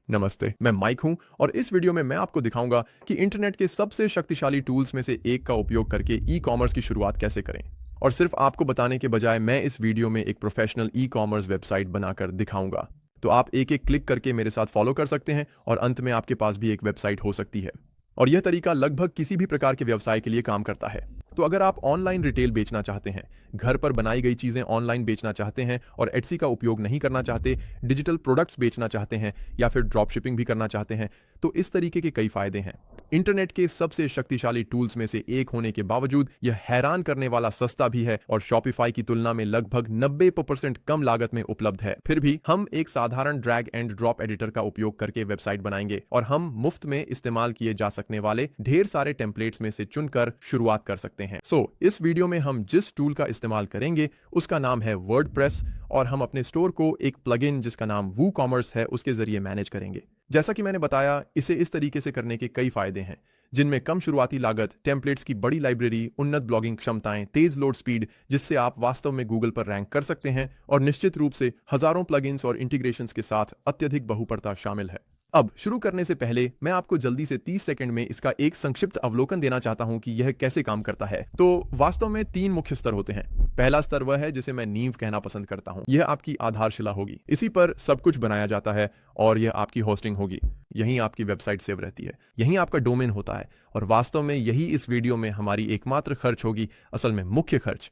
नमस्ते, मैं माइक हूं और इस वीडियो में मैं आपको दिखाऊंगा कि इंटरनेट के सबसे शक्तिशाली टूल्स में से एक का उपयोग करके ई कॉमर्स की शुरुआत कैसे करें। और सिर्फ आपको बताने के बजाय मैं इस वीडियो में एक प्रोफेशनल ई कॉमर्स वेबसाइट बनाकर दिखाऊंगा। तो आप एक एक क्लिक करके मेरे साथ फॉलो कर सकते हैं और अंत में आपके पास भी एक वेबसाइट हो सकती है। और यह तरीका लगभग किसी भी प्रकार के व्यवसाय के लिए काम करता है। तो अगर आप ऑनलाइन रिटेल बेचना चाहते हैं, घर पर बनाई गई चीजें ऑनलाइन बेचना चाहते हैं और एटसी का उपयोग नहीं करना चाहते, डिजिटल प्रोडक्ट्स बेचना चाहते हैं या फिर ड्रॉप शिपिंग भी करना चाहते हैं, तो इस तरीके के कई फायदे हैं। इंटरनेट के सबसे शक्तिशाली टूल्स में से एक होने के बावजूद यह हैरान करने वाला सस्ता भी है और शॉपिफाई की तुलना में लगभग 90% कम लागत में उपलब्ध है। फिर भी हम एक साधारण ड्रैग एंड ड्रॉप एडिटर का उपयोग करके वेबसाइट बनाएंगे और हम मुफ्त में इस्तेमाल किए जा सकने वाले ढेर सारे टेम्पलेट्स में से चुनकर शुरुआत कर सकते हैं। इस वीडियो में हम जिस टूल का इस्तेमाल करेंगे उसका नाम है वर्डप्रेस और हम अपने स्टोर को एक प्लगइन जिसका नाम वूकॉमर्स है उसके जरिए मैनेज करेंगे। जैसा कि मैंने बताया, इसे इस तरीके से करने के कई फायदे हैं, जिनमें कम शुरुआती लागत, टेम्पलेट्स की बड़ी लाइब्रेरी, उन्नत ब्लॉगिंग क्षमताएं, तेज लोड स्पीड जिससे आप वास्तव में गूगल पर रैंक कर सकते हैं, और निश्चित रूप से हजारों प्लगइन्स और इंटीग्रेशंस के साथ अत्यधिक बहुपरता शामिल है। अब शुरू करने से पहले मैं आपको जल्दी से 30 सेकंड में इसका एक संक्षिप्त अवलोकन देना चाहता हूं कि यह कैसे काम करता है। तो वास्तव में 3 मुख्य स्तर होते हैं। पहला स्तर वह है जिसे मैं नींव कहना पसंद करता हूं। यह आपकी आधारशिला होगी, इसी पर सब कुछ बनाया जाता है और यह आपकी होस्टिंग होगी। यहीं आपकी वेबसाइट सेव रहती है, यहीं आपका डोमेन होता है और वास्तव में यही इस वीडियो में हमारी एकमात्र खर्च होगी, असल में मुख्य खर्च।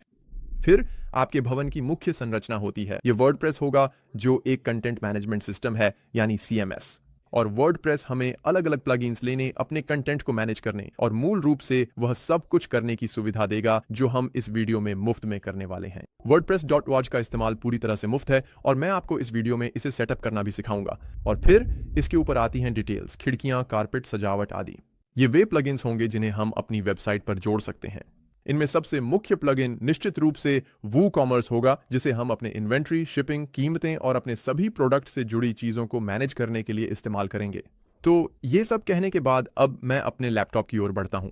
फिर आपके भवन की मुख्य संरचना होती है। यह वर्डप्रेस होगा जो एक कंटेंट मैनेजमेंट सिस्टम है, यानी CMS। और वर्डप्रेस हमें अलग अलग प्लगइन्स लेने, अपने कंटेंट को मैनेज करने और मूल रूप से वह सब कुछ करने की सुविधा देगा जो हम इस वीडियो में मुफ्त में करने वाले हैं। WordPress.org का इस्तेमाल पूरी तरह से मुफ्त है और मैं आपको इस वीडियो में इसे सेटअप करना भी सिखाऊंगा। और फिर इसके ऊपर आती हैं डिटेल्स, खिड़कियां, कारपेट, सजावट आदि। ये वे प्लगइन्स होंगे जिन्हें हम अपनी वेबसाइट पर जोड़ सकते हैं। इनमें सबसे मुख्य प्लगइन निश्चित रूप से वूकॉमर्स होगा, जिसे हम अपने इन्वेंट्री, शिपिंग, कीमतें और अपने सभी प्रोडक्ट से जुड़ी चीजों को मैनेज करने के लिए इस्तेमाल करेंगे। तो ये सब कहने के बाद अब मैं अपने लैपटॉप की ओर बढ़ता हूं।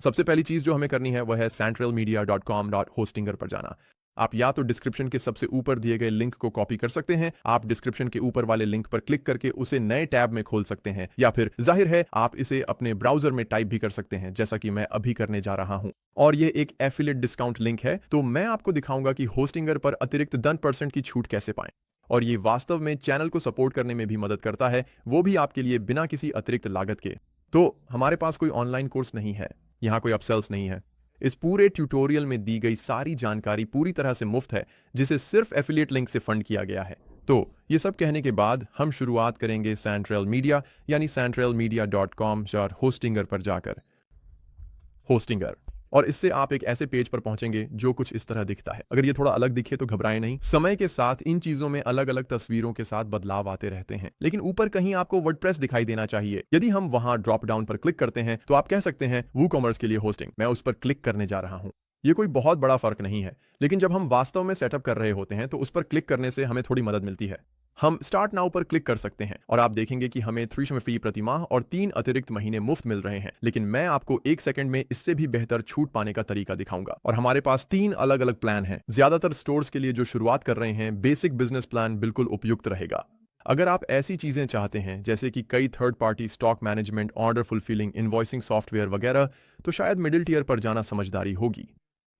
सबसे पहली चीज जो हमें करनी है वह है centralmedia.com/hostinger पर जाना। आप या तो डिस्क्रिप्शन के सबसे ऊपर दिए गए लिंक को कॉपी कर सकते हैं, आप डिस्क्रिप्शन के ऊपर वाले लिंक पर क्लिक करके उसे नए टैब में खोल सकते हैं, या फिर जाहिर है आप इसे अपने ब्राउजर में टाइप भी कर सकते हैं, जैसा कि मैं अभी करने जा रहा हूं। और ये एक एफिलिएट डिस्काउंट लिंक है, तो मैं आपको दिखाऊंगा कि होस्टिंगर पर अतिरिक्त 10% की छूट कैसे पाएं। और ये वास्तव में चैनल को सपोर्ट करने में भी मदद करता है, वो भी आपके लिए बिना किसी अतिरिक्त लागत के। तो हमारे पास कोई ऑनलाइन कोर्स नहीं है, यहाँ कोई अपसेल्स नहीं है। इस पूरे ट्यूटोरियल में दी गई सारी जानकारी पूरी तरह से मुफ्त है, जिसे सिर्फ एफिलिएट लिंक से फंड किया गया है। तो ये सब कहने के बाद हम शुरुआत करेंगे सेंट्रल मीडिया यानी centralmedia.com/hostinger पर जाकर। होस्टिंगर, और इससे आप एक ऐसे पेज पर पहुंचेंगे जो कुछ इस तरह दिखता है। अगर ये थोड़ा अलग दिखे तो घबराएं नहीं, समय के साथ इन चीजों में अलग अलग तस्वीरों के साथ बदलाव आते रहते हैं, लेकिन ऊपर कहीं आपको वर्डप्रेस दिखाई देना चाहिए। यदि हम वहां ड्रॉप डाउन पर क्लिक करते हैं तो आप कह सकते हैं वूकॉमर्स के लिए होस्टिंग। मैं उस पर क्लिक करने जा रहा हूं। ये कोई बहुत बड़ा फर्क नहीं है, लेकिन जब हम वास्तव में सेटअप कर रहे होते हैं तो उस पर क्लिक करने से हमें थोड़ी मदद मिलती है। हम स्टार्ट नाउ पर क्लिक कर सकते हैं और आप देखेंगे कि हमें 3 फ्री प्रति माह और 3 अतिरिक्त महीने मुफ्त मिल रहे हैं। लेकिन मैं आपको 1 सेकंड में इससे भी बेहतर छूट पाने का तरीका दिखाऊंगा। और हमारे पास 3 अलग अलग प्लान हैं। ज्यादातर स्टोर्स के लिए जो शुरुआत कर रहे हैं, बेसिक बिजनेस प्लान बिल्कुल उपयुक्त रहेगा। अगर आप ऐसी चीजें चाहते हैं जैसे कि कई third party stock management, order fulfilling, invoicing software वगैरह, तो शायद मिडिल टियर पर जाना समझदारी होगी।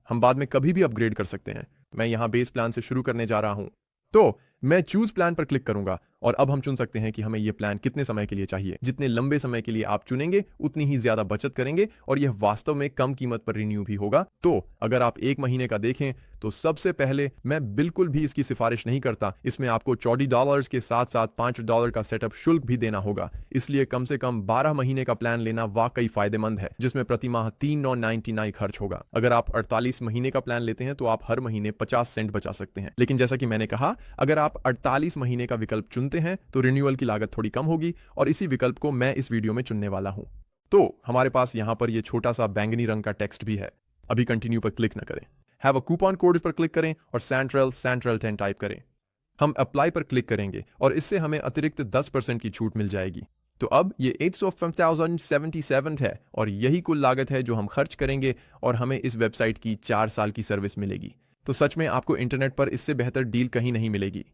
हम बाद में कभी भी अपग्रेड कर सकते हैं। मैं यहां बेस प्लान से शुरू करने जा रहा हूं, तो मैं चूज प्लान पर क्लिक करूंगा और अब हम चुन सकते हैं कि हमें यह प्लान कितने समय के लिए चाहिए। जितने लंबे समय के लिए आप चुनेंगे उतनी ही ज्यादा बचत करेंगे और यह वास्तव में कम कीमत पर रिन्यू भी होगा। तो अगर आप 1 महीने का देखें तो सबसे पहले मैं बिल्कुल भी इसकी सिफारिश नहीं करता। इसमें आपको $40 के साथ साथ $5 का सेटअप शुल्क भी देना होगा, इसलिए कम से कम 12 महीने का प्लान लेना वाकई फायदेमंद है, जिसमें प्रति माह $3.99 खर्च होगा। अगर आप 48 महीने का प्लान लेते हैं तो आप हर महीने 50 सेंट बचा सकते हैं। लेकिन जैसा कि मैंने कहा, अगर आप 48 महीने का विकल्प चुनते हैं तो रिन्यूअल की लागत थोड़ी कम होगी और इसी विकल्प को मैं इस वीडियो में चुनने वाला हूं। तो हमारे पास यहां पर यह छोटा सा बैंगनी रंग का टेक्स्ट भी है। अभी कंटिन्यू पर क्लिक न करें, हैव अ कूपन कोड पर क्लिक करें और सेंट्रल 10 टाइप करें। हम अप्लाई पर क्लिक करेंगे और इससे हमें अतिरिक्त 10% की छूट मिल जाएगी। तो अब ये 805,077 है और यही कुल लागत है जो हम खर्च करेंगे और हमें इस वेबसाइट की 4 साल की सर्विस मिलेगी। तो सच में आपको इंटरनेट पर इससे बेहतर डील कहीं नहीं मिलेगी।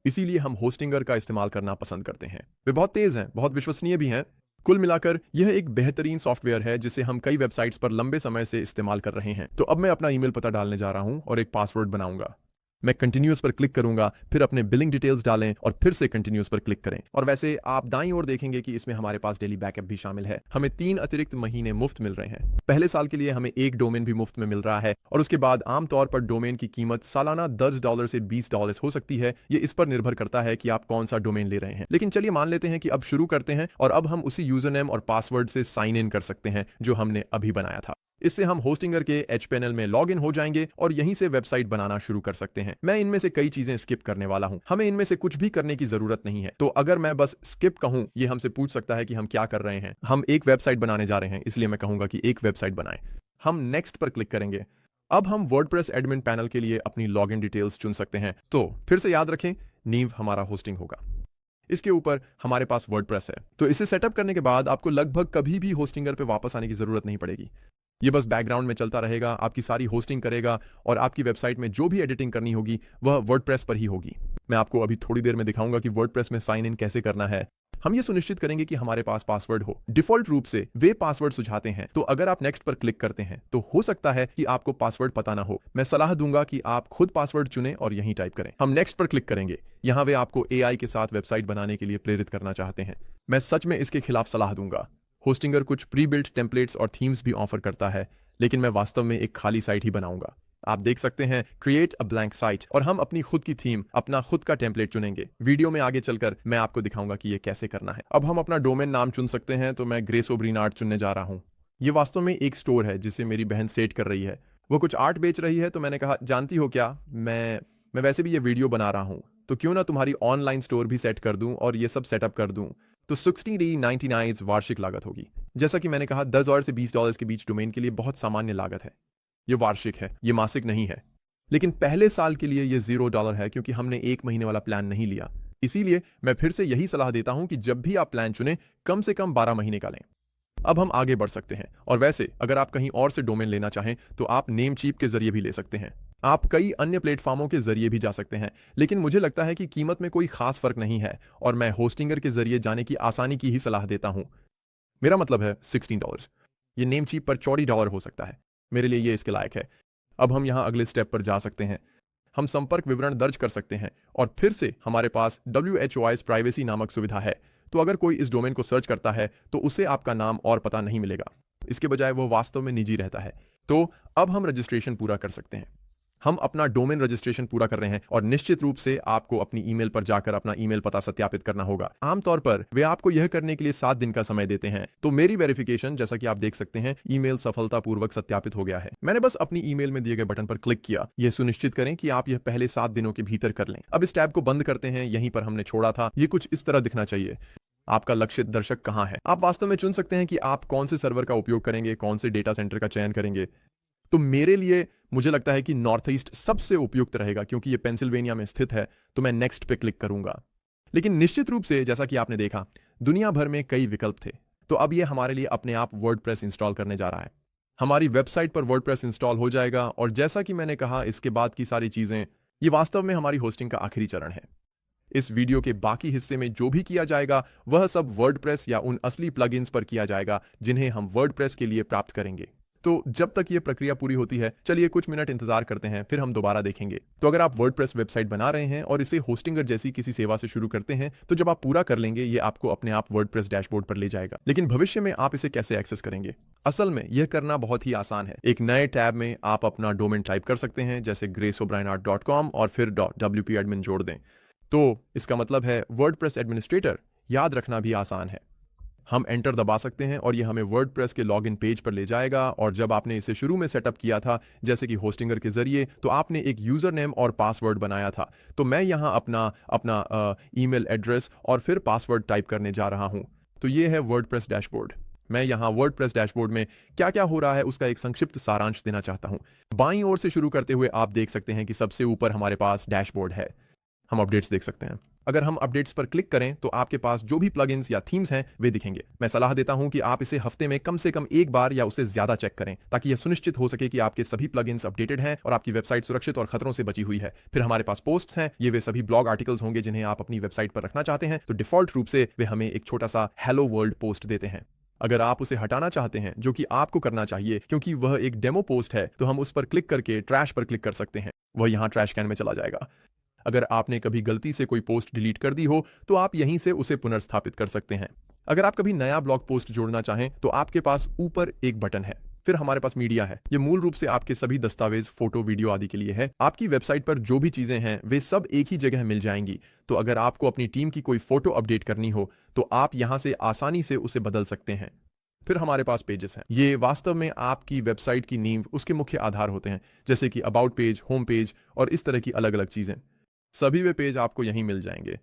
इसीलिए हम होस्टिंगर का इस्तेमाल करना पसंद करते हैं। वे बहुत तेज हैं, बहुत विश्वसनीय भी हैं। कुल मिलाकर यह एक बेहतरीन सॉफ्टवेयर है जिसे हम कई वेबसाइट्स पर लंबे समय से इस्तेमाल कर रहे हैं। तो अब मैं अपना ईमेल पता डालने जा रहा हूं और एक पासवर्ड बनाऊंगा। मैं कंटिन्यूअस पर क्लिक करूंगा, फिर अपने बिलिंग डिटेल्स डालें और फिर से कंटिन्यूअस पर क्लिक करें। और वैसे आप दाईं ओर देखेंगे कि इसमें हमारे पास डेली बैकअप भी शामिल है। हमें 3 अतिरिक्त महीने मुफ्त मिल रहे हैं। पहले साल के लिए हमें एक डोमेन भी मुफ्त में मिल रहा है और उसके बाद आमतौर पर डोमेन की कीमत सालाना $10 से $20 हो सकती है। ये इस पर निर्भर करता है कि आप कौन सा डोमेन ले रहे हैं। लेकिन चलिए मान लेते हैं कि अब शुरू करते हैं और अब हम उसी यूजर नेम और पासवर्ड से साइन इन कर सकते हैं जो हमने अभी बनाया था। इससे हम होस्टिंगर के HPanel में लॉग इन हो जाएंगे और यहीं से वेबसाइट बनाना शुरू कर सकते हैं। मैं इनमें से कई चीजें स्किप करने वाला हूं। हमें इनमें से कुछ भी करने की जरूरत नहीं है। तो अगर मैं बस स्किप कहूं, ये हमसे पूछ सकता है कि हम क्या कर रहे हैं। हम एक वेबसाइट बनाने जा रहे हैं, इसलिए मैं कहूंगा कि एक वेबसाइट बनाएं। हम नेक्स्ट पर क्लिक करेंगे। अब हम वर्डप्रेस एडमिन पैनल के लिए अपनी लॉग इन डिटेल्स चुन सकते हैं। तो फिर से याद रखें, नींव हमारा होस्टिंग होगा। इसके ऊपर हमारे पास वर्डप्रेस है। तो इसे सेटअप करने के बाद आपको लगभग कभी भी होस्टिंगर पे वापस आने की जरूरत नहीं पड़ेगी। ये बस बैकग्राउंड में चलता रहेगा, आपकी सारी होस्टिंग करेगा और आपकी वेबसाइट में जो भी एडिटिंग करनी होगी वह वर्डप्रेस पर ही होगी। मैं आपको अभी थोड़ी देर में दिखाऊंगा कि वर्डप्रेस में साइन इन कैसे करना है। हम ये सुनिश्चित करेंगे कि हमारे पास पासवर्ड हो। डिफॉल्ट रूप से वे पासवर्ड सुझाते हैं, तो अगर आप नेक्स्ट पर क्लिक करते हैं तो हो सकता है कि आपको पासवर्ड पता ना हो। मैं सलाह दूंगा कि आप खुद पासवर्ड चुनें और यहीं टाइप करें। हम नेक्स्ट पर क्लिक करेंगे। यहाँ वे आपको AI के साथ वेबसाइट बनाने के लिए प्रेरित करना चाहते हैं। मैं सच में इसके खिलाफ सलाह दूंगा। होस्टिंगर कुछ प्री बिल्ट टेम्पलेट्स और थीम्स भी ऑफर करता है, लेकिन मैं वास्तव में एक खाली साइट ही बनाऊंगा। आप देख सकते हैं, क्रिएट अ ब्लैंक साइट, और हम अपनी खुद की थीम, अपना खुद का टेम्पलेट चुनेंगे। वीडियो में आगे चलकर मैं आपको दिखाऊंगा कि ये कैसे करना है। अब हम अपना डोमेन नाम चुन सकते हैं। तो मैं ग्रेस ओब्रीन आर्ट चुनने जा रहा हूँ। ये वास्तव में एक स्टोर है जिसे मेरी बहन सेट कर रही है। वो कुछ आर्ट बेच रही है, तो मैंने कहा, जानती हो क्या, मैं वैसे भी ये वीडियो बना रहा हूँ, तो क्यों ना तुम्हारी ऑनलाइन स्टोर भी सेट कर दूं और ये सब सेटअप कर दूं। तो $16.99 वार्षिक लागत होगी। जैसा कि मैंने कहा, $10 से $20 के बीच डोमेन के लिए बहुत सामान्य लागत है। ये वार्षिक है, ये मासिक नहीं है। लेकिन पहले साल के लिए ये $0 है, क्योंकि हमने 1 महीने वाला प्लान नहीं लिया। इसीलिए मैं फिर से यही सलाह देता हूं कि जब भी आप प्लान चुनें, कम से कम 12 महीने का लें। अब हम आगे बढ़ सकते हैं। और वैसे अगर आप कहीं और से डोमेन लेना चाहें तो आप नेमचीप के जरिए भी ले सकते हैं। आप कई अन्य प्लेटफॉर्मों के जरिए भी जा सकते हैं, लेकिन मुझे लगता है कि कीमत में कोई खास फर्क नहीं है और मैं होस्टिंगर के जरिए जाने की आसानी की ही सलाह देता हूं। मेरा मतलब है $16। ये नेमचीप पर $40 हो सकता है। मेरे लिए ये इसके लायक है। अब हम यहां अगले स्टेप पर जा सकते हैं। हम संपर्क विवरण दर्ज कर सकते हैं और फिर से हमारे पास WHOIS प्राइवेसी नामक सुविधा है। तो अगर कोई इस डोमेन को सर्च करता है तो उसे आपका नाम और पता नहीं मिलेगा। इसके बजाय वो वास्तव में निजी रहता है। तो अब हम रजिस्ट्रेशन पूरा कर सकते हैं। हम अपना डोमेन रजिस्ट्रेशन पूरा कर रहे हैं और निश्चित रूप से आपको अपनी ईमेल पर जाकर अपना ईमेल पता सत्यापित करना होगा। आमतौर पर वे आपको यह करने के लिए 7 दिन का समय देते हैं। तो मेरी वेरिफिकेशन, जैसा कि आप देख सकते हैं, ईमेल सफलतापूर्वक सत्यापित हो गया है। मैंने बस अपनी ईमेल में दिए गए बटन पर क्लिक किया। यह सुनिश्चित करें कि आप यह पहले 7 दिनों के भीतर कर लें। अब इस टैब को बंद करते हैं। यहीं पर हमने छोड़ा था। ये कुछ इस तरह दिखना चाहिए। आपका लक्षित दर्शक कहां है। आप वास्तव में चुन सकते हैं कि आप कौन से सर्वर का उपयोग करेंगे, कौन से डेटा सेंटर का चयन करेंगे। तो मेरे लिए मुझे लगता है कि नॉर्थ ईस्ट सबसे उपयुक्त रहेगा, क्योंकि ये पेंसिल्वेनिया में स्थित है। तो मैं नेक्स्ट पे क्लिक करूंगा। लेकिन निश्चित रूप से, जैसा कि आपने देखा, दुनिया भर में कई विकल्प थे। तो अब ये हमारे लिए अपने आप वर्डप्रेस इंस्टॉल करने जा रहा है। हमारी वेबसाइट पर वर्डप्रेस इंस्टॉल हो जाएगा और जैसा कि मैंने कहा, इसके बाद की सारी चीजें, ये वास्तव में हमारी होस्टिंग का आखिरी चरण है। इस वीडियो के बाकी हिस्से में जो भी किया जाएगा वह सब वर्डप्रेस या उन असली प्लगइन्स पर किया जाएगा जिन्हें हम वर्डप्रेस के लिए प्राप्त करेंगे। तो जब तक ये प्रक्रिया पूरी होती है, चलिए कुछ मिनट इंतजार करते हैं, फिर हम दोबारा देखेंगे। तो अगर आप वर्डप्रेस वेबसाइट बना रहे हैं और इसे होस्टिंगर जैसी किसी सेवा से शुरू करते हैं, तो जब आप पूरा कर लेंगे, ये आपको अपने आप वर्डप्रेस डैशबोर्ड पर ले जाएगा। लेकिन भविष्य में आप इसे कैसे एक्सेस करेंगे? असल में यह करना बहुत ही आसान है। एक नए टैब में आप अपना डोमेन टाइप कर सकते हैं, जैसे graceobrienart.com, और फिर .wp-admin जोड़ दें। तो इसका मतलब है वर्डप्रेस एडमिनिस्ट्रेटर। याद रखना भी आसान है। हम एंटर दबा सकते हैं और यह हमें वर्डप्रेस के लॉगिन पेज पर ले जाएगा। और जब आपने इसे शुरू में सेटअप किया था, जैसे कि होस्टिंगर के जरिए, तो आपने एक यूजर नेम और पासवर्ड बनाया था। तो मैं यहाँ अपना ईमेल एड्रेस और फिर पासवर्ड टाइप करने जा रहा हूँ। तो ये है वर्डप्रेस डैशबोर्ड। मैं यहाँ वर्डप्रेस डैशबोर्ड में क्या क्या हो रहा है उसका एक संक्षिप्त सारांश देना चाहता हूँ। बाईं ओर से शुरू करते हुए आप देख सकते हैं कि सबसे ऊपर हमारे पास डैशबोर्ड है। हम अपडेट्स देख सकते हैं। अगर हम अपडेट्स पर क्लिक करें तो आपके पास जो भी प्लगइन्स या थीम्स हैं वे दिखेंगे। मैं सलाह देता हूं कि आप इसे हफ्ते में कम से कम एक बार या उससे ज्यादा चेक करें, ताकि यह सुनिश्चित हो सके कि आपके सभी प्लगइन्स अपडेटेड हैं और आपकी वेबसाइट सुरक्षित और खतरों से बची हुई है। फिर हमारे पास पोस्ट्स हैं, ये वे सभी ब्लॉग आर्टिकल्स होंगे जिन्हें आप अपनी वेबसाइट पर रखना चाहते हैं, तो डिफॉल्ट रूप से वे हमें एक छोटा सा हेलो वर्ल्ड पोस्ट देते हैं। अगर आप उसे हटाना चाहते हैं, जो कि आपको करना चाहिए क्योंकि वह एक डेमो पोस्ट है, तो हम उस पर क्लिक करके ट्रैश पर क्लिक कर सकते हैं। वह यहां ट्रैश कैन में चला जाएगा। अगर आपने कभी गलती से कोई पोस्ट डिलीट कर दी हो तो आप यहीं से उसे पुनर्स्थापित कर सकते हैं। अगर आप कभी नया ब्लॉग पोस्ट जोड़ना चाहें तो आपके पास ऊपर एक बटन है। फिर हमारे पास मीडिया है। ये मूल रूप से आपके सभी दस्तावेज, फोटो, वीडियो आदि के लिए है। आपकी वेबसाइट पर जो भी चीजें हैं वे सब एक ही जगह मिल जाएंगी। तो अगर आपको अपनी टीम की कोई फोटो अपडेट करनी हो तो आप यहां से आसानी से उसे बदल सकते हैं। फिर हमारे पास पेजेस हैं। ये वास्तव में आपकी वेबसाइट की नींव, उसके मुख्य आधार होते हैं, जैसे कि अबाउट पेज, होम पेज और इस तरह की अलग अलग चीजें। सभी वे पेज आपको यहीं मिल जाएंगे।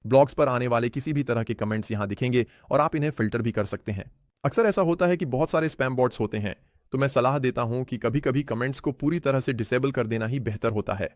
ब्लॉग्स पर आने वाले किसी भी तरह के कमेंट्स यहां दिखेंगे और आप इन्हें फिल्टर भी कर सकते हैं। अक्सर ऐसा होता है कि बहुत सारे स्पैम बॉट्स होते हैं, तो मैं सलाह देता हूं कि कभी कभी कमेंट्स को पूरी तरह से डिसेबल कर देना ही बेहतर होता है।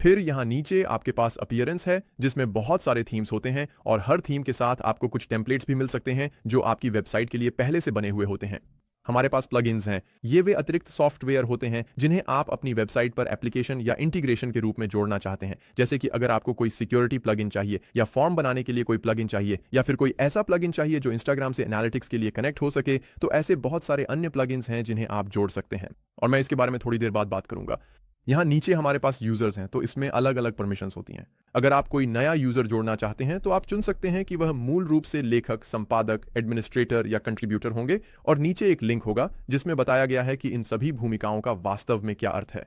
फिर यहां नीचे आपके पास अपीयरेंस है, जिसमें बहुत सारे थीम्स होते हैं और हर थीम के साथ आपको कुछ टेम्पलेट्स भी मिल सकते हैं जो आपकी वेबसाइट के लिए पहले से बने हुए होते हैं। हमारे पास प्लगइन्स हैं। ये वे अतिरिक्त सॉफ्टवेयर होते हैं जिन्हें आप अपनी वेबसाइट पर एप्लीकेशन या इंटीग्रेशन के रूप में जोड़ना चाहते हैं, जैसे कि अगर आपको कोई सिक्योरिटी प्लगइन चाहिए या फॉर्म बनाने के लिए कोई प्लगइन चाहिए या फिर कोई ऐसा प्लगइन चाहिए जो इंस्टाग्राम से एनालिटिक्स के लिए कनेक्ट हो सके, तो ऐसे बहुत सारे अन्य प्लगइन्स हैं जिन्हें आप जोड़ सकते हैं और मैं इसके बारे में थोड़ी देर बाद बात करूंगा। यहाँ नीचे हमारे पास यूजर्स हैं, तो इसमें अलग अलग परमिशंस होती हैं। अगर आप कोई नया यूजर जोड़ना चाहते हैं तो आप चुन सकते हैं कि वह मूल रूप से लेखक, संपादक, एडमिनिस्ट्रेटर या कंट्रीब्यूटर होंगे और नीचे एक लिंक होगा जिसमें बताया गया है कि इन सभी भूमिकाओं का वास्तव में क्या अर्थ है।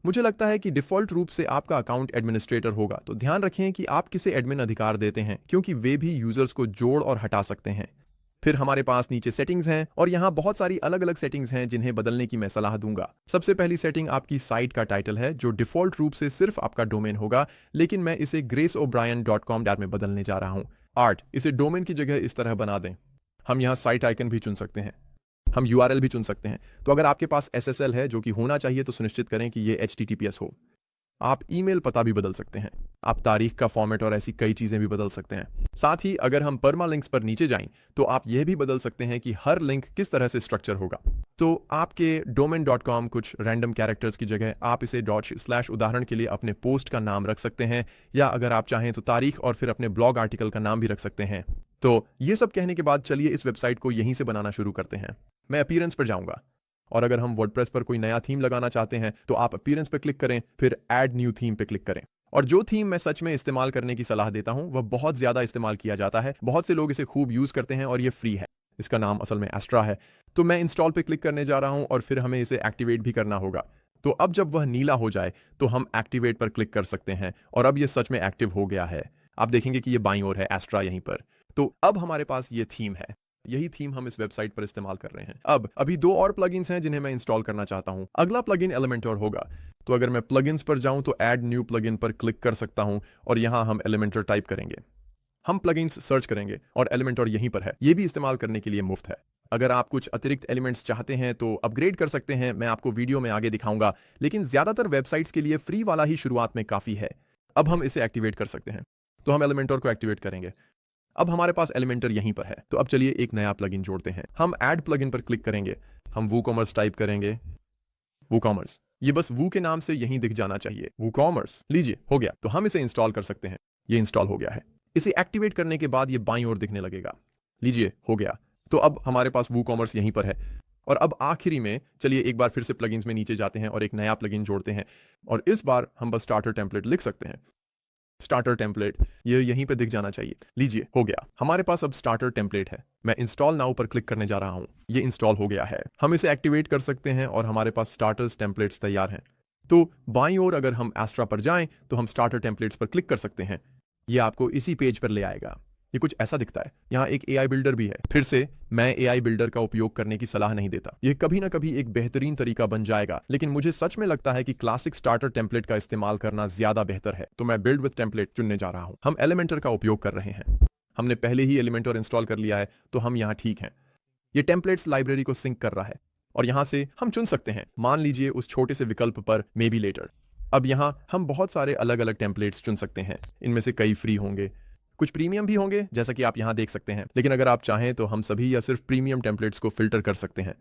मुझे लगता है कि डिफॉल्ट रूप से आपका अकाउंट एडमिनिस्ट्रेटर होगा, तो ध्यान रखें कि आप किसे एडमिन अधिकार देते हैं, क्योंकि वे भी यूजर्स को जोड़ और हटा सकते हैं। फिर हमारे पास नीचे सेटिंग्स हैं और यहाँ बहुत सारी अलग अलग सेटिंग्स हैं जिन्हें बदलने की मैं सलाह दूंगा। सबसे पहली सेटिंग आपकी साइट का टाइटल है, जो डिफॉल्ट रूप से सिर्फ आपका डोमेन होगा, लेकिन मैं इसे graceobrien.com में बदलने जा रहा हूँ। आर्ट, इसे डोमेन की जगह इस तरह बना दें। हम यहाँ साइट आइकन भी चुन सकते हैं। हम URL भी चुन सकते हैं। तो अगर आपके पास SSL है, जो कि होना चाहिए, तो सुनिश्चित करें कि ये HTTPS हो। आप ईमेल पता भी बदल सकते हैं। आप तारीख का फॉर्मेट और ऐसी कई चीजें भी बदल सकते हैं। साथ ही अगर हम परमालिंक्स पर नीचे जाएं तो आप यह भी बदल सकते हैं कि हर लिंक किस तरह से स्ट्रक्चर होगा। तो आपके domain.com कुछ रैंडम कैरेक्टर्स की जगह आप इसे / उदाहरण के लिए अपने पोस्ट का नाम रख सकते हैं, या अगर आप चाहें तो तारीख और फिर अपने ब्लॉग आर्टिकल का नाम भी रख सकते हैं। तो ये सब कहने के बाद चलिए इस वेबसाइट को यहीं से बनाना शुरू करते हैं। मैं अपीयरेंस पर जाऊंगा और अगर हम वर्डप्रेस पर कोई नया थीम लगाना चाहते हैं तो आप अपीयरेंस पर क्लिक करें, फिर ऐड न्यू थीम पे क्लिक करें। और जो थीम मैं सच में इस्तेमाल करने की सलाह देता हूं वह बहुत ज्यादा इस्तेमाल किया जाता है, बहुत से लोग इसे खूब यूज करते हैं और ये फ्री है। इसका नाम असल में एस्ट्रा है। तो मैं इंस्टॉल पे क्लिक करने जा रहा हूं और फिर हमें इसे एक्टिवेट भी करना होगा। तो अब जब वह नीला हो जाए तो हम एक्टिवेट पर क्लिक कर सकते हैं और अब ये सच में एक्टिव हो गया है। आप देखेंगे कि ये बाईं ओर है, एस्ट्रा यहीं पर। तो अब हमारे पास ये थीम है। यही थीम हम इस वेबसाइट पर इस्तेमाल कर रहे हैं। अब अभी दो और प्लगइन्स हैं जिन्हें मैं इंस्टॉल करना चाहता हूं। अगला प्लगइन एलिमेंटर होगा। तो अगर मैं प्लगइन्स पर जाऊं तो ऐड न्यू प्लगइन पर क्लिक कर सकता हूं और यहां हम एलिमेंटर टाइप करेंगे। हम प्लगइन्स सर्च करेंगे और एलिमेंटर यहीं पर है। यह भी इस्तेमाल करने के लिए मुफ्त है। अगर आप कुछ अतिरिक्त एलिमेंट्स चाहते हैं तो अपग्रेड कर सकते हैं, मैं आपको वीडियो में आगे दिखाऊंगा, लेकिन ज्यादातर वेबसाइट्स के लिए फ्री वाला ही शुरुआत में काफी है। अब हम इसे एक्टिवेट कर सकते हैं, तो हम एलिमेंटर को एक्टिवेट करेंगे। अब हमारे पास एलिमेंटर यहीं पर है। तो अब चलिए एक नया प्लगइन जोड़ते हैं। हम ऐड प्लगइन पर क्लिक करेंगे। हम वूकॉमर्स टाइप करेंगे। वूकॉमर्स, ये बस वू के नाम से यहीं दिख जाना चाहिए। वूकॉमर्स, लीजिए हो गया। तो हम इसे इंस्टॉल कर सकते हैं। ये इंस्टॉल हो गया है। इसे एक्टिवेट करने के बाद ये बाईं ओर दिखने लगेगा। लीजिए हो गया। तो अब हमारे पास वूकॉमर्स यहीं पर है। और अब आखिरी में चलिए एक बार फिर से प्लगइन्स में नीचे जाते हैं और एक नया प्लगइन जोड़ते हैं। और इस बार हम बस स्टार्टर टेम्पलेट लिख सकते हैं। स्टार्टर टेम्पलेट, ये यहीं पे दिख जाना चाहिए। लीजिए हो गया। हमारे पास अब स्टार्टर टेम्पलेट है। मैं इंस्टॉल नाउ पर क्लिक करने जा रहा हूं। ये इंस्टॉल हो गया है। हम इसे एक्टिवेट कर सकते हैं और हमारे पास स्टार्टर्स टेम्पलेट्स तैयार हैं। तो बाईं ओर अगर हम एस्ट्रा पर जाएं तो हम स्टार्टर टेम्पलेट्स पर क्लिक कर सकते हैं। ये आपको इसी पेज पर ले आएगा। ये कुछ ऐसा दिखता है। यहाँ एक AI बिल्डर भी है। फिर से मैं AI बिल्डर का उपयोग करने की सलाह नहीं देता। यह कभी ना कभी एक बेहतरीन तरीका बन जाएगा, लेकिन मुझे सच में लगता है कि क्लासिक स्टार्टर टेम्पलेट का इस्तेमाल करना ज्यादा बेहतर है। तो मैं बिल्ड विद टेम्पलेट चुनने जा रहा हूं। हम एलिमेंटर का उपयोग कर रहे हैं। हमने पहले ही एलिमेंटर इंस्टॉल कर लिया है, तो हम यहाँ ठीक हैं। ये टेम्पलेट्स लाइब्रेरी को सिंक कर रहा है और यहाँ से हम चुन सकते हैं। मान लीजिए उस छोटे से विकल्प पर मे बी लेटर। अब यहाँ हम बहुत सारे अलग अलग टेम्पलेट्स चुन सकते हैं। इनमें से कई फ्री होंगे, कुछ प्रीमियम भी होंगे जैसा कि आप यहाँ देख सकते हैं, लेकिन अगर आप चाहें तो हम सभी या सिर्फ प्रीमियम टेम्पलेट्स को फिल्टर कर सकते हैं।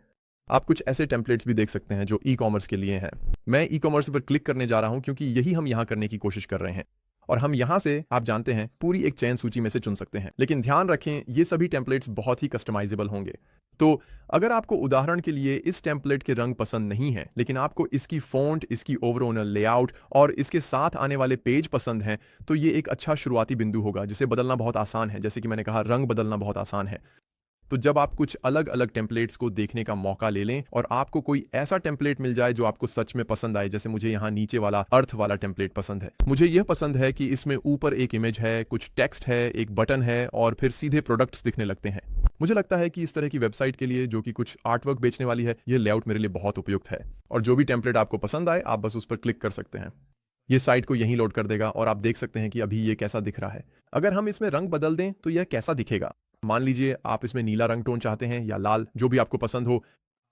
आप कुछ ऐसे टेम्पलेट्स भी देख सकते हैं जो ई कॉमर्स के लिए हैं। मैं ई कॉमर्स पर क्लिक करने जा रहा हूं क्योंकि यही हम यहाँ करने की कोशिश कर रहे हैं, और हम यहाँ से, आप जानते हैं, पूरी एक चयन सूची में से चुन सकते हैं। लेकिन ध्यान रखें, ये सभी टेम्पलेट्स बहुत ही कस्टमाइजेबल होंगे। तो अगर आपको उदाहरण के लिए इस टेम्पलेट के रंग पसंद नहीं है, लेकिन आपको इसकी फ़ॉन्ट, इसकी ओवरऑल लेआउट और इसके साथ आने वाले पेज पसंद हैं, तो ये एक अच्छा शुरुआती बिंदु होगा जिसे बदलना बहुत आसान है। जैसे कि मैंने कहा, रंग बदलना बहुत आसान है। तो जब आप कुछ अलग अलग टेम्पलेट्स को देखने का मौका ले लें और आपको कोई ऐसा टेम्पलेट मिल जाए जो आपको सच में पसंद आए, जैसे मुझे यहाँ नीचे वाला अर्थ वाला टेम्पलेट पसंद है। मुझे यह पसंद है कि इसमें ऊपर एक इमेज है, कुछ टेक्स्ट है, एक बटन है और फिर सीधे प्रोडक्ट्स दिखने लगते हैं। मुझे लगता है कि इस तरह की वेबसाइट के लिए, जो कि कुछ आर्टवर्क बेचने वाली है, ये लेआउट मेरे लिए बहुत उपयुक्त है। और जो भी टेम्पलेट आपको पसंद आए, आप बस उस पर क्लिक कर सकते हैं। ये साइट को यहीं लोड कर देगा और आप देख सकते हैं कि अभी ये कैसा दिख रहा है। अगर हम इसमें रंग बदल दें तो यह कैसा दिखेगा। मान लीजिए आप इसमें नीला रंग टोन चाहते हैं या लाल, जो भी आपको पसंद हो।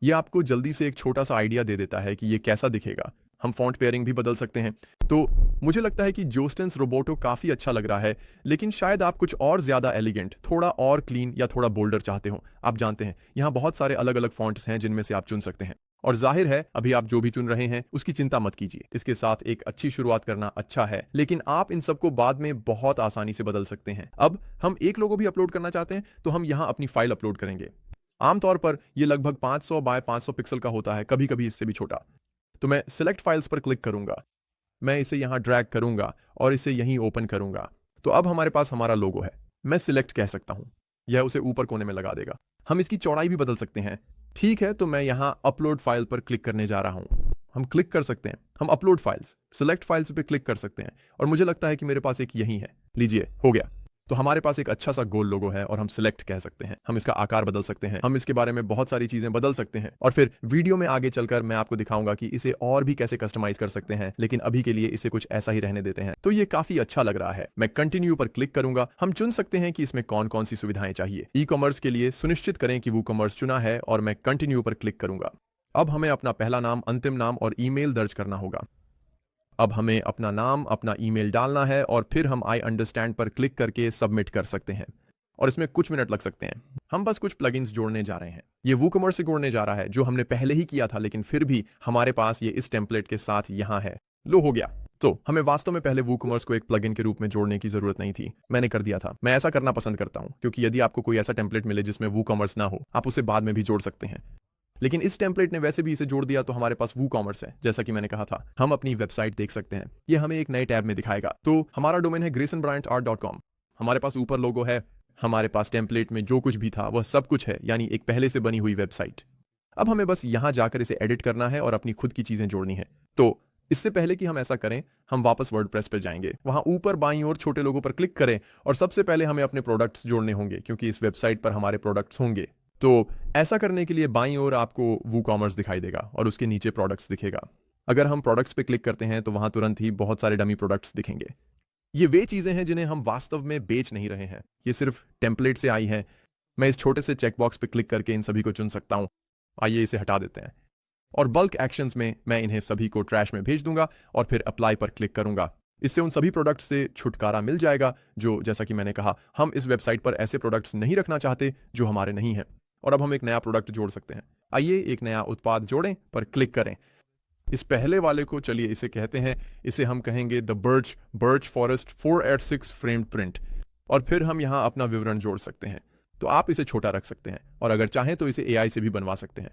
ये आपको जल्दी से एक छोटा सा आइडिया दे देता है कि ये कैसा दिखेगा। हम फॉन्ट पेयरिंग भी बदल सकते हैं। तो मुझे लगता है कि जोस्टेंस रोबोटो काफ़ी अच्छा लग रहा है, लेकिन शायद आप कुछ और ज़्यादा एलिगेंट, थोड़ा और क्लीन या थोड़ा बोल्डर चाहते हो। आप जानते हैं, यहाँ बहुत सारे अलग अलग फॉन्ट्स हैं जिनमें से आप चुन सकते हैं। और जाहिर है, अभी आप जो भी चुन रहे हैं उसकी चिंता मत कीजिए। इसके साथ एक अच्छी शुरुआत करना अच्छा है, लेकिन आप इन सबको बाद में बहुत आसानी से बदल सकते हैं। अब हम एक लोगो भी अपलोड करना चाहते हैं तो हम यहाँ अपनी फाइल अपलोड करेंगे। आमतौर पर ये लगभग 500 बाय 500 पिक्सल का होता है, कभी कभी इससे भी छोटा। तो मैं सिलेक्ट फाइल्स पर क्लिक करूंगा, मैं इसे यहाँ ड्रैग करूंगा और इसे यहीं ओपन करूंगा। तो अब हमारे पास हमारा लोगो है। मैं सिलेक्ट कह सकता हूं, यह उसे ऊपर कोने में लगा देगा। हम इसकी चौड़ाई भी बदल सकते हैं। ठीक है, तो मैं यहाँ अपलोड फाइल पर क्लिक करने जा रहा हूं। हम क्लिक कर सकते हैं, हम अपलोड फाइल्स, सिलेक्ट फाइल्स पे क्लिक कर सकते हैं और मुझे लगता है कि मेरे पास एक यही है। लीजिए, हो गया। तो हमारे पास एक अच्छा सा गोल लोगो है और हम सिलेक्ट कह सकते हैं। हम इसका आकार बदल सकते हैं, हम इसके बारे में बहुत सारी चीजें बदल सकते हैं और फिर वीडियो में आगे चलकर मैं आपको दिखाऊंगा कि इसे और भी कैसे कस्टमाइज कर सकते हैं, लेकिन अभी के लिए इसे कुछ ऐसा ही रहने देते हैं। तो ये काफी अच्छा लग रहा है। मैं कंटिन्यू पर क्लिक करूंगा। हम चुन सकते हैं कि इसमें कौन कौन सी सुविधाएं चाहिए। ई कॉमर्स के लिए सुनिश्चित करें कि वूकॉमर्स चुना है और मैं कंटिन्यू पर क्लिक करूंगा। अब हमें अपना पहला नाम, अंतिम नाम और ईमेल दर्ज करना होगा। अब हमें अपना नाम, अपना ईमेल डालना है और फिर हम आई अंडरस्टैंड पर क्लिक करके सबमिट कर सकते हैं। और इसमें कुछ मिनट लग सकते हैं। हम बस कुछ प्लगइन्स जोड़ने जा रहे हैं। ये वूकॉमर्स से जोड़ने जा रहा है जो हमने पहले ही किया था, लेकिन फिर भी हमारे पास ये इस टेम्पलेट के साथ यहाँ है। लो, हो गया। तो हमें वास्तव में पहले वूकॉमर्स को एक प्लगइन के रूप में जोड़ने की जरूरत नहीं थी, मैंने कर दिया था। मैं ऐसा करना पसंद करता हूं क्योंकि यदि आपको कोई ऐसा टेम्पलेट मिले जिसमें वूकॉमर्स ना हो, आप उसे बाद में भी जोड़ सकते हैं। लेकिन इस टेम्पलेट ने वैसे भी इसे जोड़ दिया, तो हमारे पास वूकॉमर्स है। जैसा कि मैंने कहा था, हम अपनी वेबसाइट देख सकते हैं। ये हमें एक नए टैब में दिखाएगा। तो हमारा डोमेन है graysonbryantart.com। हमारे पास ऊपर लोगो है, हमारे पास टेम्पलेट में जो कुछ भी था वह सब कुछ है, यानी एक पहले से बनी हुई वेबसाइट। अब हमें बस यहाँ जाकर इसे एडिट करना है और अपनी खुद की चीजें जोड़नी है। तो इससे पहले कि हम ऐसा करें, हम वापस वर्डप्रेस पर जाएंगे। वहां ऊपर बाईं ओर छोटे लोगों पर क्लिक करें और सबसे पहले हमें अपने प्रोडक्ट्स जोड़ने होंगे, क्योंकि इस वेबसाइट पर हमारे प्रोडक्ट्स होंगे। तो ऐसा करने के लिए बाईं ओर आपको वूकॉमर्स दिखाई देगा और उसके नीचे प्रोडक्ट्स दिखेगा। अगर हम प्रोडक्ट्स पे क्लिक करते हैं तो वहां तुरंत ही बहुत सारे डमी प्रोडक्ट्स दिखेंगे। ये वे चीजें हैं जिन्हें हम वास्तव में बेच नहीं रहे हैं, ये सिर्फ टेम्पलेट से आई हैं। मैं इस छोटे से चेकबॉक्स पे क्लिक करके इन सभी को चुन सकता हूं। आइए इसे हटा देते हैं और बल्क एक्शंस में मैं इन्हें सभी को ट्रैश में भेज दूंगा और फिर अप्लाई पर क्लिक करूंगा। इससे उन सभी प्रोडक्ट्स से छुटकारा मिल जाएगा जो, जैसा कि मैंने कहा, हम इस वेबसाइट पर ऐसे प्रोडक्ट्स नहीं रखना चाहते जो हमारे नहीं हैं। और अब हम एक नया प्रोडक्ट जोड़ सकते हैं। आइए एक नया उत्पाद जोड़ें पर क्लिक करें। इस पहले वाले को, चलिए इसे कहते हैं, इसे हम कहेंगे the birch forest 486 framed print. और फिर हम यहाँ अपना विवरण जोड़ सकते हैं। तो आप इसे छोटा रख सकते हैं और अगर चाहें तो इसे AI से भी बनवा सकते हैं।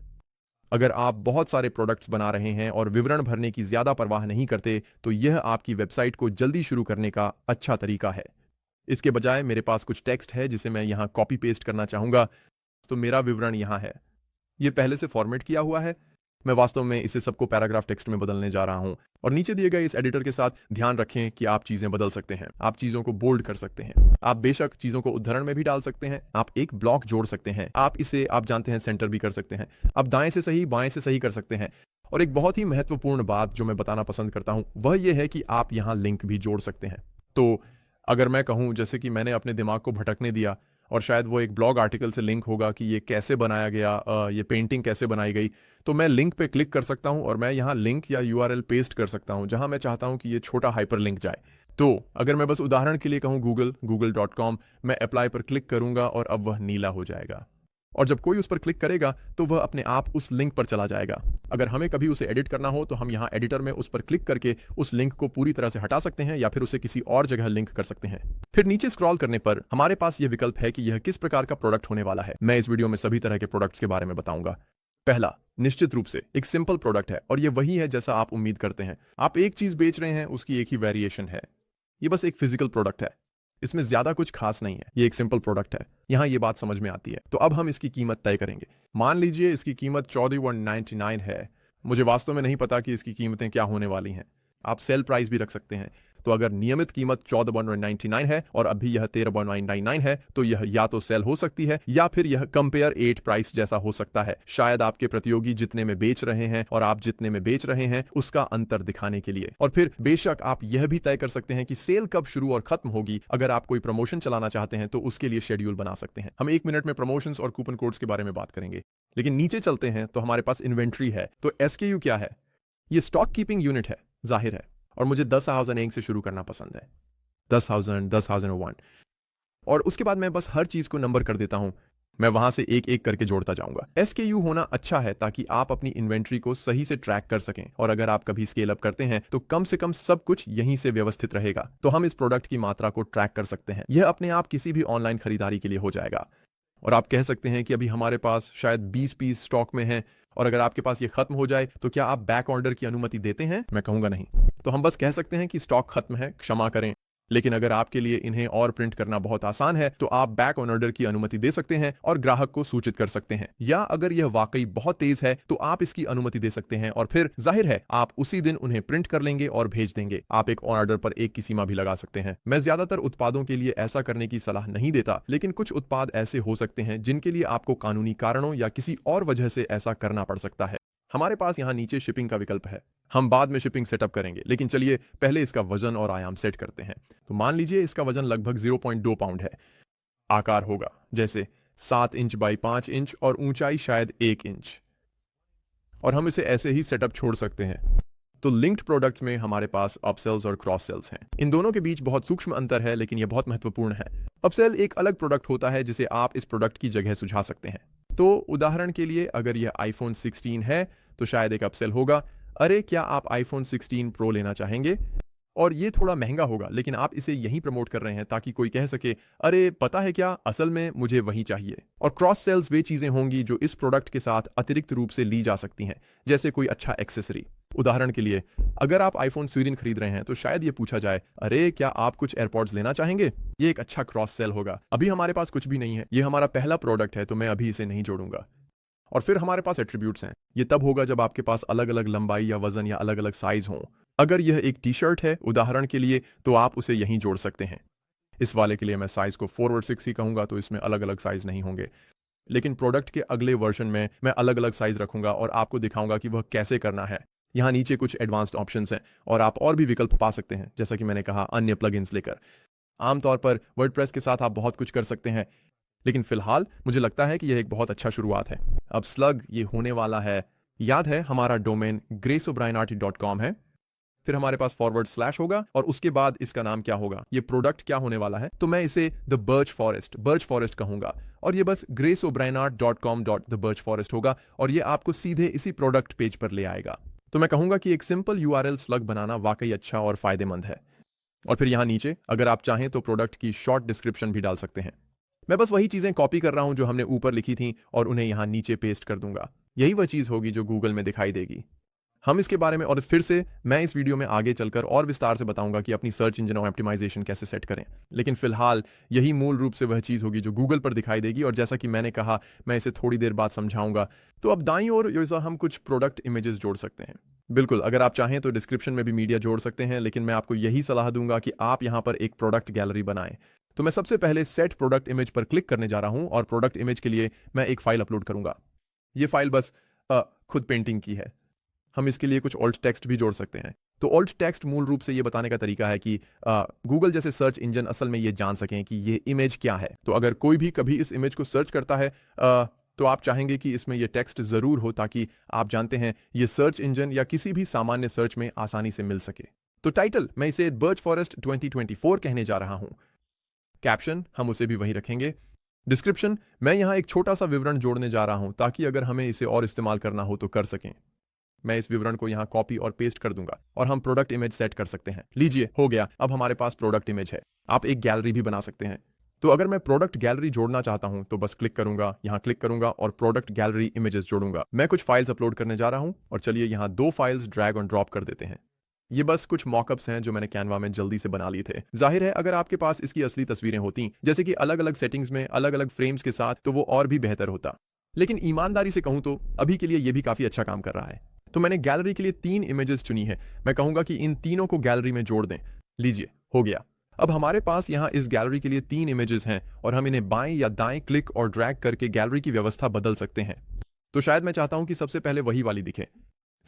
अगर आप बहुत सारे प्रोडक्ट्स बना रहे हैं और विवरण भरने की ज्यादा परवाह नहीं करते, तो यह आपकी वेबसाइट को जल्दी शुरू करने का अच्छा तरीका है। इसके बजाय मेरे पास कुछ टेक्स्ट है जिसे मैं यहाँ कॉपी पेस्ट करना चाहूंगा। तो मेरा विवरण यहाँ है, ये पहले से फॉर्मेट किया हुआ है। मैं वास्तव में इसे सबको पैराग्राफ टेक्स्ट में बदलने जा रहा हूं और नीचे दिए गए इस एडिटर के साथ ध्यान रखें कि आप चीजें बदल सकते हैं। आप चीजों को बोल्ड कर सकते हैं, आप बेशक चीजों को उद्धरण में भी डाल सकते हैं, आप एक ब्लॉक जोड़ सकते हैं, आप इसे, आप जानते हैं, सेंटर भी कर सकते हैं, आप दाएं से सही, बाएं से सही कर सकते हैं। और एक बहुत ही महत्वपूर्ण बात जो मैं बताना पसंद करता हूं वह यह है कि आप यहाँ लिंक भी जोड़ सकते हैं। तो अगर मैं कहूँ, जैसे कि मैंने अपने दिमाग को भटकने दिया और शायद वो एक ब्लॉग आर्टिकल से लिंक होगा कि ये कैसे बनाया गया, ये पेंटिंग कैसे बनाई गई, तो मैं लिंक पे क्लिक कर सकता हूं और मैं यहाँ लिंक या URL पेस्ट कर सकता हूं जहां मैं चाहता हूं कि ये छोटा हाइपर लिंक जाए। तो अगर मैं बस उदाहरण के लिए कहूँ google.com, मैं अप्लाई पर क्लिक करूंगा और अब वह नीला हो जाएगा। और जब कोई उस पर क्लिक करेगा तो वह अपने आप उस लिंक पर चला जाएगा। अगर हमें कभी उसे एडिट करना हो तो हम यहाँ एडिटर में उस पर क्लिक करके उस लिंक को पूरी तरह से हटा सकते हैं या फिर उसे किसी और जगह लिंक कर सकते हैं। फिर नीचे स्क्रॉल करने पर हमारे पास यह विकल्प है कि यह किस प्रकार का प्रोडक्ट होने वाला है। मैं इस वीडियो में सभी तरह के प्रोडक्ट्स के बारे में बताऊंगा। पहला, निश्चित रूप से एक सिंपल प्रोडक्ट है और यह वही है जैसा आप उम्मीद करते हैं। आप एक चीज बेच रहे हैं, उसकी एक ही वेरिएशन है। ये बस एक फिजिकल प्रोडक्ट है, इसमें ज्यादा कुछ खास नहीं है। ये एक सिंपल प्रोडक्ट है। यहां ये बात समझ में आती है। तो अब हम इसकी कीमत तय करेंगे। मान लीजिए इसकी कीमत 14,199 है। मुझे वास्तव में नहीं पता कि इसकी कीमतें क्या होने वाली हैं। आप सेल प्राइस भी रख सकते हैं। तो अगर नियमित कीमत 14,199 है और अभी यह 13,999 है तो यह या तो सेल हो सकती है या फिर यह कंपेयर 8 प्राइस जैसा हो सकता है। शायद आपके प्रतियोगी जितने में बेच रहे हैं और आप जितने में बेच रहे हैं उसका अंतर दिखाने के लिए। और फिर बेशक आप यह भी तय कर सकते हैं कि सेल कब शुरू और खत्म होगी। अगर आप कोई प्रमोशन चलाना चाहते हैं तो उसके लिए शेड्यूल बना सकते हैं। हम 1 मिनट में प्रमोशंस और कूपन कोड्स के बारे में बात करेंगे। लेकिन नीचे चलते हैं तो हमारे पास इन्वेंट्री है। तो SKU क्या है? ये स्टॉक कीपिंग यूनिट है, जाहिर है। और मुझे 10,001 से शुरू करना पसंद है। 10,000, 10,001 और उसके बाद मैं बस हर चीज को नंबर कर देता हूं। मैं वहां से एक एक करके जोड़ता जाऊंगा। SKU होना अच्छा है ताकि आप अपनी इन्वेंट्री को सही से ट्रैक कर सकें और अगर आप कभी स्केल अप करते हैं तो कम से कम सब कुछ यहीं से व्यवस्थित रहेगा। तो हम इस प्रोडक्ट की मात्रा को ट्रैक कर सकते हैं। यह अपने आप किसी भी ऑनलाइन खरीदारी के लिए हो जाएगा। और आप कह सकते हैं कि अभी हमारे पास शायद 20 पीस स्टॉक में हैं और अगर आपके पास ये खत्म हो जाए तो क्या आप बैक ऑर्डर की अनुमति देते हैं? मैं कहूंगा नहीं। तो हम बस कह सकते हैं कि स्टॉक खत्म है, क्षमा करें। लेकिन अगर आपके लिए इन्हें और प्रिंट करना बहुत आसान है तो आप बैक ऑर्डर की अनुमति दे सकते हैं और ग्राहक को सूचित कर सकते हैं। या अगर यह वाकई बहुत तेज है तो आप इसकी अनुमति दे सकते हैं और फिर जाहिर है आप उसी दिन उन्हें प्रिंट कर लेंगे और भेज देंगे। आप एक ऑर्डर पर एक की सीमा भी लगा सकते हैं। मैं ज्यादातर उत्पादों के लिए ऐसा करने की सलाह नहीं देता, लेकिन कुछ उत्पाद ऐसे हो सकते हैं जिनके लिए आपको कानूनी कारणों या किसी और वजह से ऐसा करना पड़ सकता है। हमारे पास यहां नीचे शिपिंग का विकल्प है। हम बाद में शिपिंग सेटअप करेंगे, लेकिन चलिए पहले इसका वजन और आयाम सेट करते हैं। तो मान लीजिए इसका वजन लगभग 0.2 पाउंड है। आकार होगा जैसे 7 इंच बाई 5 इंच और ऊंचाई शायद 1 इंच। और हम इसे ऐसे ही सेटअप छोड़ सकते हैं। तो लिंक्ड प्रोडक्ट्स में हमारे पास अपसेल्स और क्रॉस सेल्स हैं। इन दोनों के बीच बहुत सूक्ष्म अंतर है, लेकिन यह बहुत महत्वपूर्ण है। अपसेल एक अलग प्रोडक्ट होता है जिसे आप इस प्रोडक्ट की जगह सुझा सकते हैं। तो उदाहरण के लिए अगर यह iPhone 16 है तो शायद एक अपसेल होगा, अरे क्या आप iPhone 16 Pro लेना चाहेंगे? और ये थोड़ा महंगा होगा, लेकिन आप इसे यहीं प्रमोट कर रहे हैं ताकि कोई कह सके, अरे पता है क्या, असल में मुझे वही चाहिए। और क्रॉस सेल्स वे चीजें होंगी जो इस प्रोडक्ट के साथ अतिरिक्त रूप से ली जा सकती हैं, जैसे कोई अच्छा एक्सेसरी। उदाहरण के लिए अगर आप iPhone 16 खरीद रहे हैं तो शायद ये पूछा जाए, अरे क्या आप कुछ एयरपॉड्स लेना चाहेंगे? ये एक अच्छा क्रॉस सेल होगा। अभी हमारे पास कुछ भी नहीं है, ये हमारा पहला प्रोडक्ट है, तो मैं अभी इसे नहीं जोड़ूंगा। और फिर हमारे पास एट्रीब्यूट्स हैं। ये तब होगा जब आपके पास अलग अलग लंबाई या वजन या अलग अलग साइज हों। अगर यह एक टी शर्ट है उदाहरण के लिए तो आप उसे यहीं जोड़ सकते हैं। इस वाले के लिए मैं साइज को 4/6 ही कहूंगा, तो इसमें अलग अलग साइज नहीं होंगे। लेकिन प्रोडक्ट के अगले वर्जन में मैं अलग अलग साइज रखूंगा और आपको दिखाऊंगा कि वह कैसे करना है। यहाँ नीचे कुछ एडवांस्ड ऑप्शंस हैं और आप और भी विकल्प पा सकते हैं, जैसा कि मैंने कहा अन्य प्लगइन्स लेकर। आमतौर पर वर्डप्रेस के साथ आप बहुत कुछ कर सकते हैं, लेकिन फिलहाल मुझे लगता है कि यह एक बहुत अच्छा शुरुआत है। अब स्लग ये होने वाला है। याद है हमारा डोमेन graceobrianarty.com है। फिर हमारे पास / होगा और उसके बाद इसका नाम क्या होगा, ये प्रोडक्ट क्या होने वाला है। तो मैं इसे द बर्च फॉरेस्ट कहूंगा और ये बस graceobrianart.com.thebirchforest होगा और ये आपको सीधे इसी प्रोडक्ट पेज पर ले आएगा। तो मैं कहूंगा कि एक सिंपल URL स्लग बनाना वाकई अच्छा और फायदेमंद है। और फिर यहां नीचे अगर आप चाहें तो प्रोडक्ट की शॉर्ट डिस्क्रिप्शन भी डाल सकते हैं। मैं बस वही चीजें कॉपी कर रहा हूं जो हमने ऊपर लिखी थी और उन्हें यहां नीचे पेस्ट कर दूंगा। यही वह चीज होगी जो गूगल में दिखाई देगी। हम इसके बारे में और फिर से मैं इस वीडियो में आगे चलकर और विस्तार से बताऊंगा कि अपनी सर्च इंजन ऑप्टिमाइजेशन कैसे सेट करें। लेकिन फिलहाल यही मूल रूप से वह चीज होगी जो गूगल पर दिखाई देगी और जैसा कि मैंने कहा मैं इसे थोड़ी देर बाद समझाऊंगा। तो अब दाईं ओर हम कुछ प्रोडक्ट इमेजेस जोड़ सकते हैं। बिल्कुल, अगर आप चाहें तो डिस्क्रिप्शन में भी मीडिया जोड़ सकते हैं, लेकिन मैं आपको यही सलाह दूंगा कि आप यहां पर एक प्रोडक्ट गैलरी बनाएं। तो मैं सबसे पहले सेट प्रोडक्ट इमेज पर क्लिक करने जा रहा हूं और प्रोडक्ट इमेज के लिए मैं एक फाइल अपलोड करूंगा। ये फाइल बस खुद पेंटिंग की है। हम इसके लिए कुछ ऑल्ट टेक्स्ट भी जोड़ सकते हैं। तो ऑल्ट टेक्स्ट मूल रूप से ये बताने का तरीका है कि गूगल जैसे सर्च इंजन असल में ये जान सकें कि ये इमेज क्या है। तो अगर कोई भी कभी इस इमेज को सर्च करता है तो आप चाहेंगे कि इसमें ये टेक्स्ट जरूर हो ताकि आप जानते हैं ये सर्च इंजन या किसी भी सामान्य सर्च में आसानी से मिल सके। तो टाइटल मैं इसे बर्च फॉरेस्ट 2024 कहने जा रहा हूं। कैप्शन हम उसे भी वहीं रखेंगे। डिस्क्रिप्शन मैं यहां एक छोटा सा विवरण जोड़ने जा रहा हूं ताकि अगर हमें इसे और इस्तेमाल करना हो तो कर सकें। मैं इस विवरण को यहां कॉपी और पेस्ट कर दूंगा और हम प्रोडक्ट इमेज सेट कर सकते हैं। लीजिए हो गया, अब हमारे पास प्रोडक्ट इमेज है। आप एक गैलरी भी बना सकते हैं। तो अगर मैं प्रोडक्ट गैलरी जोड़ना चाहता हूं तो बस क्लिक करूंगा, यहां क्लिक करूंगा और प्रोडक्ट गैलरी इमेजेस जोड़ूंगा। मैं कुछ फाइल्स अपलोड करने जा रहा हूं और चलिए यहां 2 फाइल्स ड्रैग और ड्रॉप कर देते हैं। ये बस कुछ मॉकअप्स हैं जो मैंने कैनवा में जल्दी से बना लिए थे। जाहिर है अगर आपके पास इसकी असली तस्वीरें होती, जैसे कि अलग अलग सेटिंग्स में अलग अलग फ्रेम्स के साथ, तो वो और भी बेहतर होता। लेकिन ईमानदारी से कहूं तो अभी के लिए ये भी काफी अच्छा काम कर रहा है। तो मैंने गैलरी के लिए 3 इमेजेस चुनी है। मैं कहूंगा कि इन तीनों को गैलरी में जोड़ दें। लीजिए हो गया। अब हमारे पास यहाँ इस गैलरी के लिए 3 इमेजेस हैं और हम इन्हें बाएं या दाएं क्लिक और ड्रैग करके गैलरी की व्यवस्था बदल सकते हैं। तो शायद मैं चाहता हूं कि सबसे पहले वही वाली दिखे।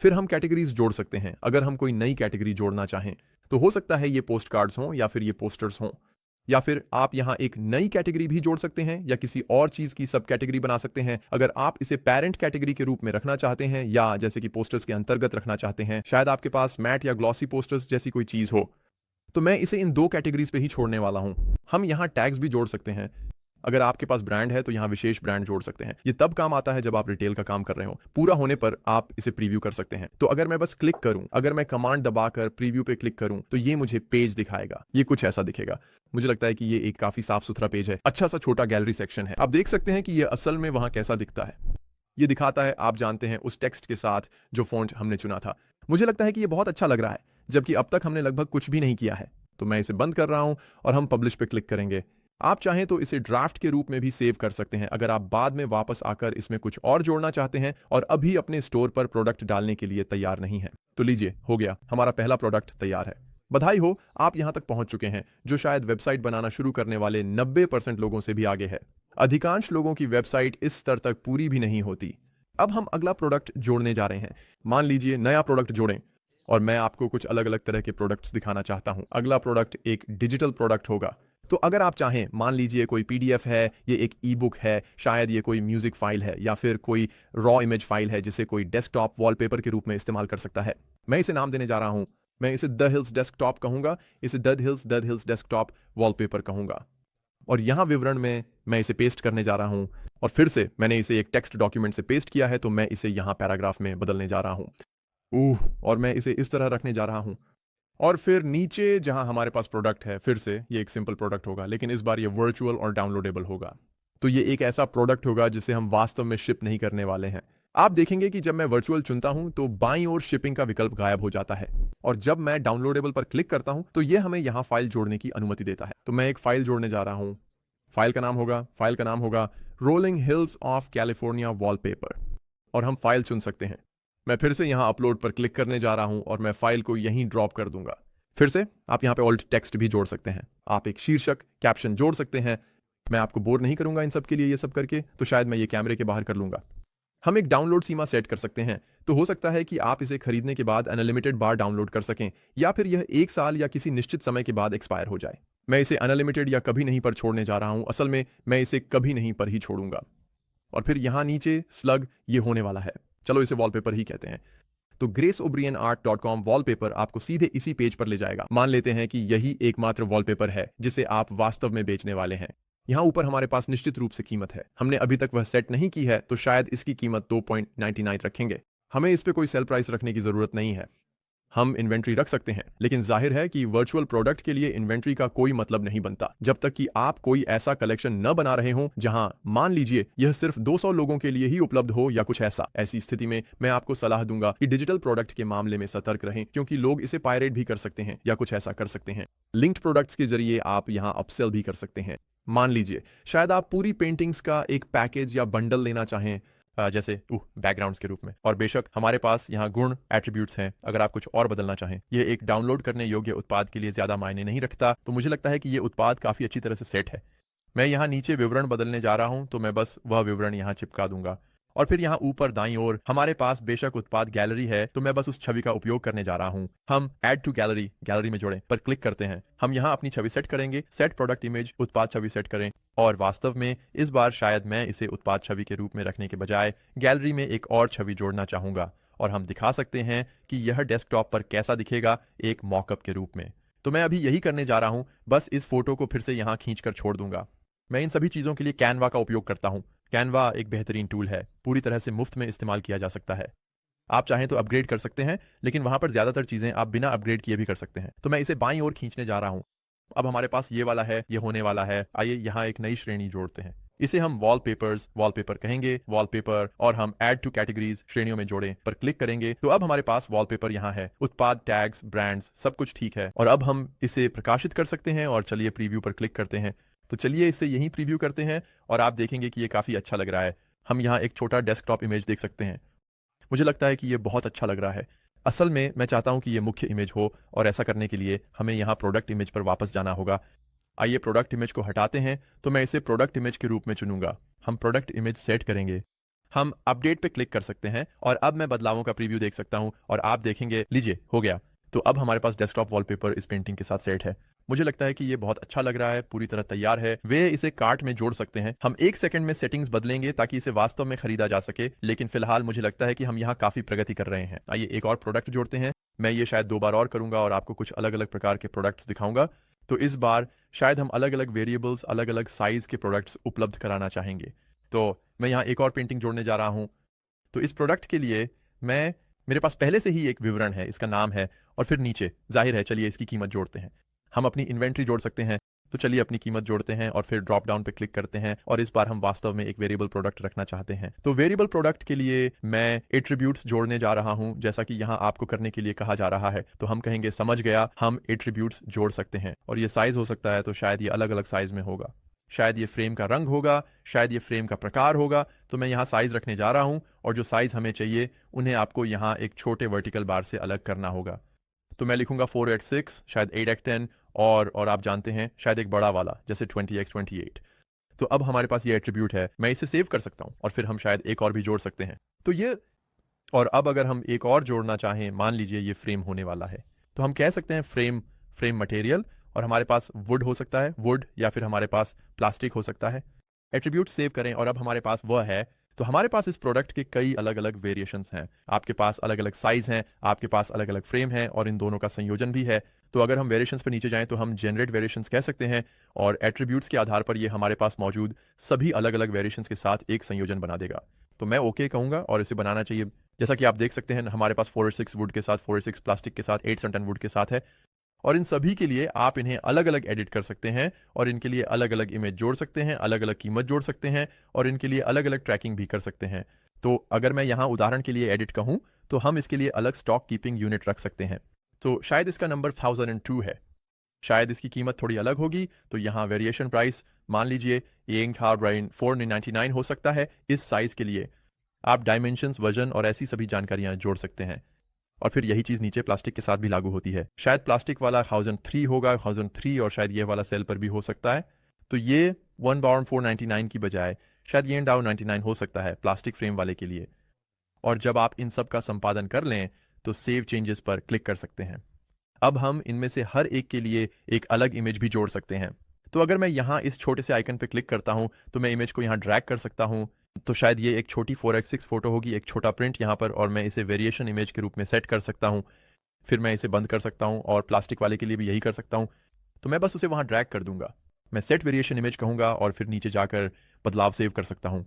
फिर हम कैटेगरीज जोड़ सकते हैं। अगर हम कोई नई कैटेगरी जोड़ना चाहें तो हो सकता है ये पोस्ट कार्ड्स हों या फिर ये पोस्टर्स हों, या फिर आप यहां एक नई कैटेगरी भी जोड़ सकते हैं या किसी और चीज की सब कैटेगरी बना सकते हैं। अगर आप इसे पेरेंट कैटेगरी के रूप में रखना चाहते हैं या जैसे कि पोस्टर्स के अंतर्गत रखना चाहते हैं, शायद आपके पास मैट या ग्लॉसी पोस्टर्स जैसी कोई चीज हो, तो मैं इसे इन 2 कैटेगरीज पे ही छोड़ने वाला हूं। हम यहां टैग्स भी जोड़ सकते हैं। अगर आपके पास ब्रांड है तो यहां विशेष ब्रांड जोड़ सकते हैं। ये तब काम आता है जब आप रिटेल का काम कर रहे हो। पूरा होने पर आप इसे प्रीव्यू कर सकते हैं। तो अगर मैं बस क्लिक करूं, अगर मैं कमांड दबाकर प्रीव्यू पे क्लिक करूं तो ये मुझे पेज दिखाएगा। ये कुछ ऐसा दिखेगा। मुझे लगता है कि ये एक काफी साफ सुथरा पेज है। अच्छा सा छोटा गैलरी सेक्शन है। आप देख सकते हैं कि ये असल में वहां कैसा दिखता है। ये दिखाता है, आप जानते हैं, उस टेक्स्ट के साथ जो फॉन्ट हमने चुना था। मुझे लगता है कि ये बहुत अच्छा लग रहा है, जबकि अब तक हमने लगभग कुछ भी नहीं किया है। तो मैं इसे बंद कर रहा हूं और हम पब्लिश पे क्लिक करेंगे। आप चाहें तो इसे ड्राफ्ट के रूप में भी सेव कर सकते हैं अगर आप बाद में वापस आकर इसमें कुछ और जोड़ना चाहते हैं और अभी अपने स्टोर पर प्रोडक्ट डालने के लिए तैयार नहीं है। तो लीजिए हो गया, हमारा पहला प्रोडक्ट तैयार है। बधाई हो, आप यहां तक पहुंच चुके हैं, जो शायद वेबसाइट बनाना शुरू करने वाले 90% लोगों से भी आगे है। अधिकांश लोगों की वेबसाइट इस स्तर तक पूरी भी नहीं होती। अब हम अगला प्रोडक्ट जोड़ने जा रहे हैं। मान लीजिए नया प्रोडक्ट जोड़ें और मैं आपको कुछ अलग अलग तरह के प्रोडक्ट्स दिखाना चाहता हूं। अगला प्रोडक्ट एक डिजिटल प्रोडक्ट होगा। तो अगर आप चाहें, मान लीजिए कोई पीडीएफ है, ये एक ई बुक है, शायद ये कोई म्यूजिक फाइल है या फिर कोई रॉ इमेज फाइल है जिसे कोई डेस्कटॉप वॉलपेपर के रूप में इस्तेमाल कर सकता है। मैं इसे नाम देने जा रहा हूं। मैं इसे द हिल्स डेस्कटॉप कहूंगा, इसे द हिल्स डेस्कटॉप वॉलपेपर कहूंगा। और यहां विवरण में मैं इसे पेस्ट करने जा रहा हूं और फिर से मैंने इसे एक टेक्स्ट डॉक्यूमेंट से पेस्ट किया है, तो मैं इसे यहां पैराग्राफ में बदलने जा रहा हूं। और मैं इसे इस तरह रखने जा रहा हूं। और फिर नीचे जहां हमारे पास प्रोडक्ट है, फिर से ये एक सिंपल प्रोडक्ट होगा, लेकिन इस बार ये वर्चुअल और डाउनलोडेबल होगा। तो ये एक ऐसा प्रोडक्ट होगा जिसे हम वास्तव में शिप नहीं करने वाले हैं। आप देखेंगे कि जब मैं वर्चुअल चुनता हूं तो बाईं ओर शिपिंग का विकल्प गायब हो जाता है और जब मैं डाउनलोडेबल पर क्लिक करता हूं तो ये हमें यहां फाइल जोड़ने की अनुमति देता है। तो मैं एक फाइल जोड़ने जा रहा हूं। फाइल का नाम होगा rolling hills of California wallpaper और हम फाइल चुन सकते हैं। मैं फिर से यहां अपलोड पर क्लिक करने जा रहा हूं और मैं फाइल को यहीं ड्रॉप कर दूंगा। फिर से आप यहां पे ऑल्ट टेक्स्ट भी जोड़ सकते हैं। आप एक शीर्षक, कैप्शन जोड़ सकते हैं। मैं आपको बोर नहीं करूंगा इन सब के लिए, ये सब करके, तो शायद मैं ये कैमरे के बाहर कर लूंगा। हम एक डाउनलोड सीमा सेट कर सकते हैं। तो हो सकता है कि आप इसे खरीदने के बाद अनलिमिटेड बार डाउनलोड कर सकें या फिर यह 1 साल या किसी निश्चित समय के बाद एक्सपायर हो जाए। मैं इसे अनलिमिटेड या कभी नहीं पर छोड़ने जा रहा हूं। असल में मैं इसे कभी नहीं पर ही छोड़ूंगा। और फिर यहां नीचे स्लग ये होने वाला है। चलो इसे वॉलपेपर ही कहते हैं। तो graceobrienart.com वॉलपेपर आपको सीधे इसी पेज पर ले जाएगा। मान लेते हैं कि यही एकमात्र वॉलपेपर है जिसे आप वास्तव में बेचने वाले हैं। यहां ऊपर हमारे पास निश्चित रूप से कीमत है। हमने अभी तक वह सेट नहीं की है, तो शायद इसकी कीमत 2.99 रखेंगे। हमें इस पे कोई सेल प्राइस रखने की जरूरत नहीं है। हम इन्वेंट्री रख सकते हैं, लेकिन जाहिर है कि वर्चुअल प्रोडक्ट के लिए इन्वेंट्री का कोई मतलब नहीं बनता जब तक कि आप कोई ऐसा कलेक्शन न बना रहे हों जहां मान लीजिए यह सिर्फ 200 लोगों के लिए ही उपलब्ध हो या कुछ ऐसा। ऐसी स्थिति में मैं आपको सलाह दूंगा कि डिजिटल प्रोडक्ट के मामले में सतर्क रहें, क्योंकि लोग इसे पायरेट भी कर सकते हैं या कुछ ऐसा कर सकते हैं। लिंक्ड प्रोडक्ट्स के जरिए आप यहां अपसेल भी कर सकते हैं। मान लीजिए शायद आप पूरी पेंटिंग्स का एक पैकेज या बंडल लेना चाहें, जैसे बैकग्राउंड्स के रूप में। और बेशक हमारे पास यहाँ गुण एट्रीब्यूट्स हैं अगर आप कुछ और बदलना चाहें। ये एक डाउनलोड करने योग्य उत्पाद के लिए ज़्यादा मायने नहीं रखता, तो मुझे लगता है कि ये उत्पाद काफ़ी अच्छी तरह से सेट है। मैं यहाँ नीचे विवरण बदलने जा रहा हूँ, तो मैं बस वह विवरण यहाँ चिपका दूंगा। और फिर यहाँ ऊपर दाईं ओर हमारे पास बेशक उत्पाद गैलरी है, तो मैं बस उस छवि का उपयोग करने जा रहा हूँ। हम ऐड टू गैलरी में जोड़ें पर क्लिक करते हैं। हम यहाँ अपनी छवि सेट करेंगे, सेट प्रोडक्ट इमेज, उत्पाद छवि सेट करें। और वास्तव में इस बार शायद मैं इसे उत्पाद छवि के रूप में रखने के बजाय गैलरी में एक और छवि जोड़ना चाहूंगा और हम दिखा सकते हैं कि यह डेस्कटॉप पर कैसा दिखेगा एक मॉकअप के रूप में। तो मैं अभी यही करने जा रहा हूं, बस इस फोटो को फिर से यहां खींच कर छोड़ दूंगा। मैं इन सभी चीज़ों के लिए कैनवा का उपयोग करता हूं। कैनवा एक बेहतरीन टूल है, पूरी तरह से मुफ्त में इस्तेमाल किया जा सकता है। आप चाहें तो अपग्रेड कर सकते हैं, लेकिन वहां पर ज़्यादातर चीज़ें आप बिना अपग्रेड किए भी कर सकते हैं। तो मैं इसे बाईं ओर खींचने जा रहा हूं। अब हमारे पास ये वाला है, ये होने वाला है। आइए यहाँ एक नई श्रेणी जोड़ते हैं। इसे हम वॉलपेपर कहेंगे, वॉलपेपर, और हम ऐड टू कैटेगरीज श्रेणियों में जोड़ें पर क्लिक करेंगे तो अब हमारे पास वॉलपेपर यहाँ है। उत्पाद, टैग्स, ब्रांड्स, सब कुछ ठीक है। और अब हम इसे प्रकाशित कर सकते हैं और चलिए प्रीव्यू पर क्लिक करते हैं। तो चलिए इसे यहीं प्रीव्यू करते हैं और आप देखेंगे कि ये काफ़ी अच्छा लग रहा है। हम यहाँ एक छोटा डेस्कटॉप इमेज देख सकते हैं। मुझे लगता है कि ये बहुत अच्छा लग रहा है। असल में मैं चाहता हूं कि ये मुख्य इमेज हो, और ऐसा करने के लिए हमें यहाँ प्रोडक्ट इमेज पर वापस जाना होगा। आइए प्रोडक्ट इमेज को हटाते हैं, तो मैं इसे प्रोडक्ट इमेज के रूप में चुनूंगा। हम प्रोडक्ट इमेज सेट करेंगे। हम अपडेट पे क्लिक कर सकते हैं और अब मैं बदलावों का प्रीव्यू देख सकता हूं और आप देखेंगे, लीजिए हो गया। तो अब हमारे पास डेस्कटॉप वॉलपेपर इस पेंटिंग के साथ सेट है। मुझे लगता है कि ये बहुत अच्छा लग रहा है, पूरी तरह तैयार है। वे इसे कार्ट में जोड़ सकते हैं। हम 1 सेकंड में सेटिंग्स बदलेंगे ताकि इसे वास्तव में खरीदा जा सके, लेकिन फिलहाल मुझे लगता है कि हम यहाँ काफी प्रगति कर रहे हैं। आइए एक और प्रोडक्ट जोड़ते हैं। मैं ये शायद 2 बार और करूंगा और आपको कुछ अलग अलग प्रकार के प्रोडक्ट्स दिखाऊंगा। तो इस बार शायद हम अलग अलग वेरिएबल्स, अलग अलग साइज के प्रोडक्ट्स उपलब्ध कराना चाहेंगे। तो मैं यहाँ एक और पेंटिंग जोड़ने जा रहा हूँ। तो इस प्रोडक्ट के लिए मेरे पास पहले से ही एक विवरण है, इसका नाम है, और फिर नीचे जाहिर है, चलिए इसकी कीमत जोड़ते हैं। हम अपनी इन्वेंट्री जोड़ सकते हैं। तो चलिए अपनी कीमत जोड़ते हैं और फिर ड्रॉप डाउन पे क्लिक करते हैं, और इस बार हम वास्तव में एक वेरिएबल प्रोडक्ट रखना चाहते हैं। तो वेरिएबल प्रोडक्ट के लिए मैं एट्रीब्यूट्स जोड़ने जा रहा हूं, जैसा कि यहाँ आपको करने के लिए कहा जा रहा है। तो हम कहेंगे समझ गया, हम एट्रीब्यूट्स जोड़ सकते हैं। और ये साइज हो सकता है, तो शायद ये अलग अलग साइज में होगा, शायद ये फ्रेम का रंग होगा, शायद ये फ्रेम का प्रकार होगा। तो मैं यहाँ साइज रखने जा रहा हूँ, और जो साइज हमें चाहिए उन्हें आपको यहाँ एक छोटे वर्टिकल बार से अलग करना होगा। तो मैं लिखूंगा 4x6, शायद 8x10, और आप जानते हैं शायद एक बड़ा वाला जैसे 20x28। तो अब हमारे पास ये एट्रीब्यूट है, मैं इसे सेव कर सकता हूँ और फिर हम शायद एक और भी जोड़ सकते हैं। तो ये, और अब अगर हम एक और जोड़ना चाहें, मान लीजिए ये फ्रेम होने वाला है, तो हम कह सकते हैं फ्रेम मटेरियल, और हमारे पास वुड हो सकता है, वुड, या फिर हमारे पास प्लास्टिक हो सकता है। एट्रीब्यूट सेव करें और अब हमारे पास वह है। तो हमारे पास इस प्रोडक्ट के कई अलग अलग वेरिएशंस हैं। आपके पास अलग अलग साइज हैं, आपके पास अलग अलग फ्रेम हैं, और इन दोनों का संयोजन भी है। तो अगर हम वेरिएशंस पर नीचे जाएं तो हम जनरेट वेरिएशंस कह सकते हैं, और एट्रीब्यूट्स के आधार पर ये हमारे पास मौजूद सभी अलग अलग वेरिएशंस के साथ एक संयोजन बना देगा। तो मैं ओके कहूंगा और इसे बनाना चाहिए। जैसा कि आप देख सकते हैं, हमारे पास 4x6 वुड के साथ, 4x6 प्लास्टिक के साथ, 8x10 वुड के साथ है। और इन सभी के लिए आप इन्हें अलग अलग एडिट कर सकते हैं, और इनके लिए अलग अलग इमेज जोड़ सकते हैं, अलग अलग कीमत जोड़ सकते हैं, और इनके लिए अलग अलग ट्रैकिंग भी कर सकते हैं। तो अगर मैं यहाँ उदाहरण के लिए एडिट कहूँ, तो हम इसके लिए अलग स्टॉक कीपिंग यूनिट रख सकते हैं। तो शायद इसका नंबर 1002 है, शायद इसकी कीमत थोड़ी अलग होगी। तो यहाँ वेरिएशन प्राइस मान लीजिए 499 हो सकता है इस साइज के लिए। आप डायमेंशंस, वजन और ऐसी सभी जानकारियां जोड़ सकते हैं। और फिर यही चीज़ नीचे प्लास्टिक के साथ भी लागू होती है। शायद प्लास्टिक वाला 1003 होगा, 1003, और शायद ये वाला सेल पर भी हो सकता है। तो ये 1/499 की बजाय शायद ये $99 हो सकता है प्लास्टिक फ्रेम वाले के लिए। और जब आप इन सब का संपादन कर लें तो सेव चेंजेस पर क्लिक कर सकते हैं। अब हम इनमें से हर एक के लिए एक अलग इमेज भी जोड़ सकते हैं। तो अगर मैं यहाँ इस छोटे से आइकन पर क्लिक करता हूँ तो मैं इमेज को यहाँ ड्रैग कर सकता हूँ। तो शायद ये एक छोटी 4x6 फोटो होगी, एक छोटा प्रिंट यहाँ पर, और मैं इसे वेरिएशन इमेज के रूप में सेट कर सकता हूँ। फिर मैं इसे बंद कर सकता हूँ, और प्लास्टिक वाले के लिए भी यही कर सकता हूँ। तो मैं बस उसे वहाँ ड्रैग कर दूंगा। मैं सेट वेरिएशन इमेज कहूँगा और फिर नीचे जाकर बदलाव सेव कर सकता हूँ।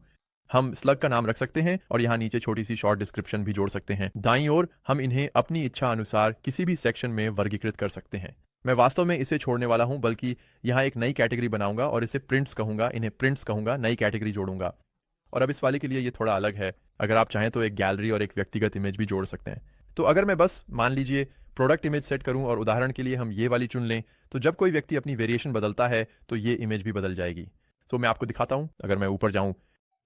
हम स्लग का नाम रख सकते हैं, और यहाँ नीचे छोटी सी शॉर्ट डिस्क्रिप्शन भी जोड़ सकते हैं। दाईं ओर हम इन्हें अपनी इच्छा अनुसार किसी भी सेक्शन में वर्गीकृत कर सकते हैं। मैं वास्तव में इसे छोड़ने वाला हूं, बल्कि यहाँ एक नई कैटेगरी बनाऊंगा और इसे प्रिंट्स कहूंगा, इन्हें प्रिंट्स कहूंगा, नई कैटेगरी जोड़ूंगा। और अब इस वाले के लिए ये थोड़ा अलग है। अगर आप चाहें तो एक गैलरी और एक व्यक्तिगत इमेज भी जोड़ सकते हैं। तो अगर मैं बस मान लीजिए प्रोडक्ट इमेज सेट करूं और उदाहरण के लिए हम ये वाली चुन लें, तो जब कोई व्यक्ति अपनी वेरिएशन बदलता है तो ये इमेज भी बदल जाएगी। तो मैं आपको दिखाता हूं। अगर मैं ऊपर जाऊं,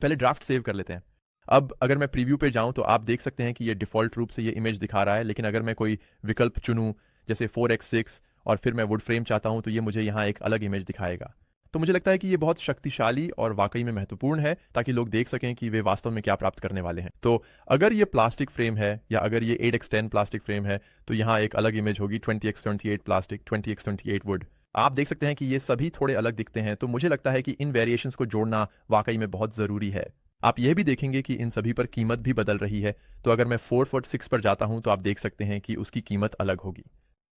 पहले ड्राफ्ट सेव कर लेते हैं। अब अगर मैं प्रीव्यू पे जाऊं तो आप देख सकते हैं कि ये डिफॉल्ट रूप से ये इमेज दिखा रहा है, लेकिन अगर मैं कोई विकल्प चुनूं जैसे 4x6 और फिर मैं वुड फ्रेम चाहता हूं तो ये मुझे यहाँ एक अलग इमेज दिखाएगा। तो मुझे लगता है कि ये बहुत शक्तिशाली और वाकई में महत्वपूर्ण है, ताकि लोग देख सकें कि वे वास्तव में क्या प्राप्त करने वाले हैं। तो अगर ये प्लास्टिक फ्रेम है या अगर ये 8x10 प्लास्टिक फ्रेम है तो यहाँ एक अलग इमेज होगी 20x28 प्लास्टिक, 20x28 वुड। आप देख सकते हैं कि ये सभी थोड़े अलग दिखते हैं। तो मुझे लगता है कि इन वेरिएशंस को जोड़ना वाकई में बहुत ज़रूरी है। आप यह भी देखेंगे कि इन सभी पर कीमत भी बदल रही है। तो अगर मैं 4 फुट 6 पर जाता हूं तो आप देख सकते हैं कि उसकी कीमत अलग होगी,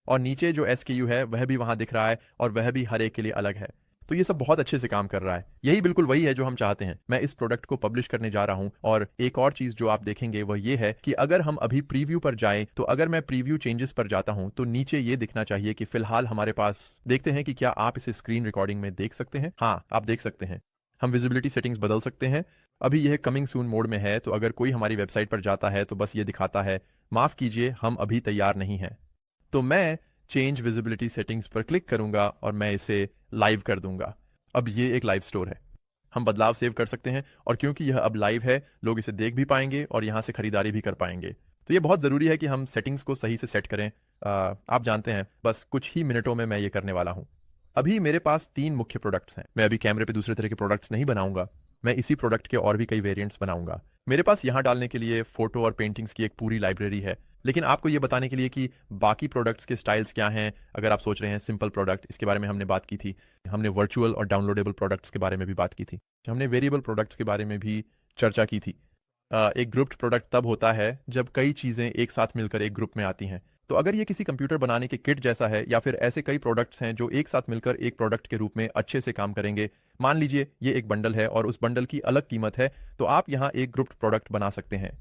और नीचे जो SKU है वह भी वहां दिख रहा है और वह भी हर एक के लिए अलग है। तो ये सब बहुत अच्छे से काम कर रहा है। यही बिल्कुल वही है जो हम चाहते हैं। मैं इस प्रोडक्ट को पब्लिश करने जा रहा हूं, और एक और चीज जो आप देखेंगे वह ये है कि अगर हम अभी प्रीव्यू पर जाएं तो अगर मैं प्रीव्यू चेंजेस पर जाता हूं तो नीचे ये दिखना चाहिए कि फिलहाल हमारे पास, देखते हैं कि क्या आप इसे स्क्रीन रिकॉर्डिंग में देख सकते हैं। हाँ, आप देख सकते हैं। हम विजिबिलिटी सेटिंग्स बदल सकते हैं। अभी यह कमिंग सून मोड में है, तो अगर कोई हमारी वेबसाइट पर जाता है तो बस ये दिखाता है, माफ कीजिए हम अभी तैयार नहीं हैं। तो मैं चेंज विजिबिलिटी सेटिंग्स पर क्लिक करूंगा और मैं इसे लाइव कर दूंगा। अब ये एक लाइव स्टोर है। हम बदलाव सेव कर सकते हैं, और क्योंकि यह अब लाइव है, लोग इसे देख भी पाएंगे और यहां से खरीदारी भी कर पाएंगे। तो ये बहुत ज़रूरी है कि हम सेटिंग्स को सही से सेट करें। आप जानते हैं, बस कुछ ही मिनटों में मैं ये करने वाला हूं। अभी मेरे पास 3 मुख्य प्रोडक्ट्स हैं। मैं अभी कैमरे पे दूसरे तरह के प्रोडक्ट्स नहीं बनाऊंगा। मैं इसी प्रोडक्ट के और भी कई वेरिएंट्स बनाऊंगा। मेरे पास यहां डालने के लिए फोटो और पेंटिंग्स की एक पूरी लाइब्रेरी है। लेकिन आपको ये बताने के लिए कि बाकी प्रोडक्ट्स के स्टाइल्स क्या हैं, अगर आप सोच रहे हैं सिंपल प्रोडक्ट, इसके बारे में हमने बात की थी। हमने वर्चुअल और डाउनलोडेबल प्रोडक्ट्स के बारे में भी बात की थी। हमने वेरिएबल प्रोडक्ट्स के बारे में भी चर्चा की थी। एक ग्रुप्ड प्रोडक्ट तब होता है जब कई चीज़ें एक साथ मिलकर एक ग्रुप में आती हैं। तो अगर ये किसी कंप्यूटर बनाने के किट जैसा है, या फिर ऐसे कई प्रोडक्ट्स हैं जो एक साथ मिलकर एक प्रोडक्ट के रूप में अच्छे से काम करेंगे, मान लीजिए ये एक बंडल है और उस बंडल की अलग कीमत है, तो आप यहाँ एक ग्रुप्ड प्रोडक्ट बना सकते हैं।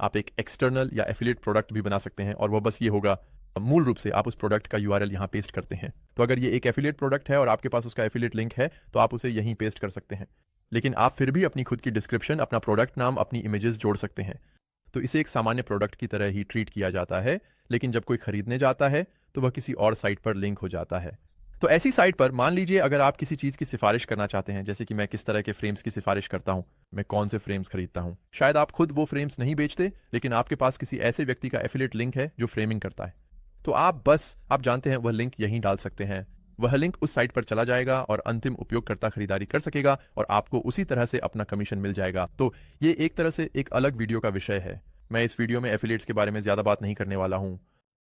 आप एक एक्सटर्नल या एफिलिएट प्रोडक्ट भी बना सकते हैं, और वो बस ये होगा, मूल रूप से आप उस प्रोडक्ट का URL यहाँ पेस्ट करते हैं। तो अगर ये एक एफिलिएट प्रोडक्ट है और आपके पास उसका एफिलिएट लिंक है, तो आप उसे यहीं पेस्ट कर सकते हैं। लेकिन आप फिर भी अपनी खुद की डिस्क्रिप्शन, अपना प्रोडक्ट नाम, अपनी इमेजेस जोड़ सकते हैं। तो इसे एक सामान्य प्रोडक्ट की तरह ही ट्रीट किया जाता है, लेकिन जब कोई खरीदने जाता है तो वह किसी और साइट पर लिंक हो जाता है। तो ऐसी साइट पर मान लीजिए अगर आप किसी चीज़ की सिफारिश करना चाहते हैं, जैसे कि मैं किस तरह के फ्रेम्स की सिफारिश करता हूं, मैं कौन से फ्रेम्स खरीदता हूं। शायद आप खुद वो फ्रेम्स नहीं बेचते, लेकिन आपके पास किसी ऐसे व्यक्ति का एफिलिएट लिंक है जो फ्रेमिंग करता है। तो आप जानते हैं वह लिंक यहीं डाल सकते हैं। वह लिंक उस साइट पर चला जाएगा और अंतिम उपयोगकर्ता खरीदारी कर सकेगा, और आपको उसी तरह से अपना कमीशन मिल जाएगा। तो ये एक तरह से एक अलग वीडियो का विषय है। मैं इस वीडियो में एफिलिएट्स के बारे में ज़्यादा बात नहीं करने वाला हूं।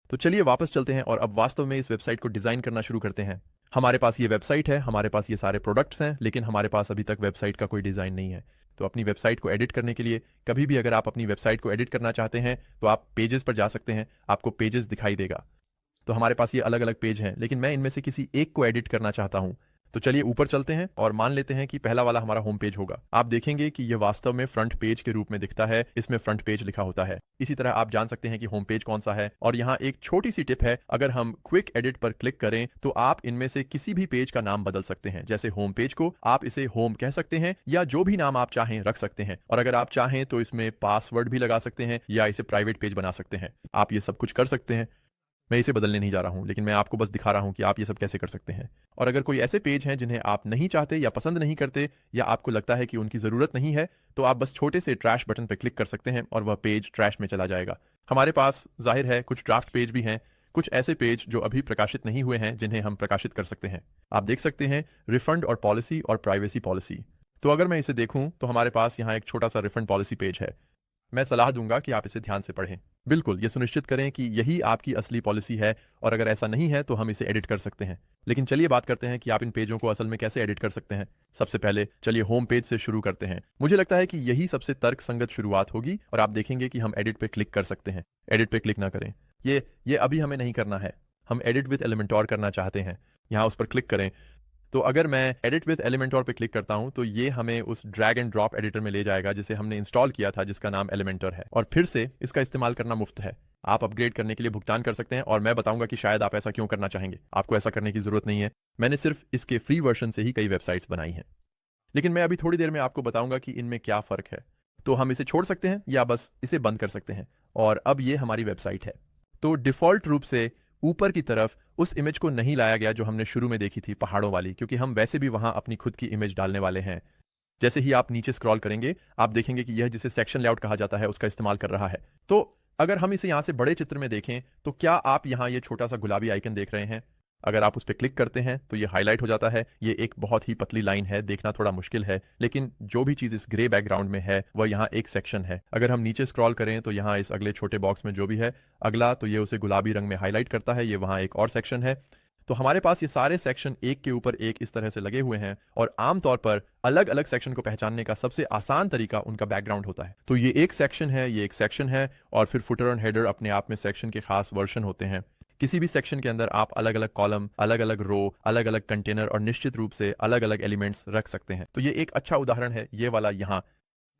तो चलिए वापस चलते हैं और अब वास्तव में इस वेबसाइट को डिज़ाइन करना शुरू करते हैं। हमारे पास ये वेबसाइट है, हमारे पास ये सारे प्रोडक्ट्स हैं, लेकिन हमारे पास अभी तक वेबसाइट का कोई डिज़ाइन नहीं है। तो अपनी वेबसाइट को एडिट करने के लिए, कभी भी अगर आप अपनी वेबसाइट को एडिट करना चाहते हैं तो आप पेजेस पर जा सकते हैं। आपको पेजेस दिखाई देगा। तो हमारे पास ये अलग अलग पेज हैं, लेकिन मैं इनमें से किसी एक को एडिट करना चाहता हूं। तो चलिए ऊपर चलते हैं और मान लेते हैं कि पहला वाला हमारा होम पेज होगा। आप देखेंगे कि यह वास्तव में फ्रंट पेज के रूप में दिखता है। इसमें फ्रंट पेज लिखा होता है। इसी तरह आप जान सकते हैं कि होम पेज कौन सा है। और यहाँ एक छोटी सी टिप है, अगर हम क्विक एडिट पर क्लिक करें तो आप इनमें से किसी भी पेज का नाम बदल सकते हैं। जैसे होम पेज को आप इसे होम कह सकते हैं, या जो भी नाम आप चाहें रख सकते हैं। और अगर आप चाहें तो इसमें पासवर्ड भी लगा सकते हैं, या इसे प्राइवेट पेज बना सकते हैं। आप ये सब कुछ कर सकते हैं। मैं इसे बदलने नहीं जा रहा हूं, लेकिन मैं आपको बस दिखा रहा हूं कि आप ये सब कैसे कर सकते हैं। और अगर कोई ऐसे पेज हैं जिन्हें आप नहीं चाहते या पसंद नहीं करते, या आपको लगता है कि उनकी ज़रूरत नहीं है, तो आप बस छोटे से ट्रैश बटन पर क्लिक कर सकते हैं और वह पेज ट्रैश में चला जाएगा। हमारे पास जाहिर है कुछ ड्राफ्ट पेज भी हैं, कुछ ऐसे पेज जो अभी प्रकाशित नहीं हुए हैं जिन्हें हम प्रकाशित कर सकते हैं। आप देख सकते हैं रिफंड और पॉलिसी और प्राइवेसी पॉलिसी। तो अगर मैं इसे देखूं तो हमारे पास यहाँ एक छोटा सा रिफंड पॉलिसी पेज है। मैं सलाह दूंगा कि आप इसे ध्यान से पढ़ें। बिल्कुल ये सुनिश्चित करें कि यही आपकी असली पॉलिसी है, और अगर ऐसा नहीं है तो हम इसे एडिट कर सकते हैं। लेकिन चलिए बात करते हैं कि आप इन पेजों को असल में कैसे एडिट कर सकते हैं। सबसे पहले चलिए होम पेज से शुरू करते हैं। मुझे लगता है कि यही सबसे तर्कसंगत शुरुआत होगी, और आप देखेंगे कि हम एडिट पे क्लिक कर सकते हैं। एडिट पे क्लिक ना करें, ये अभी हमें नहीं करना है। हम एडिट विद एलिमेंटोर करना चाहते हैं। यहाँ उस पर क्लिक करें। तो अगर मैं एडिट विद एलिमेंटोर पे क्लिक करता हूं तो ये हमें उस ड्रैग एंड ड्रॉप एडिटर में ले जाएगा जिसे हमने इंस्टॉल किया था, जिसका नाम एलिमेंटर है। और फिर से इसका इस्तेमाल करना मुफ्त है। आप अपग्रेड करने के लिए भुगतान कर सकते हैं, और मैं बताऊंगा कि शायद आप ऐसा क्यों करना चाहेंगे। आपको ऐसा करने की जरूरत नहीं है। मैंने सिर्फ इसके फ्री वर्जन से ही कई वेबसाइट्स बनाई हैं। लेकिन मैं अभी थोड़ी देर में आपको बताऊंगा कि इनमें क्या फ़र्क है। तो हम इसे छोड़ सकते हैं या बस इसे बंद कर सकते हैं, और अब ये हमारी वेबसाइट है। तो डिफ़ॉल्ट रूप से ऊपर की तरफ उस इमेज को नहीं लाया गया जो हमने शुरू में देखी थी, पहाड़ों वाली, क्योंकि हम वैसे भी वहां अपनी खुद की इमेज डालने वाले हैं। जैसे ही आप नीचे स्क्रॉल करेंगे आप देखेंगे कि यह जिसे सेक्शन लेआउट कहा जाता है उसका इस्तेमाल कर रहा है। तो अगर हम इसे यहां से बड़े चित्र में देखें तो क्या आप यहां ये छोटा सा गुलाबी आइकन देख रहे हैं? अगर आप उस पर क्लिक करते हैं तो ये हाईलाइट हो जाता है। ये एक बहुत ही पतली लाइन है, देखना थोड़ा मुश्किल है, लेकिन जो भी चीज़ इस ग्रे बैकग्राउंड में है वह यहाँ एक सेक्शन है। अगर हम नीचे स्क्रॉल करें तो यहाँ इस अगले छोटे बॉक्स में जो भी है अगला, तो ये उसे गुलाबी रंग में हाईलाइट करता है। ये वहाँ एक और सेक्शन है। तो हमारे पास ये सारे सेक्शन एक के ऊपर एक इस तरह से लगे हुए हैं और आमतौर पर अलग अलग सेक्शन को पहचानने का सबसे आसान तरीका उनका बैकग्राउंड होता है। तो ये एक सेक्शन है, ये एक सेक्शन है, और फिर फुटर और हेडर अपने आप में सेक्शन के खास वर्जन होते हैं। किसी भी सेक्शन के अंदर आप अलग अलग कॉलम, अलग अलग रो, अलग अलग कंटेनर और निश्चित रूप से अलग अलग एलिमेंट्स रख सकते हैं। तो ये एक अच्छा उदाहरण है, ये वाला यहाँ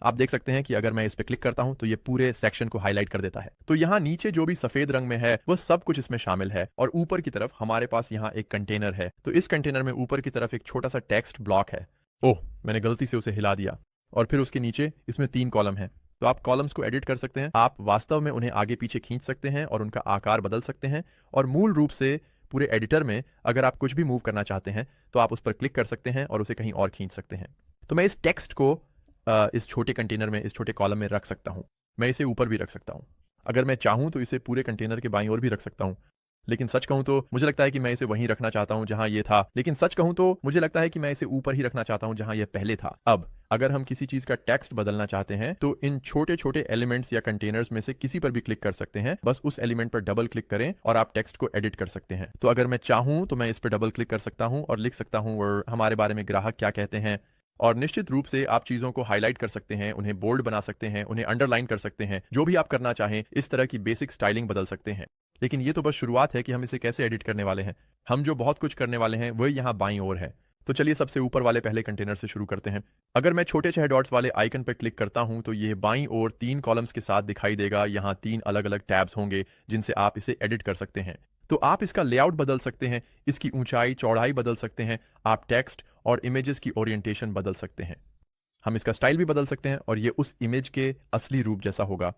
आप देख सकते हैं कि अगर मैं इस पे क्लिक करता हूं तो ये पूरे सेक्शन को हाईलाइट कर देता है। तो यहाँ नीचे जो भी सफेद रंग में है वह सब कुछ इसमें शामिल है, और ऊपर की तरफ हमारे पास यहाँ एक कंटेनर है। तो इस कंटेनर में ऊपर की तरफ एक छोटा सा टेक्स्ट ब्लॉक है। ओह, मैंने गलती से उसे हिला दिया। और फिर उसके नीचे इसमें 3 कॉलम है। तो आप कॉलम्स को एडिट कर सकते हैं, आप वास्तव में उन्हें आगे पीछे खींच सकते हैं और उनका आकार बदल सकते हैं। और मूल रूप से पूरे एडिटर में अगर आप कुछ भी मूव करना चाहते हैं तो आप उस पर क्लिक कर सकते हैं और उसे कहीं और खींच सकते हैं। तो मैं इस टेक्स्ट को इस छोटे कंटेनर में, इस छोटे कॉलम में रख सकता हूं। मैं इसे ऊपर भी रख सकता हूं। अगर मैं चाहूं तो इसे पूरे कंटेनर के बाईं ओर भी रख सकता हूं। लेकिन सच कहूं तो मुझे लगता है कि मैं इसे वहीं रखना चाहता हूं जहां ये था। लेकिन सच कहूं तो मुझे लगता है कि मैं इसे ऊपर ही रखना चाहता हूं जहां यह पहले था। अब अगर हम किसी चीज का टेक्स्ट बदलना चाहते हैं तो इन छोटे छोटे एलिमेंट्स या कंटेनर्स में से किसी पर भी क्लिक कर सकते हैं। बस उस एलिमेंट पर डबल क्लिक करें और आप टेक्स्ट को एडिट कर सकते हैं। तो अगर मैं चाहूं तो मैं इस पर डबल क्लिक कर सकता हूं और लिख सकता हूं और हमारे बारे में ग्राहक क्या कहते हैं। और निश्चित रूप से आप चीजों को हाईलाइट कर सकते हैं, उन्हें बोल्ड बना सकते हैं, उन्हें अंडरलाइन कर सकते हैं, जो भी आप करना चाहें। इस तरह की बेसिक स्टाइलिंग बदल सकते हैं। लेकिन ये तो बस शुरुआत है कि हम इसे कैसे एडिट करने वाले हैं। हम जो बहुत कुछ करने वाले हैं वह यहाँ बाईं ओर है। तो चलिए सबसे ऊपर वाले पहले कंटेनर से शुरू करते हैं। अगर मैं छोटे 6 डॉट्स वाले आइकन पर क्लिक करता हूं तो ये बाईं ओर 3 कॉलम्स के साथ दिखाई देगा। यहाँ 3 अलग अलग टैब्स होंगे जिनसे आप इसे एडिट कर सकते हैं। तो आप इसका लेआउट बदल सकते हैं, इसकी ऊंचाई चौड़ाई बदल सकते हैं, आप टेक्स्ट और इमेजेस की ओरिएंटेशन बदल सकते हैं। हम इसका स्टाइल भी बदल सकते हैं और ये उस इमेज के असली रूप जैसा होगा।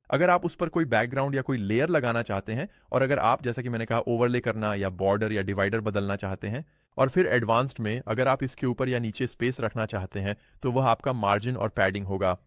अगर आप उस पर कोई बैकग्राउंड या कोई लेयर लगाना चाहते हैं, और अगर आप, जैसा कि मैंने कहा, ओवरले करना या बॉर्डर या डिवाइडर बदलना चाहते हैं, और फिर एडवांस्ड में अगर आप इसके ऊपर या नीचे स्पेस रखना चाहते हैं तो वह आपका मार्जिन और पैडिंग होगा।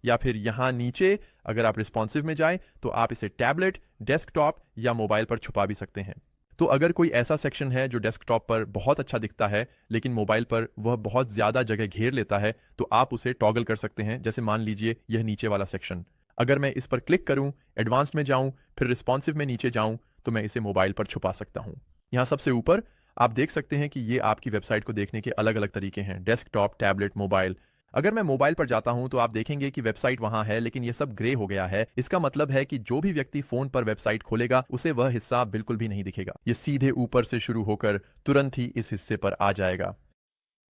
या फिर यहाँ नीचे अगर आप रिस्पॉन्सिव में जाएं तो आप इसे टैबलेट, डेस्कटॉप या मोबाइल पर छुपा भी सकते हैं। तो अगर कोई ऐसा सेक्शन है जो डेस्कटॉप पर बहुत अच्छा दिखता है लेकिन मोबाइल पर वह बहुत ज़्यादा जगह घेर लेता है तो आप उसे टॉगल कर सकते हैं। जैसे मान लीजिए यह नीचे वाला सेक्शन, अगर मैं इस पर क्लिक करूं, एडवांस्ड में जाऊं, फिर रिस्पॉन्सिव में नीचे जाऊं तो मैं इसे मोबाइल पर छुपा सकता हूं। यहाँ सबसे ऊपर आप देख सकते हैं कि ये आपकी वेबसाइट को देखने के अलग अलग तरीके हैं, डेस्कटॉप, टैबलेट, मोबाइल। अगर मैं मोबाइल पर जाता हूं तो आप देखेंगे कि वेबसाइट वहां है लेकिन ये सब ग्रे हो गया है। इसका मतलब है कि जो भी व्यक्ति फोन पर वेबसाइट खोलेगा उसे वह हिस्सा बिल्कुल भी नहीं दिखेगा। ये सीधे ऊपर से शुरू होकर तुरंत ही इस हिस्से पर आ जाएगा।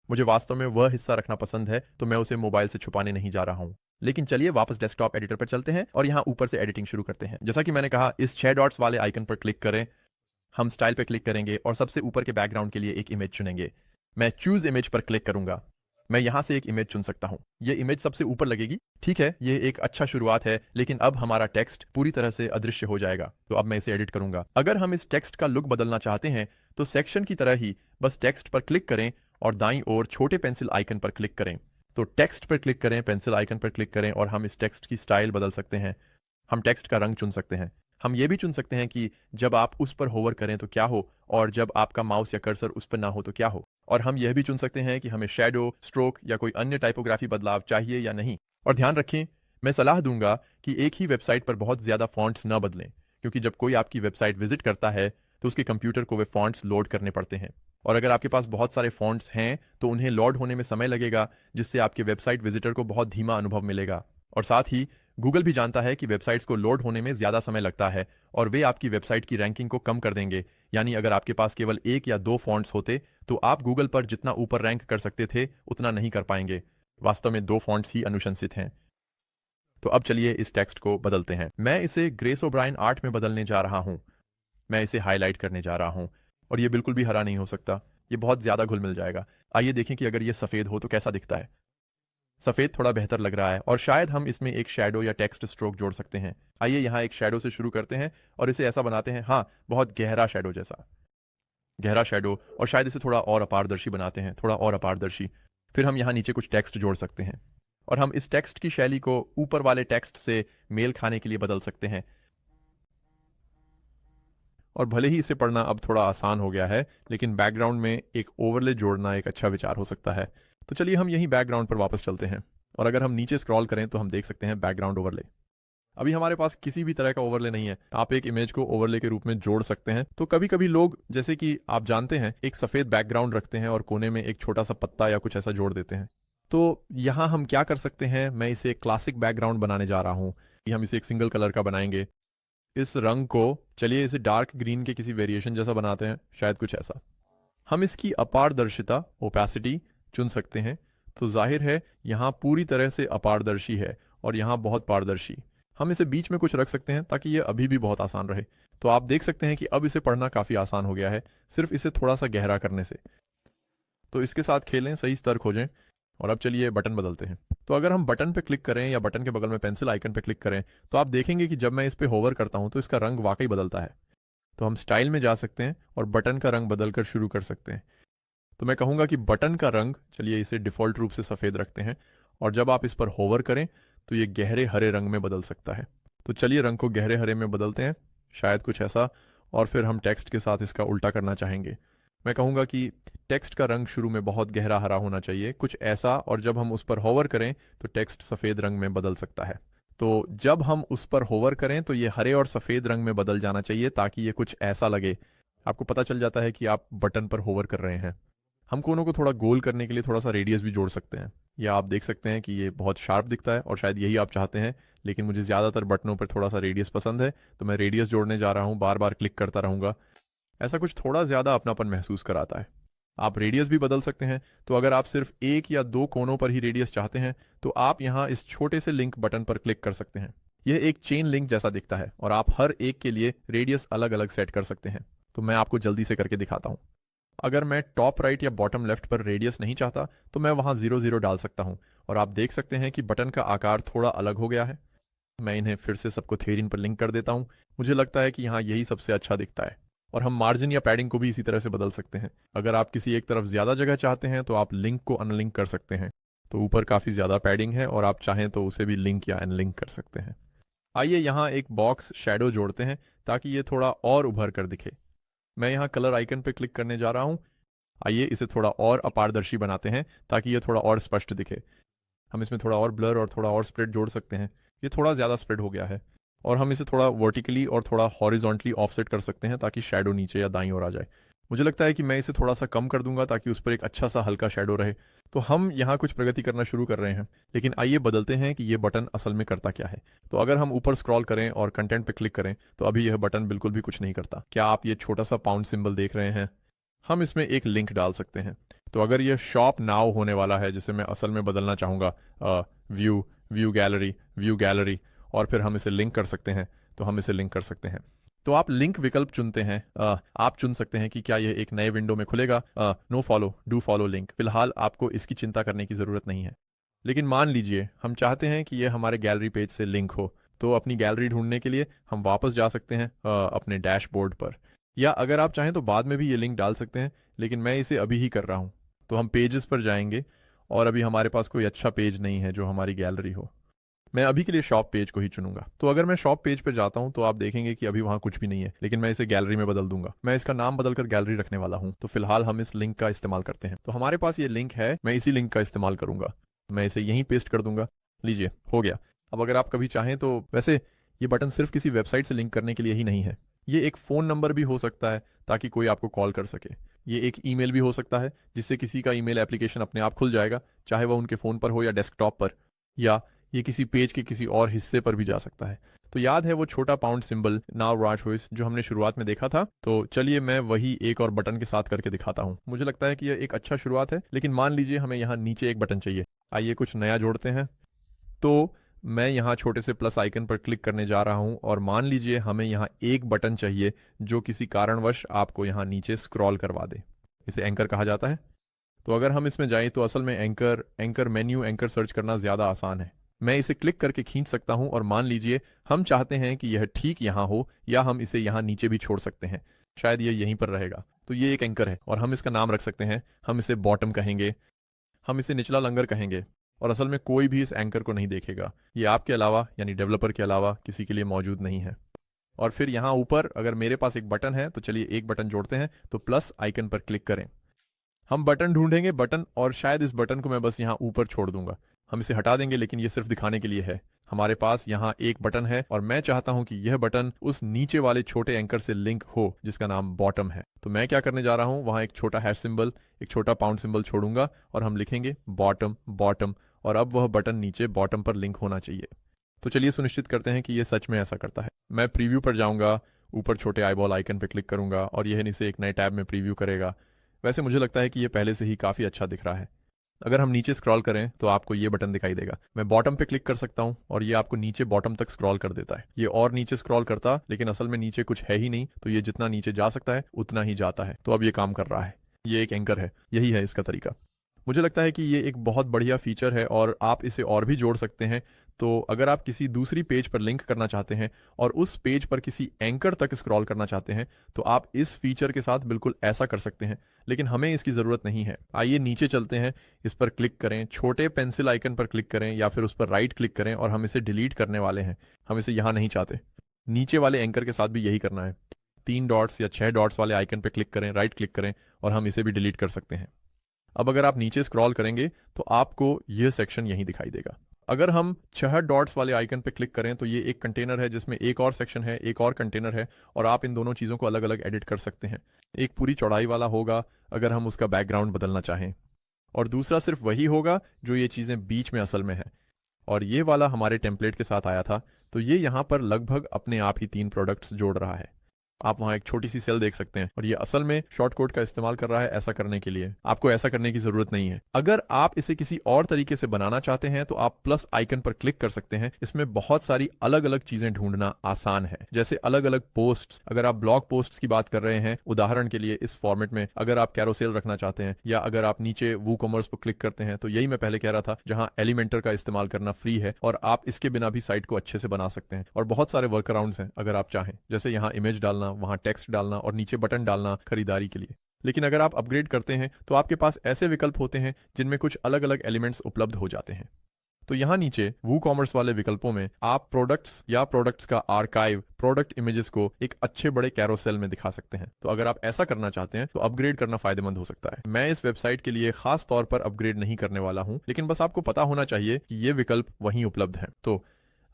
मुझे वास्तव में वह हिस्सा रखना पसंद है तो मैं उसे मोबाइल से छुपाने नहीं जा रहा हूं। लेकिन चलिए वापस डेस्कटॉप एडिटर पर चलते हैं और यहाँ ऊपर से एडिटिंग शुरू करते हैं। जैसा कि मैंने कहा, इस 6 डॉट्स वाले आइकन पर क्लिक करें, हम स्टाइल पर क्लिक करेंगे और सबसे ऊपर के बैकग्राउंड के लिए एक इमेज चुनेंगे। मैं चूज इमेज पर क्लिक करूंगा। मैं यहां से एक इमेज चुन सकता हूं। यह इमेज सबसे ऊपर लगेगी। ठीक है, यह एक अच्छा शुरुआत है, लेकिन अब हमारा टेक्स्ट पूरी तरह से अदृश्य हो जाएगा। तो अब मैं इसे एडिट करूंगा। अगर हम इस टेक्स्ट का लुक बदलना चाहते हैं तो सेक्शन की तरह ही बस टेक्स्ट पर क्लिक करें और दाईं ओर छोटे पेंसिल आइकन पर क्लिक करें। तो टेक्स्ट पर क्लिक करें, पेंसिल आइकन पर क्लिक करें और हम इस टेक्स्ट की स्टाइल बदल सकते हैं। हम टेक्स्ट का रंग चुन सकते हैं। हम ये भी चुन सकते हैं कि जब आप उस पर होवर करें तो क्या हो, और जब आपका माउस या कर्सर उस पर ना हो तो क्या हो। और हम यह भी चुन सकते हैं कि हमें शैडो, स्ट्रोक या कोई अन्य टाइपोग्राफी बदलाव चाहिए या नहीं। और ध्यान रखें, मैं सलाह दूंगा कि एक ही वेबसाइट पर बहुत ज़्यादा फॉन्ट्स न बदलें, क्योंकि जब कोई आपकी वेबसाइट विजिट करता है तो उसके कंप्यूटर को वे फॉन्ट्स लोड करने पड़ते हैं। और अगर आपके पास बहुत सारे फॉन्ट्स हैं तो उन्हें लोड होने में समय लगेगा, जिससे आपके वेबसाइट विजिटर को बहुत धीमा अनुभव मिलेगा। और साथ ही गूगल भी जानता है कि वेबसाइट्स को लोड होने में ज़्यादा समय लगता है और वे आपकी वेबसाइट की रैंकिंग को कम कर देंगे। यानी अगर आपके पास केवल 1 या 2 फॉन्ट्स होते तो आप गूगल पर जितना ऊपर रैंक कर सकते थे उतना नहीं कर पाएंगे। वास्तव में 2 फॉन्ट्स ही अनुशंसित हैं। तो अब चलिए इस टेक्स्ट को बदलते हैं। मैं इसे ग्रेस ओब्रायन आर्ट में बदलने जा रहा हूं। मैं इसे हाईलाइट करने जा रहा हूं और ये बिल्कुल भी हरा नहीं हो सकता, ये बहुत ज़्यादा घुल मिल जाएगा। आइए देखें कि अगर ये सफ़ेद हो तो कैसा दिखता है। सफ़ेद थोड़ा बेहतर लग रहा है और शायद हम इसमें एक शैडो या टेक्स्ट स्ट्रोक जोड़ सकते हैं। आइए यहाँ एक शैडो से शुरू करते हैं और इसे ऐसा बनाते हैं, हाँ, बहुत गहरा शैडो जैसा, गहरा शैडो। और शायद इसे थोड़ा और अपारदर्शी बनाते हैं, थोड़ा और अपारदर्शी। फिर हम यहाँ नीचे कुछ टेक्स्ट जोड़ सकते हैं और हम इस टेक्स्ट की शैली को ऊपर वाले टेक्स्ट से मेल खाने के लिए बदल सकते हैं। और भले ही इसे पढ़ना अब थोड़ा आसान हो गया है, लेकिन बैकग्राउंड में एक ओवरले जोड़ना एक अच्छा विचार हो सकता है। तो चलिए हम यहीं बैकग्राउंड पर वापस चलते हैं और अगर हम नीचे स्क्रॉल करें तो हम देख सकते हैं बैकग्राउंड ओवरले। अभी हमारे पास किसी भी तरह का ओवरले नहीं है। आप एक इमेज को ओवरले के रूप में जोड़ सकते हैं। तो कभी कभी लोग, जैसे कि आप जानते हैं, एक सफ़ेद बैकग्राउंड रखते हैं और कोने में एक छोटा सा पत्ता या कुछ ऐसा जोड़ देते हैं। तो यहाँ हम क्या कर सकते हैं, मैं इसे एक क्लासिक बैकग्राउंड बनाने जा रहा हूँ। हम इसे एक सिंगल कलर का बनाएंगे। इस रंग को चलिए इसे डार्क ग्रीन के किसी वेरिएशन जैसा बनाते हैं, शायद कुछ ऐसा। हम इसकी अपारदर्शिता, ओपेसिटी चुन सकते हैं। तो जाहिर है यहाँ पूरी तरह से अपारदर्शी है और यहाँ बहुत पारदर्शी। हम इसे बीच में कुछ रख सकते हैं ताकि ये अभी भी बहुत आसान रहे। तो आप देख सकते हैं कि अब इसे पढ़ना काफ़ी आसान हो गया है, सिर्फ इसे थोड़ा सा गहरा करने से। तो इसके साथ खेलें, सही स्तर खोजें। और अब चलिए बटन बदलते हैं। तो अगर हम बटन पे क्लिक करें या बटन के बगल में पेंसिल आइकन पे क्लिक करें, तो आप देखेंगे कि जब मैं इस पे होवर करता हूं तो इसका रंग वाकई बदलता है। तो हम स्टाइल में जा सकते हैं और बटन का रंग बदलकर शुरू कर सकते हैं। तो मैं कहूँगा कि बटन का रंग, चलिए इसे डिफ़ॉल्ट रूप से सफ़ेद रखते हैं। और जब आप इस पर होवर करें तो ये गहरे हरे रंग में बदल सकता है। तो चलिए रंग को गहरे हरे में बदलते हैं, शायद कुछ ऐसा। और फिर हम टेक्स्ट के साथ इसका उल्टा करना चाहेंगे। मैं कहूँगा कि टेक्स्ट का रंग शुरू में बहुत गहरा हरा होना चाहिए, कुछ ऐसा। और जब हम उस पर होवर करें तो टेक्स्ट सफ़ेद रंग में बदल सकता है। तो जब हम उस पर होवर करें तो ये हरे और सफ़ेद रंग में बदल जाना चाहिए ताकि ये कुछ ऐसा लगे। आपको पता चल जाता है कि आप बटन पर होवर कर रहे हैं। हम कोनों को थोड़ा गोल करने के लिए थोड़ा सा रेडियस भी जोड़ सकते हैं। या आप देख सकते हैं कि ये बहुत शार्प दिखता है और शायद यही आप चाहते हैं। लेकिन मुझे ज़्यादातर बटनों पर थोड़ा सा रेडियस पसंद है, तो मैं रेडियस जोड़ने जा रहा हूँ, बार बार क्लिक करता रहूँगा। ऐसा कुछ थोड़ा ज़्यादा अपनापन महसूस कराता है। आप रेडियस भी बदल सकते हैं। तो अगर आप सिर्फ एक या दो कोनों पर ही रेडियस चाहते हैं तो आप यहाँ इस छोटे से लिंक बटन पर क्लिक कर सकते हैं। यह एक चेन लिंक जैसा दिखता है और आप हर एक के लिए रेडियस अलग अलग सेट कर सकते हैं। तो मैं आपको जल्दी से करके दिखाता हूँ। अगर मैं टॉप राइट या बॉटम लेफ्ट पर रेडियस नहीं चाहता तो मैं वहाँ 0 0 डाल सकता हूँ। और आप देख सकते हैं कि बटन का आकार थोड़ा अलग हो गया है। मैं इन्हें फिर से सबको थेरिन पर लिंक कर देता हूँ। मुझे लगता है कि यहाँ यही सबसे अच्छा दिखता है। और हम मार्जिन या पैडिंग को भी इसी तरह से बदल सकते हैं। अगर आप किसी एक तरफ ज़्यादा जगह चाहते हैं तो आप लिंक को अनलिंक कर सकते हैं। तो ऊपर काफ़ी ज़्यादा पैडिंग है और आप चाहें तो उसे भी लिंक या अनलिंक कर सकते हैं। आइए यहाँ एक बॉक्स शैडो जोड़ते हैं ताकि ये थोड़ा और उभर कर दिखे। मैं यहाँ कलर आइकन पर क्लिक करने जा रहा हूँ। आइए इसे थोड़ा और अपारदर्शी बनाते हैं ताकि ये थोड़ा और स्पष्ट दिखे। हम इसमें थोड़ा और ब्लर और थोड़ा और स्प्रेड जोड़ सकते हैं। ये थोड़ा ज़्यादा स्प्रेड हो गया है। और हम इसे थोड़ा वर्टिकली और थोड़ा हॉरिजॉन्टली ऑफसेट कर सकते हैं ताकि शैडो नीचे या दाईं ओर आ जाए। मुझे लगता है कि मैं इसे थोड़ा सा कम कर दूंगा ताकि उस पर एक अच्छा सा हल्का शैडो रहे। तो हम यहाँ कुछ प्रगति करना शुरू कर रहे हैं। लेकिन आइए बदलते हैं कि ये बटन असल में करता क्या है। तो अगर हम ऊपर स्क्रॉल करें और कंटेंट पे क्लिक करें तो अभी यह बटन बिल्कुल भी कुछ नहीं करता। क्या आप ये छोटा सा पाउंड सिंबल देख रहे हैं? हम इसमें एक लिंक डाल सकते हैं। तो अगर यह शॉप नाउ होने वाला है, जिसे मैं असल में बदलना चाहूँगा व्यू व्यू गैलरी, और फिर हम इसे लिंक कर सकते हैं। तो हम इसे लिंक कर सकते हैं। तो आप लिंक विकल्प चुनते हैं। आप चुन सकते हैं कि क्या यह एक नए विंडो में खुलेगा। No follow, do follow link. फिलहाल आपको इसकी चिंता करने की ज़रूरत नहीं है। लेकिन मान लीजिए हम चाहते हैं कि यह हमारे गैलरी पेज से लिंक हो। तो अपनी गैलरी ढूंढने के लिए हम वापस जा सकते हैं अपने डैशबोर्ड पर। या अगर आप चाहें तो बाद में भी ये लिंक डाल सकते हैं, लेकिन मैं इसे अभी ही कर रहा हूँ। तो हम पेजेस पर जाएंगे और अभी हमारे पास कोई अच्छा पेज नहीं है जो हमारी गैलरी हो। मैं अभी के लिए शॉप पेज को ही चुनूंगा। तो अगर मैं शॉप पेज पर जाता हूं तो आप देखेंगे कि अभी वहां कुछ भी नहीं है, लेकिन मैं इसे गैलरी में बदल दूंगा। मैं इसका नाम बदलकर गैलरी रखने वाला हूं। तो फिलहाल हम इस लिंक का इस्तेमाल करते हैं। तो हमारे पास ये लिंक है, मैं इसी लिंक का इस्तेमाल करूंगा। मैं इसे यहीं पेस्ट कर दूंगा। लीजिए, हो गया। अब अगर आप कभी चाहें तो, वैसे ये बटन सिर्फ किसी वेबसाइट से लिंक करने के लिए ही नहीं है। ये एक फ़ोन नंबर भी हो सकता है ताकि कोई आपको कॉल कर सके। ये एक ईमेल भी हो सकता है जिससे किसी का ईमेल एप्लीकेशन अपने आप खुल जाएगा, चाहे वह उनके फ़ोन पर हो या डेस्कटॉप पर। या ये किसी पेज के किसी और हिस्से पर भी जा सकता है। तो याद है वो छोटा पाउंड सिंबल नाउ राज हुइस जो हमने शुरुआत में देखा था? तो चलिए मैं वही एक और बटन के साथ करके दिखाता हूँ। मुझे लगता है कि यह एक अच्छा शुरुआत है, लेकिन मान लीजिए हमें यहाँ नीचे एक बटन चाहिए। आइए कुछ नया जोड़ते हैं। तो मैं यहाँ छोटे से प्लस आइकन पर क्लिक करने जा रहा हूँ और मान लीजिए हमें यहाँ एक बटन चाहिए जो किसी कारणवश आपको यहाँ नीचे स्क्रॉल करवा दे। इसे एंकर कहा जाता है। तो अगर हम इसमें जाएं तो असल में एंकर मेन्यू, एंकर सर्च करना ज़्यादा आसान है। मैं इसे क्लिक करके खींच सकता हूं और मान लीजिए हम चाहते हैं कि यह ठीक यहाँ हो, या हम इसे यहाँ नीचे भी छोड़ सकते हैं। शायद ये यहीं पर रहेगा। तो ये एक एंकर है और हम इसका नाम रख सकते हैं। हम इसे बॉटम कहेंगे, हम इसे निचला लंगर कहेंगे। और असल में कोई भी इस एंकर को नहीं देखेगा। ये आपके अलावा, यानी डेवलपर के अलावा, किसी के लिए मौजूद नहीं है। और फिर यहाँ ऊपर अगर मेरे पास एक बटन है तो चलिए एक बटन जोड़ते हैं। तो प्लस आइकन पर क्लिक करें। हम बटन ढूंढेंगे, बटन, और शायद इस बटन को मैं बस यहाँ ऊपर छोड़ दूंगा। हम इसे हटा देंगे, लेकिन ये सिर्फ दिखाने के लिए है। हमारे पास यहाँ एक बटन है और मैं चाहता हूं कि यह बटन उस नीचे वाले छोटे एंकर से लिंक हो जिसका नाम बॉटम है। तो मैं क्या करने जा रहा हूं, वहां एक छोटा हैश सिंबल, एक छोटा पाउंड सिंबल छोड़ूंगा और हम लिखेंगे बॉटम बॉटम, और अब वह बटन नीचे बॉटम पर लिंक होना चाहिए। तो चलिए सुनिश्चित करते हैं कि यह सच में ऐसा करता है। मैं प्रीव्यू पर जाऊंगा, ऊपर छोटे आईबॉल आइकन पर क्लिक करूंगा और यह इसे एक नए टैब में प्रीव्यू करेगा। वैसे मुझे लगता है कि यह पहले से ही काफ़ी अच्छा दिख रहा है। अगर हम नीचे स्क्रॉल करें तो आपको ये बटन दिखाई देगा। मैं बॉटम पे क्लिक कर सकता हूं और ये आपको नीचे बॉटम तक स्क्रॉल कर देता है। ये और नीचे स्क्रॉल करता, लेकिन असल में नीचे कुछ है ही नहीं, तो ये जितना नीचे जा सकता है उतना ही जाता है। तो अब ये काम कर रहा है। ये एक एंकर है, यही है इसका तरीका। मुझे लगता है कि ये एक बहुत बढ़िया फीचर है और आप इसे और भी जोड़ सकते हैं। तो अगर आप किसी दूसरी पेज पर लिंक करना चाहते हैं और उस पेज पर किसी एंकर तक स्क्रॉल करना चाहते हैं तो आप इस फीचर के साथ बिल्कुल ऐसा कर सकते हैं, लेकिन हमें इसकी ज़रूरत नहीं है। आइए नीचे चलते हैं, इस पर क्लिक करें, छोटे पेंसिल आइकन पर क्लिक करें या फिर उस पर राइट क्लिक करें और हम इसे डिलीट करने वाले हैं। हम इसे यहाँ नहीं चाहते। नीचे वाले एंकर के साथ भी यही करना है। 3 डॉट्स या 6 डॉट्स वाले आइकन पर क्लिक करें, राइट क्लिक करें और हम इसे भी डिलीट कर सकते हैं। अब अगर आप नीचे स्क्रॉल करेंगे तो आपको यह सेक्शन यहीं दिखाई देगा। अगर हम 6 डॉट्स वाले आइकन पे क्लिक करें तो ये एक कंटेनर है जिसमें एक और सेक्शन है, एक और कंटेनर है, और आप इन दोनों चीज़ों को अलग अलग एडिट कर सकते हैं। एक पूरी चौड़ाई वाला होगा अगर हम उसका बैकग्राउंड बदलना चाहें, और दूसरा सिर्फ वही होगा जो ये चीज़ें बीच में असल में है। और ये वाला हमारे टेम्पलेट के साथ आया था, तो ये यहाँ पर लगभग अपने आप ही 3 प्रोडक्ट्स जोड़ रहा है। आप वहाँ एक छोटी सी सेल देख सकते हैं और ये असल में शॉर्ट कोड का इस्तेमाल कर रहा है ऐसा करने के लिए। आपको ऐसा करने की जरूरत नहीं है। अगर आप इसे किसी और तरीके से बनाना चाहते हैं तो आप प्लस आइकन पर क्लिक कर सकते हैं। इसमें बहुत सारी अलग अलग चीजें ढूंढना आसान है, जैसे अलग अलग पोस्ट्स। अगर आप ब्लॉग पोस्ट्स की बात कर रहे हैं, उदाहरण के लिए इस फॉर्मेट में अगर आप कैरोसेल रखना चाहते हैं, या अगर आप नीचे वूकॉमर्स पर क्लिक करते हैं, तो यही मैं पहले कह रहा था, जहां एलिमेंटर का इस्तेमाल करना फ्री है और आप इसके बिना भी साइट को अच्छे से बना सकते हैं। और बहुत सारे वर्कअराउंड्स हैं अगर आप चाहें, जैसे यहाँ इमेज डालना, वहां टेक्स्ट डालना और नीचे बटन डालना खरीदारी के लिए। लेकिन अगर आप अपग्रेड करते हैं तो आपके पास ऐसे विकल्प होते हैं जिनमें कुछ अलग अलग एलिमेंट्स उपलब्ध हो जाते हैं। तो यहां नीचे वूकॉमर्स वाले विकल्पों में आप प्रोडक्ट्स या प्रोडक्ट्स का आर्काइव, प्रोडक्ट इमेजेस को एक अच्छे बड़े कैरोसेल में दिखा सकते हैं। तो अगर आप ऐसा करना चाहते हैं तो अपग्रेड करना फायदेमंद हो सकता है। मैं इस वेबसाइट के लिए खास तौर पर अपग्रेड नहीं करने वाला हूं, लेकिन बस आपको पता होना चाहिए कि ये विकल्प वहीं उपलब्ध है। तो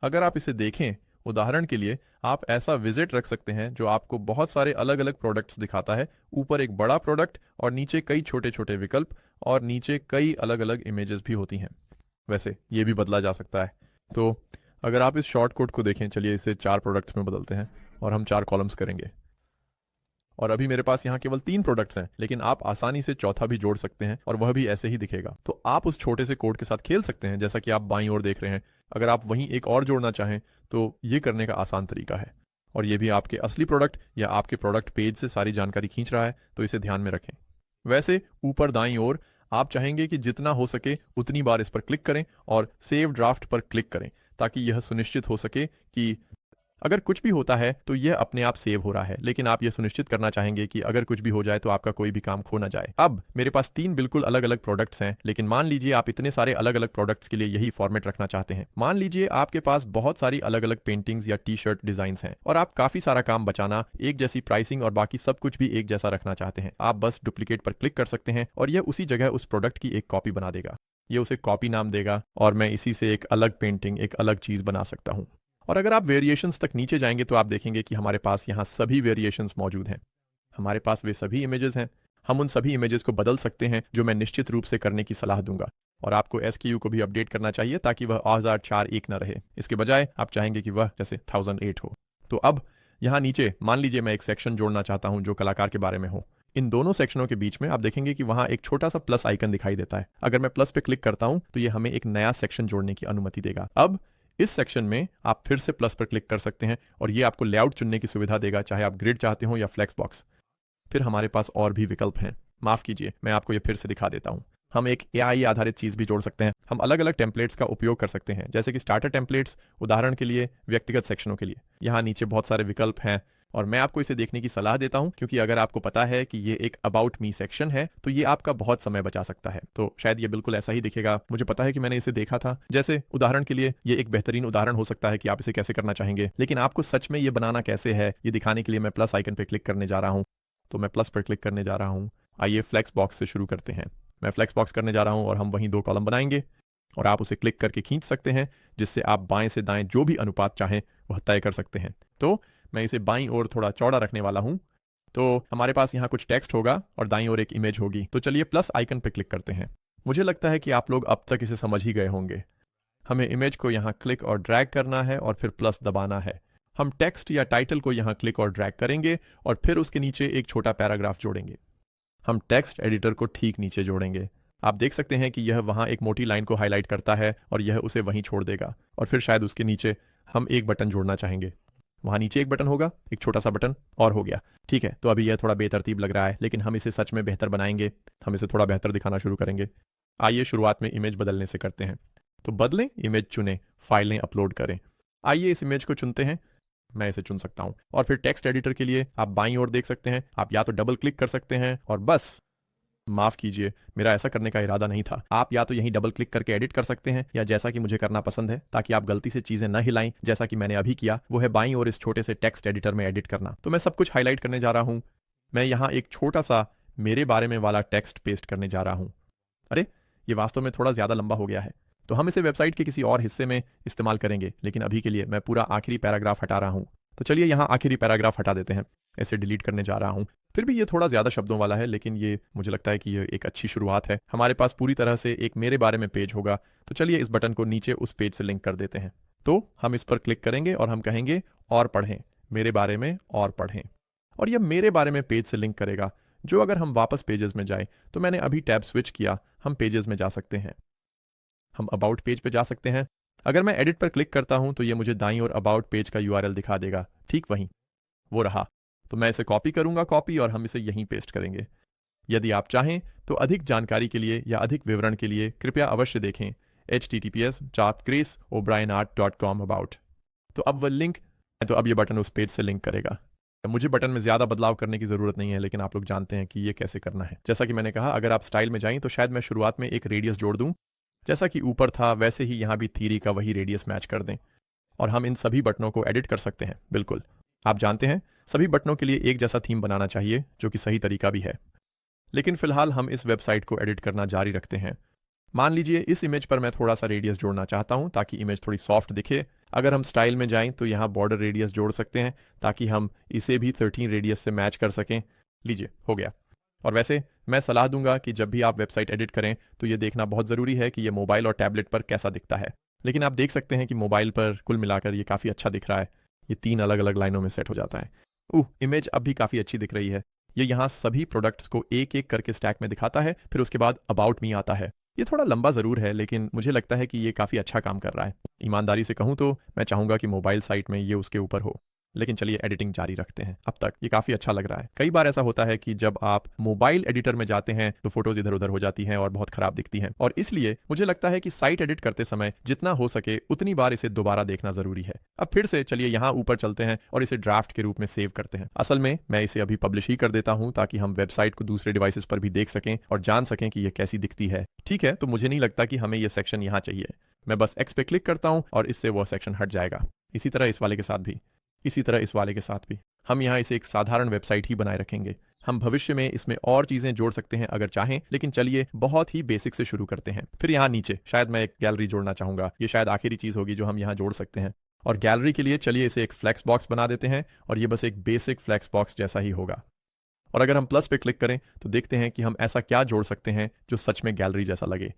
अगर आप इसे देखें, उदाहरण के लिए आप ऐसा विजिट रख सकते हैं जो आपको बहुत सारे अलग अलग प्रोडक्ट्स दिखाता है। ऊपर एक बड़ा प्रोडक्ट और नीचे कई छोटे छोटे विकल्प, और नीचे कई अलग अलग इमेजेस भी होती हैं। वैसे ये भी बदला जा सकता है। तो अगर आप इस शॉर्ट कोड को देखें, चलिए इसे 4 प्रोडक्ट्स में बदलते हैं और हम 4 कॉलम्स करेंगे। और अभी मेरे पास यहाँ केवल 3 प्रोडक्ट्स हैं, लेकिन आप आसानी से चौथा भी जोड़ सकते हैं और वह भी ऐसे ही दिखेगा। तो आप उस छोटे से कोड के साथ खेल सकते हैं, जैसा कि आप बाईं ओर देख रहे हैं। अगर आप वहीं एक और जोड़ना चाहें तो ये करने का आसान तरीका है, और ये भी आपके असली प्रोडक्ट या आपके प्रोडक्ट पेज से सारी जानकारी खींच रहा है, तो इसे ध्यान में रखें। वैसे ऊपर दाईं ओर आप चाहेंगे कि जितना हो सके उतनी बार इस पर क्लिक करें और सेव ड्राफ्ट पर क्लिक करें, ताकि यह सुनिश्चित हो सके कि अगर कुछ भी होता है तो यह अपने आप सेव हो रहा है, लेकिन आप यह सुनिश्चित करना चाहेंगे कि अगर कुछ भी हो जाए तो आपका कोई भी काम खो ना जाए। अब मेरे पास 3 बिल्कुल अलग अलग प्रोडक्ट्स हैं, लेकिन मान लीजिए आप इतने सारे अलग अलग प्रोडक्ट्स के लिए यही फॉर्मेट रखना चाहते हैं। मान लीजिए आपके पास बहुत सारी अलग अलग पेंटिंग्स या टी शर्ट डिजाइंस हैं और आप काफी सारा काम बचाना, एक जैसी प्राइसिंग और बाकी सब कुछ भी एक जैसा रखना चाहते हैं। आप बस डुप्लीकेट पर क्लिक कर सकते हैं और यह उसी जगह उस प्रोडक्ट की एक कॉपी बना देगा। ये उसे कॉपी नाम देगा और मैं इसी से एक अलग पेंटिंग, एक अलग चीज बना सकता हूँ। और अगर आप वेरिएशंस तक नीचे जाएंगे तो आप देखेंगे कि हमारे पास यहाँ सभी वेरिएशंस मौजूद हैं। हमारे पास वे सभी इमेजेस हैं। हम उन सभी इमेजेस को बदल सकते हैं, जो मैं निश्चित रूप से करने की सलाह दूंगा। और आपको SKU को भी अपडेट करना चाहिए ताकि वह 8041 न रहे। इसके बजाय आप चाहेंगे कि वह जैसे 1008 हो। तो अब यहाँ नीचे मान लीजिए मैं एक सेक्शन जोड़ना चाहता हूँ जो कलाकार के बारे में हो। इन दोनों सेक्शनों के बीच में आप देखेंगे कि वहाँ एक छोटा सा प्लस आइकन दिखाई देता है। अगर मैं प्लस पे क्लिक करता हूँ तो ये हमें एक नया सेक्शन जोड़ने की अनुमति देगा। अब इस सेक्शन में आप फिर से प्लस पर क्लिक कर सकते हैं और ये आपको लेआउट चुनने की सुविधा देगा, चाहे आप ग्रिड चाहते हो या फ्लेक्स बॉक्स। फिर हमारे पास और भी विकल्प हैं। माफ कीजिए, मैं आपको ये फिर से दिखा देता हूँ। हम एक AI आधारित चीज भी जोड़ सकते हैं। हम अलग अलग टेम्पलेट्स का उपयोग कर सकते हैं, जैसे कि स्टार्टर टेम्पलेट्स, उदाहरण के लिए व्यक्तिगत सेक्शनों के लिए। यहाँ नीचे बहुत सारे विकल्प हैं और मैं आपको इसे देखने की सलाह देता हूं, क्योंकि अगर आपको पता है कि ये एक अबाउट मी सेक्शन है तो ये आपका बहुत समय बचा सकता है। तो शायद ये बिल्कुल ऐसा ही दिखेगा। मुझे पता है कि मैंने इसे देखा था। जैसे उदाहरण के लिए ये एक बेहतरीन उदाहरण हो सकता है कि आप इसे कैसे करना चाहेंगे, लेकिन आपको सच में ये बनाना कैसे है ये दिखाने के लिए मैं प्लस आइकन पर क्लिक करने जा रहा हूँ। तो मैं प्लस पर क्लिक करने जा रहा हूँ। आइए फ्लेक्स बॉक्स से शुरू करते हैं। मैं फ्लेक्स बॉक्स करने जा रहा हूँ और हम वहीं 2 कॉलम बनाएंगे। और आप उसे क्लिक करके खींच सकते हैं, जिससे आप बाएं से दाएं जो भी अनुपात चाहें वह तय कर सकते हैं। तो मैं इसे बाईं ओर थोड़ा चौड़ा रखने वाला हूं। तो हमारे पास यहाँ कुछ टेक्स्ट होगा और दाईं ओर एक इमेज होगी। तो चलिए प्लस आइकन पर क्लिक करते हैं। मुझे लगता है कि आप लोग अब तक इसे समझ ही गए होंगे। हमें इमेज को यहाँ क्लिक और ड्रैग करना है और फिर प्लस दबाना है। हम टेक्स्ट या टाइटल को यहाँ क्लिक और ड्रैग करेंगे और फिर उसके नीचे एक छोटा पैराग्राफ जोड़ेंगे। हम टेक्स्ट एडिटर को ठीक नीचे जोड़ेंगे। आप देख सकते हैं कि यह वहाँ एक मोटी लाइन को हाईलाइट करता है और यह उसे वहीं छोड़ देगा। और फिर शायद उसके नीचे हम एक बटन जोड़ना चाहेंगे। वहाँ नीचे एक बटन होगा, एक छोटा सा बटन, और हो गया। ठीक है, तो अभी यह थोड़ा बेतरतीब लग रहा है, लेकिन हम इसे सच में बेहतर बनाएंगे। हम इसे थोड़ा बेहतर दिखाना शुरू करेंगे। आइए शुरुआत में इमेज बदलने से करते हैं। तो बदलें, इमेज चुनें, फाइलें अपलोड करें। आइए इस इमेज को चुनते हैं। मैं इसे चुन सकता हूं। और फिर टेक्स्ट एडिटर के लिए आप बाईं ओर देख सकते हैं। आप या तो डबल क्लिक कर सकते हैं और बस, माफ कीजिए, मेरा ऐसा करने का इरादा नहीं था। आप या तो यहीं डबल क्लिक करके एडिट कर सकते हैं, या जैसा कि मुझे करना पसंद है ताकि आप गलती से चीजें न हिलाएं, जैसा कि मैंने अभी किया, वो है बाईं ओर इस छोटे से टेक्स्ट एडिटर में एडिट करना। तो मैं सब कुछ हाईलाइट करने जा रहा हूं। मैं यहां एक छोटा सा मेरे बारे में वाला टेक्स्ट पेस्ट करने जा रहा हूं। अरे, ये वास्तव में थोड़ा ज्यादा लंबा हो गया है, तो हम इसे वेबसाइट के किसी और हिस्से में इस्तेमाल करेंगे, लेकिन अभी के लिए मैं पूरा आखिरी पैराग्राफ हटा रहा हूं। तो चलिए यहाँ आखिरी पैराग्राफ हटा देते हैं। इसे डिलीट करने जा रहा हूँ। फिर भी ये थोड़ा ज़्यादा शब्दों वाला है, लेकिन ये मुझे लगता है कि ये एक अच्छी शुरुआत है। हमारे पास पूरी तरह से एक मेरे बारे में पेज होगा। तो चलिए इस बटन को नीचे उस पेज से लिंक कर देते हैं। तो हम इस पर क्लिक करेंगे और हम कहेंगे और पढ़ें, मेरे बारे में और पढ़ें। और यह मेरे बारे में पेज से लिंक करेगा, जो अगर हम वापस पेजेस में जाएं, तो मैंने अभी टैब स्विच किया, हम पेजेस में जा सकते हैं। हम अबाउट पेज पे जा सकते हैं। अगर मैं एडिट पर क्लिक करता हूं तो ये मुझे दाईं ओर अबाउट पेज का यूआरएल दिखा देगा। ठीक वहीं वो रहा। तो मैं इसे कॉपी करूंगा, कॉपी, और हम इसे यहीं पेस्ट करेंगे। यदि आप चाहें तो अधिक जानकारी के लिए या अधिक विवरण के लिए कृपया अवश्य देखें https://chrisobrienart.com about। तो अब वह लिंक, तो अब ये बटन उस पेज से लिंक करेगा। मुझे बटन में ज़्यादा बदलाव करने की ज़रूरत नहीं है, लेकिन आप लोग जानते हैं कि ये कैसे करना है। जैसा कि मैंने कहा, अगर आप स्टाइल में जाएं तो शायद मैं शुरुआत में एक रेडियस जोड़ दूं। जैसा कि ऊपर था वैसे ही यहाँ भी थीरी का वही रेडियस मैच कर दें। और हम इन सभी बटनों को एडिट कर सकते हैं। बिल्कुल, आप जानते हैं, सभी बटनों के लिए एक जैसा थीम बनाना चाहिए, जो कि सही तरीका भी है। लेकिन फिलहाल हम इस वेबसाइट को एडिट करना जारी रखते हैं। मान लीजिए इस इमेज पर मैं थोड़ा सा रेडियस जोड़ना चाहता हूं ताकि इमेज थोड़ी सॉफ्ट दिखे। अगर हम स्टाइल में जाएं तो यहाँ बॉर्डर रेडियस जोड़ सकते हैं ताकि हम इसे भी 13 रेडियस से मैच कर सकें। लीजिए, हो गया। और वैसे मैं सलाह दूंगा कि जब भी आप वेबसाइट एडिट करें तो ये देखना बहुत ज़रूरी है कि ये मोबाइल और टैबलेट पर कैसा दिखता है। लेकिन आप देख सकते हैं कि मोबाइल पर कुल मिलाकर ये काफ़ी अच्छा दिख रहा है। ये 3 अलग अलग लाइनों में सेट हो जाता है। इमेज अब भी काफ़ी अच्छी दिख रही है। ये यहाँ सभी प्रोडक्ट्स को एक एक करके स्टैक में दिखाता है, फिर उसके बाद अबाउट मी आता है। ये थोड़ा लंबा ज़रूर है, लेकिन मुझे लगता है कि ये काफ़ी अच्छा काम कर रहा है। ईमानदारी से कहूँ तो मैं चाहूँगा कि मोबाइल साइट में ये उसके ऊपर हो। लेकिन चलिए एडिटिंग जारी रखते हैं। अब तक ये काफ़ी अच्छा लग रहा है। कई बार ऐसा होता है कि जब आप मोबाइल एडिटर में जाते हैं तो फोटोज इधर उधर हो जाती हैं और बहुत खराब दिखती हैं, और इसलिए मुझे लगता है कि साइट एडिट करते समय जितना हो सके उतनी बार इसे दोबारा देखना जरूरी है। अब फिर से चलिए यहाँ ऊपर चलते हैं और इसे ड्राफ्ट के रूप में सेव करते हैं। असल में मैं इसे अभी पब्लिश ही कर देता हूँ ताकि हम वेबसाइट को दूसरे डिवाइसेस पर भी देख सकें और जान सकें कि यह कैसी दिखती है। ठीक है, तो मुझे नहीं लगता कि हमें यह सेक्शन यहाँ चाहिए। मैं बस एक्स पे क्लिक करता हूँ और इससे वह सेक्शन हट जाएगा। इसी तरह इस वाले के साथ भी, इसी तरह इस वाले के साथ भी। हम यहाँ इसे एक साधारण वेबसाइट ही बनाए रखेंगे। हम भविष्य में इसमें और चीज़ें जोड़ सकते हैं अगर चाहें, लेकिन चलिए बहुत ही बेसिक से शुरू करते हैं। फिर यहाँ नीचे शायद मैं एक गैलरी जोड़ना चाहूँगा। ये शायद आखिरी चीज़ होगी जो हम यहाँ जोड़ सकते हैं। और गैलरी के लिए चलिए इसे एक फ्लैक्स बॉक्स बना देते हैं, और ये बस एक बेसिक फ्लैक्स बॉक्स जैसा ही होगा। और अगर हम प्लस पे क्लिक करें तो देखते हैं कि हम ऐसा क्या जोड़ सकते हैं जो सच में गैलरी जैसा लगे।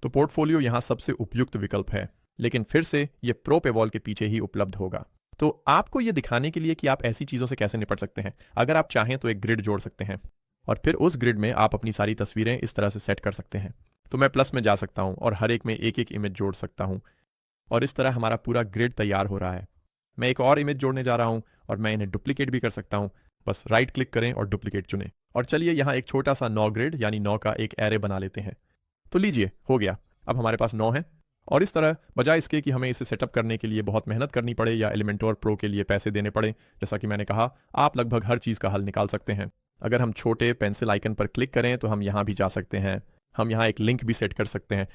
तो पोर्टफोलियो यहाँ सबसे उपयुक्त विकल्प है, लेकिन फिर से ये प्रो पेवॉल के पीछे ही उपलब्ध होगा। तो आपको ये दिखाने के लिए कि आप ऐसी चीज़ों से कैसे निपट सकते हैं, अगर आप चाहें तो एक ग्रिड जोड़ सकते हैं, और फिर उस ग्रिड में आप अपनी सारी तस्वीरें इस तरह से सेट कर सकते हैं। तो मैं प्लस में जा सकता हूं और हर एक में एक एक इमेज जोड़ सकता हूं, और इस तरह हमारा पूरा ग्रिड तैयार हो रहा है। मैं एक और इमेज जोड़ने जा रहा हूं और मैं इन्हें डुप्लीकेट भी कर सकता हूं। बस राइट क्लिक करें और डुप्लीकेट चुनें, और चलिए यहाँ एक छोटा सा 9 ग्रिड यानी 9 का एक एरे बना लेते हैं। तो लीजिए, हो गया। अब हमारे पास 9 है। और इस तरह बजाय इसके कि हमें इसे सेटअप करने के लिए बहुत मेहनत करनी पड़े या एलिमेंटोर प्रो के लिए पैसे देने पड़े, जैसा कि मैंने कहा, आप लगभग हर चीज़ का हल निकाल सकते हैं। अगर हम छोटे पेंसिल आइकन पर क्लिक करें तो हम यहाँ भी जा सकते हैं। हम यहाँ एक लिंक भी सेट कर सकते हैं।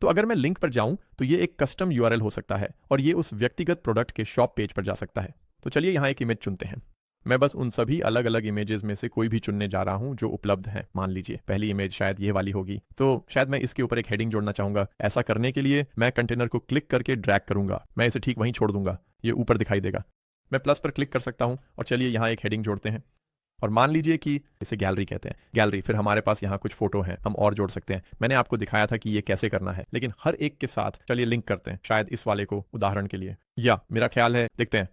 तो अगर मैं लिंक पर जाऊँ तो ये एक कस्टम यूआरएल हो सकता है, और ये उस व्यक्तिगत प्रोडक्ट के शॉप पेज पर जा सकता है। तो चलिए यहाँ एक इमेज चुनते हैं। मैं बस उन सभी अलग अलग इमेजेस में से कोई भी चुनने जा रहा हूं जो उपलब्ध हैं। मान लीजिए पहली इमेज शायद ये वाली होगी, तो शायद मैं इसके ऊपर एक हेडिंग जोड़ना चाहूंगा। ऐसा करने के लिए मैं कंटेनर को क्लिक करके ड्रैग करूंगा, मैं इसे ठीक वहीं छोड़ दूंगा, ये ऊपर दिखाई देगा। मैं प्लस पर क्लिक कर सकता हूं और चलिए यहाँ एक हेडिंग जोड़ते हैं और मान लीजिए कि इसे गैलरी कहते हैं, गैलरी। फिर हमारे पास यहाँ कुछ फोटो हैं, हम और जोड़ सकते हैं। मैंने आपको दिखाया था कि ये कैसे करना है, लेकिन हर एक के साथ चलिए लिंक करते हैं, शायद इस वाले को उदाहरण के लिए, या मेरा ख्याल है देखते हैं,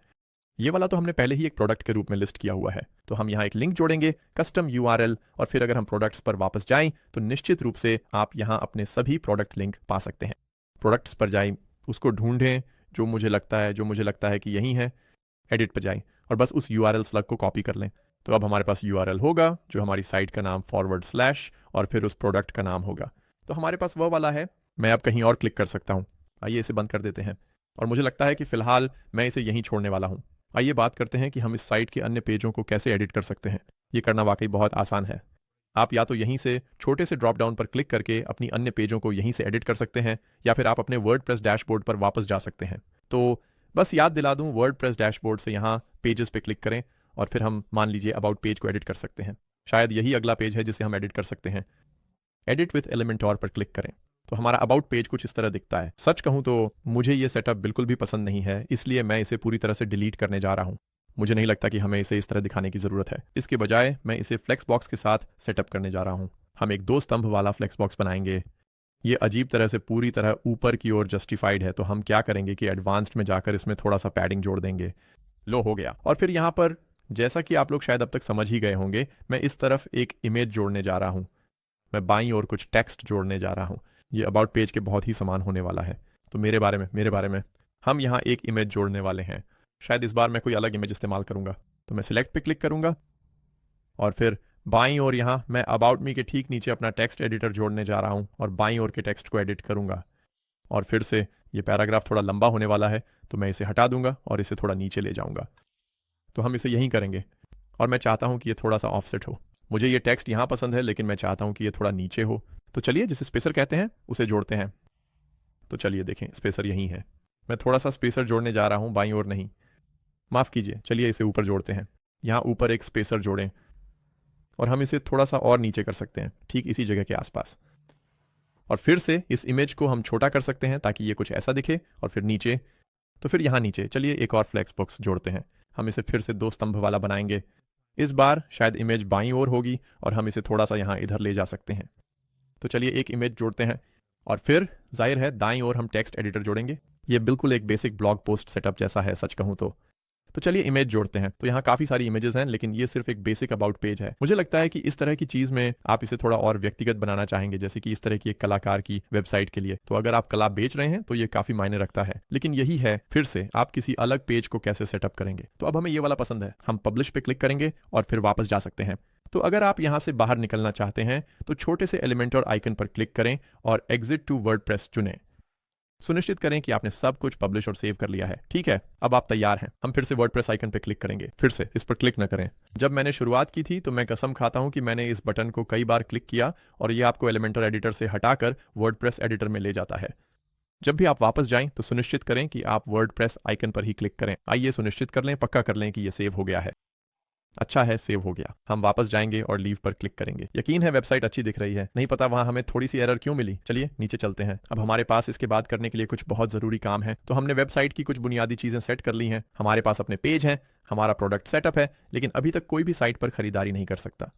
ये वाला तो हमने पहले ही एक प्रोडक्ट के रूप में लिस्ट किया हुआ है। तो हम यहाँ एक लिंक जोड़ेंगे, कस्टम यूआरएल, और फिर अगर हम प्रोडक्ट्स पर वापस जाएं तो निश्चित रूप से आप यहाँ अपने सभी प्रोडक्ट लिंक पा सकते हैं। प्रोडक्ट्स पर जाएं, उसको ढूंढें जो मुझे लगता है कि यही है, एडिट पर जाएं और बस उस यूआरएल स्लग को कॉपी कर लें। तो अब हमारे पास यूआरएल होगा जो हमारी साइट का नाम / और फिर उस प्रोडक्ट का नाम होगा। तो हमारे पास वह वाला है। मैं अब कहीं और क्लिक कर सकता हूँ। आइए इसे बंद कर देते हैं और मुझे लगता है कि फिलहाल मैं इसे यहीं छोड़ने वाला हूँ। आइए बात करते हैं कि हम इस साइट के अन्य पेजों को कैसे एडिट कर सकते हैं। ये करना वाकई बहुत आसान है। आप या तो यहीं से छोटे से ड्रॉप डाउन पर क्लिक करके अपनी अन्य पेजों को यहीं से एडिट कर सकते हैं, या फिर आप अपने वर्डप्रेस डैशबोर्ड पर वापस जा सकते हैं। तो बस याद दिला दूं, वर्डप्रेस डैशबोर्ड से यहाँ पेजेस पे क्लिक करें और फिर हम मान लीजिए अबाउट पेज को एडिट कर सकते हैं। शायद यही अगला पेज है जिसे हम एडिट कर सकते हैं। एडिट विथ एलिमेंटोर पर क्लिक करें तो हमारा अबाउट पेज कुछ इस तरह दिखता है। सच कहूं तो मुझे ये सेटअप बिल्कुल भी पसंद नहीं है, इसलिए मैं इसे पूरी तरह से डिलीट करने जा रहा हूं। मुझे नहीं लगता कि हमें इसे इस तरह दिखाने की ज़रूरत है। इसके बजाय मैं इसे फ्लेक्स बॉक्स के साथ सेटअप करने जा रहा हूं। हम एक 2 स्तंभ वाला फ्लेक्स बॉक्स बनाएंगे। ये अजीब तरह से पूरी तरह ऊपर की ओर जस्टिफाइड है, तो हम क्या करेंगे कि एडवांस्ड में जाकर इसमें थोड़ा सा पैडिंग जोड़ देंगे। लो, हो गया। और फिर यहाँ पर जैसा कि आप लोग शायद अब तक समझ ही गए होंगे, मैं इस तरफ एक इमेज जोड़ने जा रहा हूँ। मैं बाईं ओर कुछ टेक्स्ट जोड़ने जा रहा हूँ। ये अबाउट पेज के बहुत ही समान होने वाला है। तो मेरे बारे में हम यहाँ एक इमेज जोड़ने वाले हैं। शायद इस बार मैं कोई अलग इमेज इस्तेमाल करूँगा। तो मैं सिलेक्ट पे क्लिक करूँगा और फिर बाईं ओर यहाँ मैं अबाउट मी के ठीक नीचे अपना टेक्स्ट एडिटर जोड़ने जा रहा हूँ और बाईं ओर के टेक्स्ट को एडिट करूँगा। और फिर से ये पैराग्राफ थोड़ा लंबा होने वाला है, तो मैं इसे हटा दूंगा और इसे थोड़ा नीचे ले जाऊँगा। तो हम इसे यहीं करेंगे और मैं चाहता हूँ कि ये थोड़ा सा ऑफसेट हो। मुझे ये टेक्स्ट यहाँ पसंद है, लेकिन मैं चाहता हूँ कि ये थोड़ा नीचे हो। तो चलिए जिसे स्पेसर कहते हैं उसे जोड़ते हैं। तो चलिए देखें, स्पेसर यहीं है। मैं थोड़ा सा स्पेसर जोड़ने जा रहा हूँ, बाईं ओर नहीं, माफ़ कीजिए। चलिए इसे ऊपर जोड़ते हैं। यहाँ ऊपर एक स्पेसर जोड़ें और हम इसे थोड़ा सा और नीचे कर सकते हैं, ठीक इसी जगह के आसपास। और फिर से इस इमेज को हम छोटा कर सकते हैं ताकि ये कुछ ऐसा दिखे। और फिर नीचे, तो फिर यहाँ नीचे चलिए एक और फ्लेक्स बॉक्स जोड़ते हैं। हम इसे फिर से 2 स्तंभ वाला बनाएंगे। इस बार शायद इमेज बाईं ओर होगी और हम इसे थोड़ा सा यहाँ इधर ले जा सकते हैं। तो चलिए एक इमेज जोड़ते हैं और फिर जाहिर है दाईं ओर हम टेक्स्ट एडिटर जोड़ेंगे। ये बिल्कुल एक बेसिक ब्लॉग पोस्ट सेटअप जैसा है, सच कहूँ तो चलिए इमेज जोड़ते हैं। तो यहाँ काफ़ी सारी इमेजेस हैं, लेकिन ये सिर्फ एक बेसिक अबाउट पेज है। मुझे लगता है कि इस तरह की चीज़ में आप इसे थोड़ा और व्यक्तिगत बनाना चाहेंगे, जैसे कि इस तरह की एक कलाकार की वेबसाइट के लिए। तो अगर आप कला बेच रहे हैं तो ये काफ़ी मायने रखता है। लेकिन यही है फिर से आप किसी अलग पेज को कैसे सेटअप करेंगे। तो अब हमें ये वाला पसंद है, हम पब्लिश पे क्लिक करेंगे और फिर वापस जा सकते हैं। तो अगर आप यहाँ से बाहर निकलना चाहते हैं तो छोटे से एलिमेंटर आइकन पर क्लिक करें और एग्जिट टू वर्डप्रेस चुनें। सुनिश्चित करें कि आपने सब कुछ पब्लिश और सेव कर लिया है। ठीक है, अब आप तैयार हैं। हम फिर से वर्डप्रेस आइकन पर क्लिक करेंगे। फिर से इस पर क्लिक न करें। जब मैंने शुरुआत की थी तो मैं कसम खाता हूं कि मैंने इस बटन को कई बार क्लिक किया और ये आपको एलिमेंटर एडिटर से हटाकर वर्डप्रेस एडिटर में ले जाता है। जब भी आप वापस जाएं तो सुनिश्चित करें कि आप वर्डप्रेस आइकन पर ही क्लिक करें। आइए सुनिश्चित कर लें, पक्का कर लें कि यह सेव हो गया है। अच्छा है, सेव हो गया। हम वापस जाएंगे और लीव पर क्लिक करेंगे। यकीन है वेबसाइट अच्छी दिख रही है। नहीं पता वहां हमें थोड़ी सी एरर क्यों मिली। चलिए नीचे चलते हैं। अब हमारे पास इसके बाद करने के लिए कुछ बहुत ज़रूरी काम है। तो हमने वेबसाइट की कुछ बुनियादी चीज़ें सेट कर ली हैं। हमारे पास अपने पेज हैं, हमारा प्रोडक्ट सेटअप है, लेकिन अभी तक कोई भी साइट पर खरीदारी नहीं कर सकता।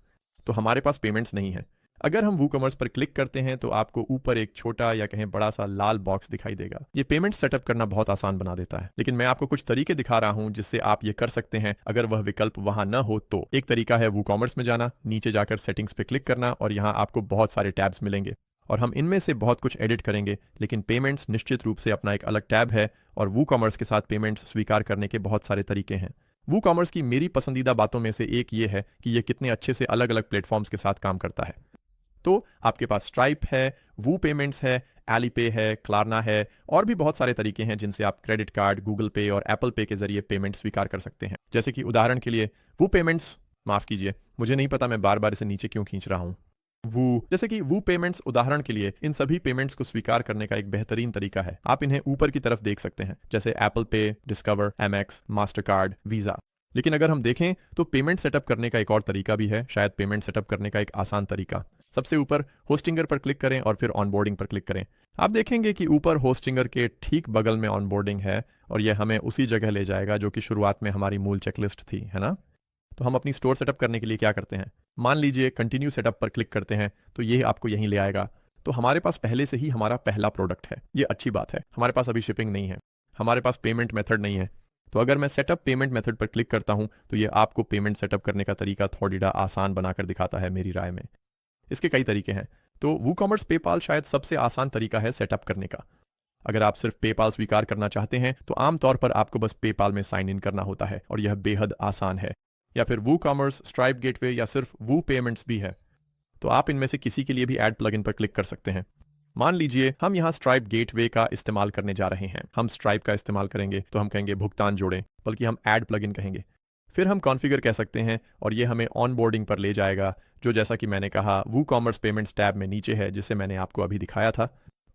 तो हमारे पास पेमेंट्स नहीं है। अगर हम वूकॉमर्स पर क्लिक करते हैं तो आपको ऊपर एक छोटा या कहें बड़ा सा लाल बॉक्स दिखाई देगा। ये पेमेंट सेटअप करना बहुत आसान बना देता है, लेकिन मैं आपको कुछ तरीके दिखा रहा हूं जिससे आप ये कर सकते हैं अगर वह विकल्प वहां न हो तो। एक तरीका है वूकॉमर्स में जाना, नीचे जाकर सेटिंग्स पे क्लिक करना और यहाँ आपको बहुत सारे टैब्स मिलेंगे और हम इनमें से बहुत कुछ एडिट करेंगे। लेकिन पेमेंट्स निश्चित रूप से अपना एक अलग टैब है और वूकॉमर्स के साथ पेमेंट्स स्वीकार करने के बहुत सारे तरीके हैं। वूकॉमर्स की मेरी पसंदीदा बातों में से एक ये है कि ये कितने अच्छे से अलग अलग प्लेटफॉर्म्स के साथ काम करता है। तो आपके पास स्ट्राइप है, वू पेमेंट्स है, एलीपे है, क्लारना है और भी बहुत सारे तरीके हैं जिनसे आप क्रेडिट कार्ड, गूगल पे और एप्पल पे के जरिए पेमेंट स्वीकार कर सकते हैं। जैसे कि उदाहरण के लिए वू पेमेंट्स, माफ़ कीजिए मुझे नहीं पता मैं बार बार इसे नीचे क्यों खींच रहा हूँ। जैसे कि वू पेमेंट्स उदाहरण के लिए इन सभी पेमेंट्स को स्वीकार करने का एक बेहतरीन तरीका है। आप इन्हें ऊपर की तरफ देख सकते हैं, जैसे एप्पल पे, discover, MX, master card, visa. लेकिन अगर हम देखें तो पेमेंट सेटअप करने का एक और तरीका भी है, शायद पेमेंट सेटअप करने का एक आसान तरीका। सबसे ऊपर होस्टिंगर पर क्लिक करें और फिर ऑनबोर्डिंग पर क्लिक करें। आप देखेंगे कि ऊपर होस्टिंगर के ठीक बगल में ऑनबोर्डिंग है और यह हमें उसी जगह ले जाएगा जो कि शुरुआत में हमारी मूल चेकलिस्ट थी, है ना। तो हम अपनी स्टोर सेटअप करने के लिए क्या करते हैं, मान लीजिए कंटिन्यू सेटअप पर क्लिक करते हैं तो ये आपको यहीं ले आएगा। तो हमारे पास पहले से ही हमारा पहला प्रोडक्ट है, ये अच्छी बात है। हमारे पास अभी शिपिंग नहीं है, हमारे पास पेमेंट मेथड नहीं है। तो अगर मैं सेटअप पेमेंट मेथड पर क्लिक करता हूं तो ये आपको पेमेंट सेटअप करने का तरीका थोड़ा आसान बनाकर दिखाता है मेरी राय में। इसके कई तरीके हैं। तो वूकॉमर्स पेपाल शायद सबसे आसान तरीका है सेटअप करने का। अगर आप सिर्फ पेपाल स्वीकार करना चाहते हैं तो आमतौर पर आपको बस पेपाल में साइन इन करना होता है और यह बेहद आसान है। या फिर वूकॉमर्स, स्ट्राइप गेटवे या सिर्फ वू पेमेंट्स भी है। तो आप इनमें से किसी के लिए भी ऐड प्लगइन पर क्लिक कर सकते हैं। मान लीजिए हम यहाँ स्ट्राइप गेटवे का इस्तेमाल करने जा रहे हैं, हम स्ट्राइप का इस्तेमाल करेंगे तो हम कहेंगे भुगतान जोड़ें, बल्कि हम ऐड प्लगइन कहेंगे। फिर हम कॉन्फ़िगर कह सकते हैं और ये हमें ऑनबोर्डिंग पर ले जाएगा, जो जैसा कि मैंने कहा वूकॉमर्स पेमेंट्स टैब में नीचे है, जिसे मैंने आपको अभी दिखाया था।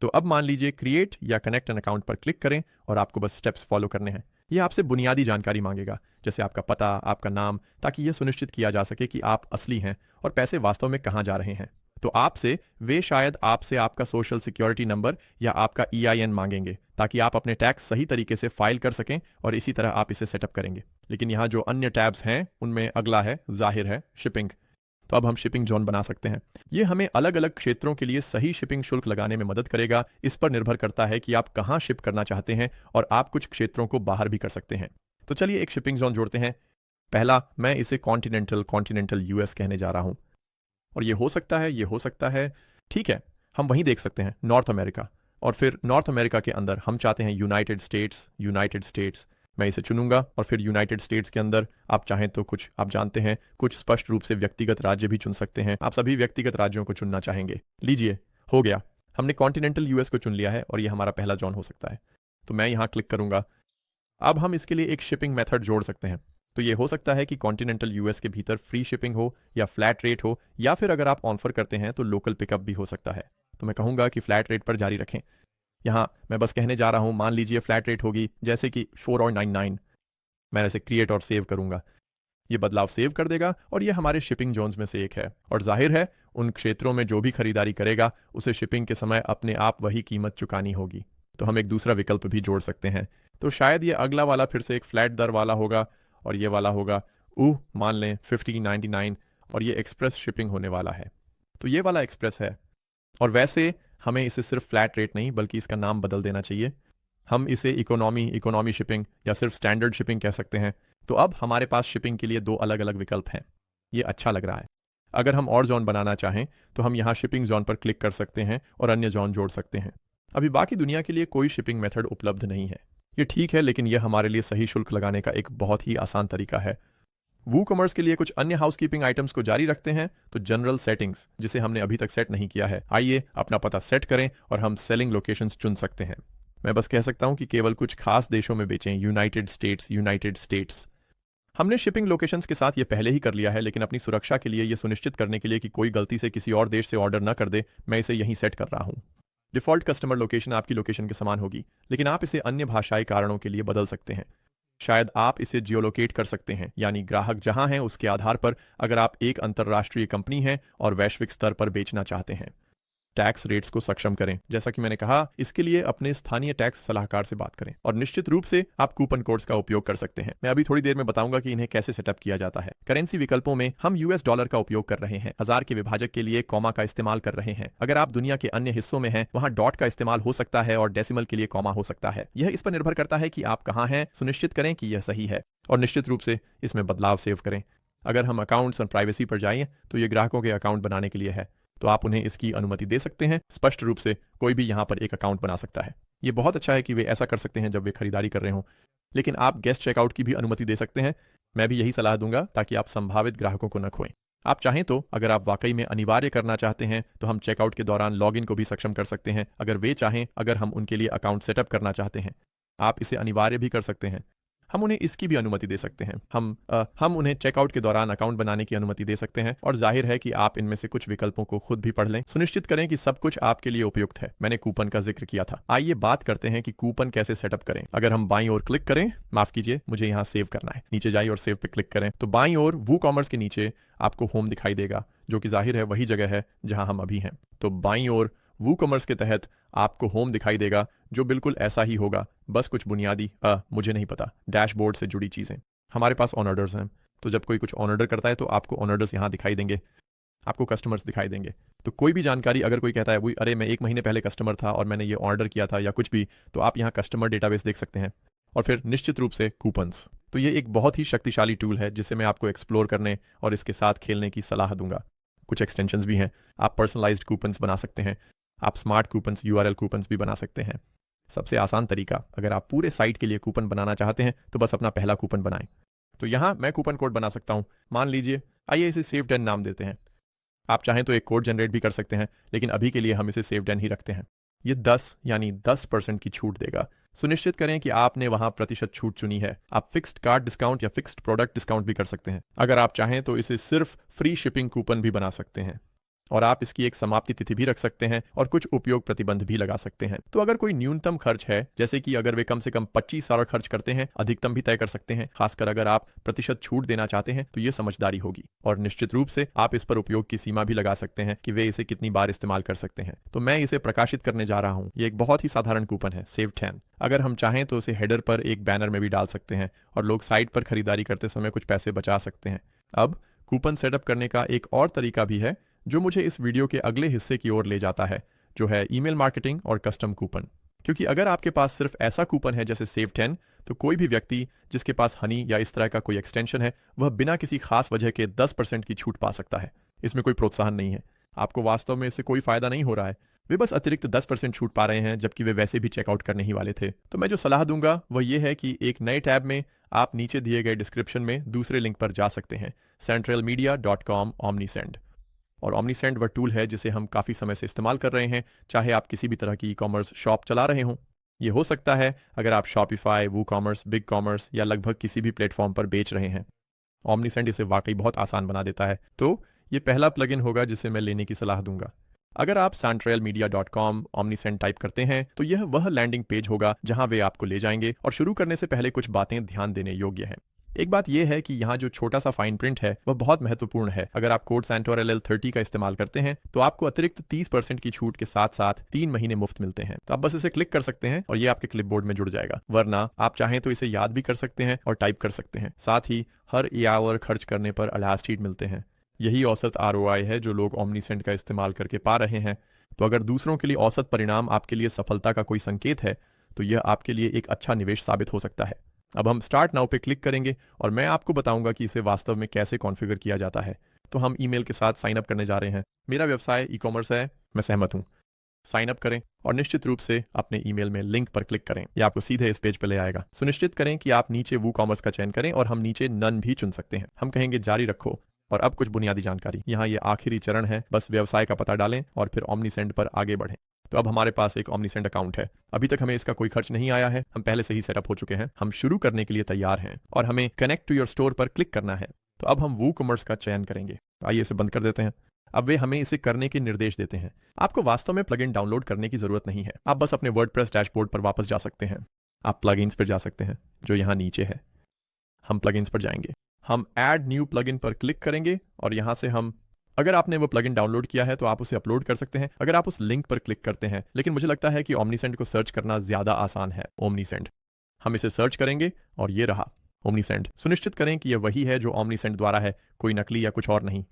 तो अब मान लीजिए क्रिएट या कनेक्ट एन अकाउंट पर क्लिक करें और आपको बस स्टेप्स फॉलो करने हैं। ये आपसे बुनियादी जानकारी मांगेगा, जैसे आपका पता, आपका नाम, ताकि यह सुनिश्चित किया जा सके कि आप असली हैं और पैसे वास्तव में कहाँ जा रहे हैं। तो आपसे वे शायद आपसे आपका सोशल सिक्योरिटी नंबर या आपका EIN मांगेंगे, ताकि आप अपने टैक्स सही तरीके से फाइल कर सकें और इसी तरह आप इसे सेटअप करेंगे। लेकिन यहाँ जो अन्य टैब्स हैं उनमें अगला है, जाहिर है, शिपिंग। तो अब हम शिपिंग जोन बना सकते हैं। ये हमें अलग अलग क्षेत्रों के लिए सही शिपिंग शुल्क लगाने में मदद करेगा। इस पर निर्भर करता है कि आप कहाँ शिप करना चाहते हैं और आप कुछ क्षेत्रों को बाहर भी कर सकते हैं। तो चलिए एक शिपिंग जोन जोड़ते हैं। पहला, मैं इसे कॉन्टिनेंटल US कहने जा रहा हूँ। और ये हो सकता है, ये हो सकता है, ठीक है, हम वहीं देख सकते हैं नॉर्थ अमेरिका। और फिर नॉर्थ अमेरिका के अंदर हम चाहते हैं यूनाइटेड स्टेट्स। मैं इसे चुनूंगा और फिर यूनाइटेड स्टेट्स के अंदर आप चाहें तो कुछ, आप जानते हैं, कुछ स्पष्ट रूप से व्यक्तिगत राज्य भी चुन सकते हैं। आप सभी व्यक्तिगत राज्यों को चुनना चाहेंगे। लीजिए, हो गया, हमने कॉन्टिनेंटल US को चुन लिया है और ये हमारा पहला जोन हो सकता है। तो मैं यहाँ क्लिक करूंगा। अब हम इसके लिए एक शिपिंग मेथड जोड़ सकते हैं। तो ये हो सकता है कि कॉन्टिनेंटल US के भीतर फ्री शिपिंग हो या फ्लैट रेट हो, या फिर अगर आप ऑफर करते हैं तो लोकल पिकअप भी हो सकता है। तो मैं कहूँगा कि फ्लैट रेट पर जारी रखें। यहाँ मैं बस कहने जा रहा हूँ, मान लीजिए फ्लैट रेट होगी जैसे कि 4.99। मैं इसे क्रिएट और सेव करूँगा। ये बदलाव सेव कर देगा और ये हमारे शिपिंग जोन्स में से एक है। और जाहिर है उन क्षेत्रों में जो भी खरीदारी करेगा उसे शिपिंग के समय अपने आप वही कीमत चुकानी होगी। तो हम एक दूसरा विकल्प भी जोड़ सकते हैं। तो शायद ये अगला वाला फिर से एक फ्लैट दर वाला होगा और ये वाला होगा मान लें 1599, और ये एक्सप्रेस शिपिंग होने वाला है। तो ये वाला एक्सप्रेस है। और हमें इसे सिर्फ फ्लैट रेट नहीं बल्कि इसका नाम बदल देना चाहिए। हम इसे इकोनॉमी शिपिंग या सिर्फ स्टैंडर्ड शिपिंग कह सकते हैं। तो अब हमारे पास शिपिंग के लिए 2 अलग अलग विकल्प हैं। ये अच्छा लग रहा है। अगर हम और जोन बनाना चाहें तो हम यहाँ शिपिंग जोन पर क्लिक कर सकते हैं और अन्य जोन जोड़ सकते हैं। अभी बाकी दुनिया के लिए कोई शिपिंग मेथड उपलब्ध नहीं है। ये ठीक है, लेकिन यह हमारे लिए सही शुल्क लगाने का एक बहुत ही आसान तरीका है। वूकॉमर्स के लिए कुछ अन्य हाउसकीपिंग आइटम्स को जारी रखते हैं। तो जनरल सेटिंग्स, जिसे हमने अभी तक सेट नहीं किया है, आइए अपना पता सेट करें और हम सेलिंग लोकेशंस चुन सकते हैं। मैं बस कह सकता हूं कि केवल कुछ खास देशों में बेचें, यूनाइटेड स्टेट्स। हमने शिपिंग लोकेशंस के साथ ये पहले ही कर लिया है, लेकिन अपनी सुरक्षा के लिए, ये सुनिश्चित करने के लिए कि कोई गलती से किसी और देश से ऑर्डर न कर दे, मैं इसे यहीं सेट कर रहा हूं। डिफ़ॉल्ट कस्टमर लोकेशन आपकी लोकेशन के समान होगी, लेकिन आप इसे अन्य भाषाई कारणों के लिए बदल सकते हैं। शायद आप इसे जियोलोकेट कर सकते हैं, यानी ग्राहक जहां हैं उसके आधार पर, अगर आप एक अंतर्राष्ट्रीय कंपनी हैं और वैश्विक स्तर पर बेचना चाहते हैं। टैक्स रेट्स को सक्षम करें। जैसा कि मैंने कहा, इसके लिए अपने स्थानीय टैक्स सलाहकार से बात करें और निश्चित रूप से आप कूपन कोड्स का उपयोग कर सकते हैं। मैं अभी थोड़ी देर में बताऊंगा कि इन्हें कैसे सेटअप किया जाता है। करेंसी विकल्पों में हम US डॉलर का उपयोग कर रहे हैं। हजार के विभाजक के लिए कॉमा का इस्तेमाल कर रहे हैं। अगर आप दुनिया के अन्य हिस्सों में हैं, वहां डॉट का इस्तेमाल हो सकता है और डेसिमल के लिए कॉमा हो सकता है। यह इस पर निर्भर करता है कि आप कहां हैं। सुनिश्चित करें कि यह सही है और निश्चित रूप से इसमें बदलाव सेव करें। अगर हम अकाउंट्स और प्राइवेसी पर जाएं तो ये ग्राहकों के अकाउंट बनाने के लिए है, तो आप उन्हें इसकी अनुमति दे सकते हैं। स्पष्ट रूप से कोई भी यहाँ पर एक अकाउंट बना सकता है। ये बहुत अच्छा है कि वे ऐसा कर सकते हैं जब वे खरीदारी कर रहे हों, लेकिन आप गेस्ट चेकआउट की भी अनुमति दे सकते हैं। मैं भी यही सलाह दूंगा ताकि आप संभावित ग्राहकों को न खोएं। आप चाहें तो, अगर आप वाकई में अनिवार्य करना चाहते हैं, तो हम चेकआउट के दौरान लॉगिन को भी सक्षम कर सकते हैं। अगर वे चाहें, अगर हम उनके लिए अकाउंट सेटअप करना चाहते हैं, आप इसे अनिवार्य भी कर सकते हैं। हम उन्हें इसकी भी अनुमति दे सकते हैं। हम उन्हें चेकआउट के दौरान अकाउंट बनाने की अनुमति दे सकते हैं और जाहिर है कि आप इनमें से कुछ विकल्पों को खुद भी पढ़ लें। सुनिश्चित करें कि सब कुछ आपके लिए उपयुक्त है। मैंने कूपन का जिक्र किया था। आइए बात करते हैं कि कूपन कैसे सेटअप करें। अगर हम बाईं ओर क्लिक करें, माफ कीजिए, मुझे यहाँ सेव करना है, नीचे जाइए और सेव पे क्लिक करें, तो बाईं ओर वूकॉमर्स के नीचे आपको होम दिखाई देगा, जो कि जाहिर है वही जगह है जहां हम अभी हैं। तो बाईं ओर वूकॉमर्स के तहत आपको होम दिखाई देगा, जो बिल्कुल ऐसा ही होगा, बस कुछ बुनियादी मुझे नहीं पता डैशबोर्ड से जुड़ी चीज़ें। हमारे पास ऑन ऑर्डर्स हैं, तो जब कोई कुछ ऑन ऑर्डर करता है तो आपको ऑन ऑर्डर्स यहाँ दिखाई देंगे, आपको कस्टमर्स दिखाई देंगे। तो कोई भी जानकारी, अगर कोई कहता है वो अरे मैं 1 महीने पहले कस्टमर था और मैंने ये ऑर्डर किया था या कुछ भी, तो आप यहाँ कस्टमर डेटाबेस देख सकते हैं। और फिर निश्चित रूप से कूपन्स। तो ये एक बहुत ही शक्तिशाली टूल है जिसे मैं आपको एक्सप्लोर करने और इसके साथ खेलने की सलाह दूंगा। कुछ एक्सटेंशंस भी हैं। आप पर्सनलाइज्ड कूपन्स बना सकते हैं, आप स्मार्ट कूपन्स, URL कूपन्स भी बना सकते हैं। सबसे आसान तरीका, अगर आप पूरे साइट के लिए कूपन बनाना चाहते हैं तो बस अपना पहला कूपन बनाएं। तो यहाँ मैं कूपन कोड बना सकता हूँ। मान लीजिए, आइए इसे सेव 10 नाम देते हैं। आप चाहें तो एक कोड जनरेट भी कर सकते हैं, लेकिन अभी के लिए हम इसे सेव 10 ही रखते हैं। ये 10 यानी 10% की छूट देगा। सुनिश्चित करें कि आपने वहां प्रतिशत छूट चुनी है। आप फिक्स्ड कार्ड डिस्काउंट या फिक्स्ड प्रोडक्ट डिस्काउंट भी कर सकते हैं। अगर आप चाहें तो इसे सिर्फ फ्री शिपिंग कूपन भी बना सकते हैं, और आप इसकी एक समाप्ति तिथि भी रख सकते हैं और कुछ उपयोग प्रतिबंध भी लगा सकते हैं। तो अगर कोई न्यूनतम खर्च है, जैसे कि अगर वे कम से कम 25 डॉलर खर्च करते हैं, अधिकतम भी तय कर सकते हैं। खासकर अगर आप प्रतिशत छूट देना चाहते हैं तो ये समझदारी होगी। और निश्चित रूप से आप इस पर उपयोग की सीमा भी लगा सकते हैं कि वे इसे कितनी बार इस्तेमाल कर सकते हैं। तो मैं इसे प्रकाशित करने जा रहा हूँ। ये एक बहुत ही साधारण कूपन है, सेव 10। अगर हम चाहें तो उसे हेडर पर एक बैनर में भी डाल सकते हैं और लोग साइट पर खरीदारी करते समय कुछ पैसे बचा सकते हैं। अब कूपन सेटअप करने का एक और तरीका भी है, जो मुझे इस वीडियो के अगले हिस्से की ओर ले जाता है, जो है ईमेल मार्केटिंग और कस्टम कूपन। क्योंकि अगर आपके पास सिर्फ ऐसा कूपन है जैसे सेव 10, तो कोई भी व्यक्ति जिसके पास हनी या इस तरह का कोई एक्सटेंशन है, वह बिना किसी खास वजह के 10% की छूट पा सकता है। इसमें कोई प्रोत्साहन नहीं है, आपको वास्तव में इससे कोई फायदा नहीं हो रहा है। वे बस अतिरिक्त 10% छूट पा रहे हैं, जबकि वे वैसे भी चेकआउट करने ही वाले थे। तो मैं जो सलाह दूंगा वह यह है कि एक नए टैब में आप नीचे दिए गए डिस्क्रिप्शन में दूसरे लिंक पर जा सकते हैं, centralmedia.com omnisend। और omnisend वह टूल है जिसे हम काफ़ी समय से इस्तेमाल कर रहे हैं, चाहे आप किसी भी तरह की ई-कॉमर्स शॉप चला रहे हों। ये हो सकता है अगर आप शॉपिफाई, वूकॉमर्स, बिग कॉमर्स या लगभग किसी भी प्लेटफॉर्म पर बेच रहे हैं। omnisend इसे वाकई बहुत आसान बना देता है। तो ये पहला प्लगइन होगा जिसे मैं लेने की सलाह दूंगा। अगर आप centralmedia.com omnisend टाइप करते हैं तो यह वह लैंडिंग पेज होगा जहां वे आपको ले जाएंगे, और शुरू करने से पहले कुछ बातें ध्यान देने योग्य हैं। एक बात यह है कि यहाँ जो छोटा सा फाइन प्रिंट है वह बहुत महत्वपूर्ण है। अगर आप कोड SantorLL30 का इस्तेमाल करते हैं तो आपको अतिरिक्त 30% की छूट के साथ साथ 3 महीने मुफ्त मिलते हैं। तो आप बस इसे क्लिक कर सकते हैं और ये आपके क्लिपबोर्ड में जुड़ जाएगा। वरना आप चाहें तो इसे याद भी कर सकते हैं और टाइप कर सकते हैं। साथ ही हर $1 खर्च करने पर अलास्टीड मिलते हैं। यही औसत ROI है जो लोग omnisend का इस्तेमाल करके पा रहे हैं। तो अगर दूसरों के लिए औसत परिणाम आपके लिए सफलता का कोई संकेत है, तो यह आपके लिए एक अच्छा निवेश साबित हो सकता है। अब हम स्टार्ट नाउ पे क्लिक करेंगे और मैं आपको बताऊंगा कि इसे वास्तव में कैसे कॉन्फ़िगर किया जाता है। तो हम ईमेल के साथ साइन अप करने जा रहे हैं। मेरा व्यवसाय ई-कॉमर्स है, मैं सहमत हूँ। साइन अप करें और निश्चित रूप से अपने ईमेल में लिंक पर क्लिक करें। यह आपको सीधे इस पेज पर ले आएगा। सुनिश्चित करें कि आप नीचे वूकॉमर्स का चयन करें और हम नीचे नन भी चुन सकते हैं। हम कहेंगे जारी रखो। और अब कुछ बुनियादी जानकारी। यहाँ ये आखिरी चरण है, बस व्यवसाय का पता डालें और फिर omnisend पर आगे बढ़ें। तो अब हमारे पास एक omnisend अकाउंट है। अभी तक हमें इसका कोई खर्च नहीं आया है, हम पहले से ही सेटअप हो चुके हैं। हम शुरू करने के लिए तैयार हैं और हमें कनेक्ट टू योर स्टोर पर क्लिक करना है। तो अब हम वूकॉमर्स का चयन करेंगे। आइए इसे बंद कर देते हैं। अब वे हमें इसे करने के निर्देश देते हैं। आपको वास्तव में प्लगइन डाउनलोड करने की जरूरत नहीं है। आप बस अपने वर्डप्रेस डैशबोर्ड पर वापस जा सकते हैं। आप प्लगइन्स पर जा सकते हैं जो यहाँ नीचे है। हम प्लगइन्स पर जाएंगे, हम ऐड न्यू प्लगइन पर क्लिक करेंगे और यहाँ से हम, अगर आपने वो प्लगइन डाउनलोड किया है तो आप उसे अपलोड कर सकते हैं अगर आप उस लिंक पर क्लिक करते हैं। लेकिन मुझे लगता है कि omnisend को सर्च करना ज़्यादा आसान है। omnisend, हम इसे सर्च करेंगे और ये रहा omnisend। सुनिश्चित करें कि यह वही है जो omnisend द्वारा है, कोई नकली या कुछ और नहीं।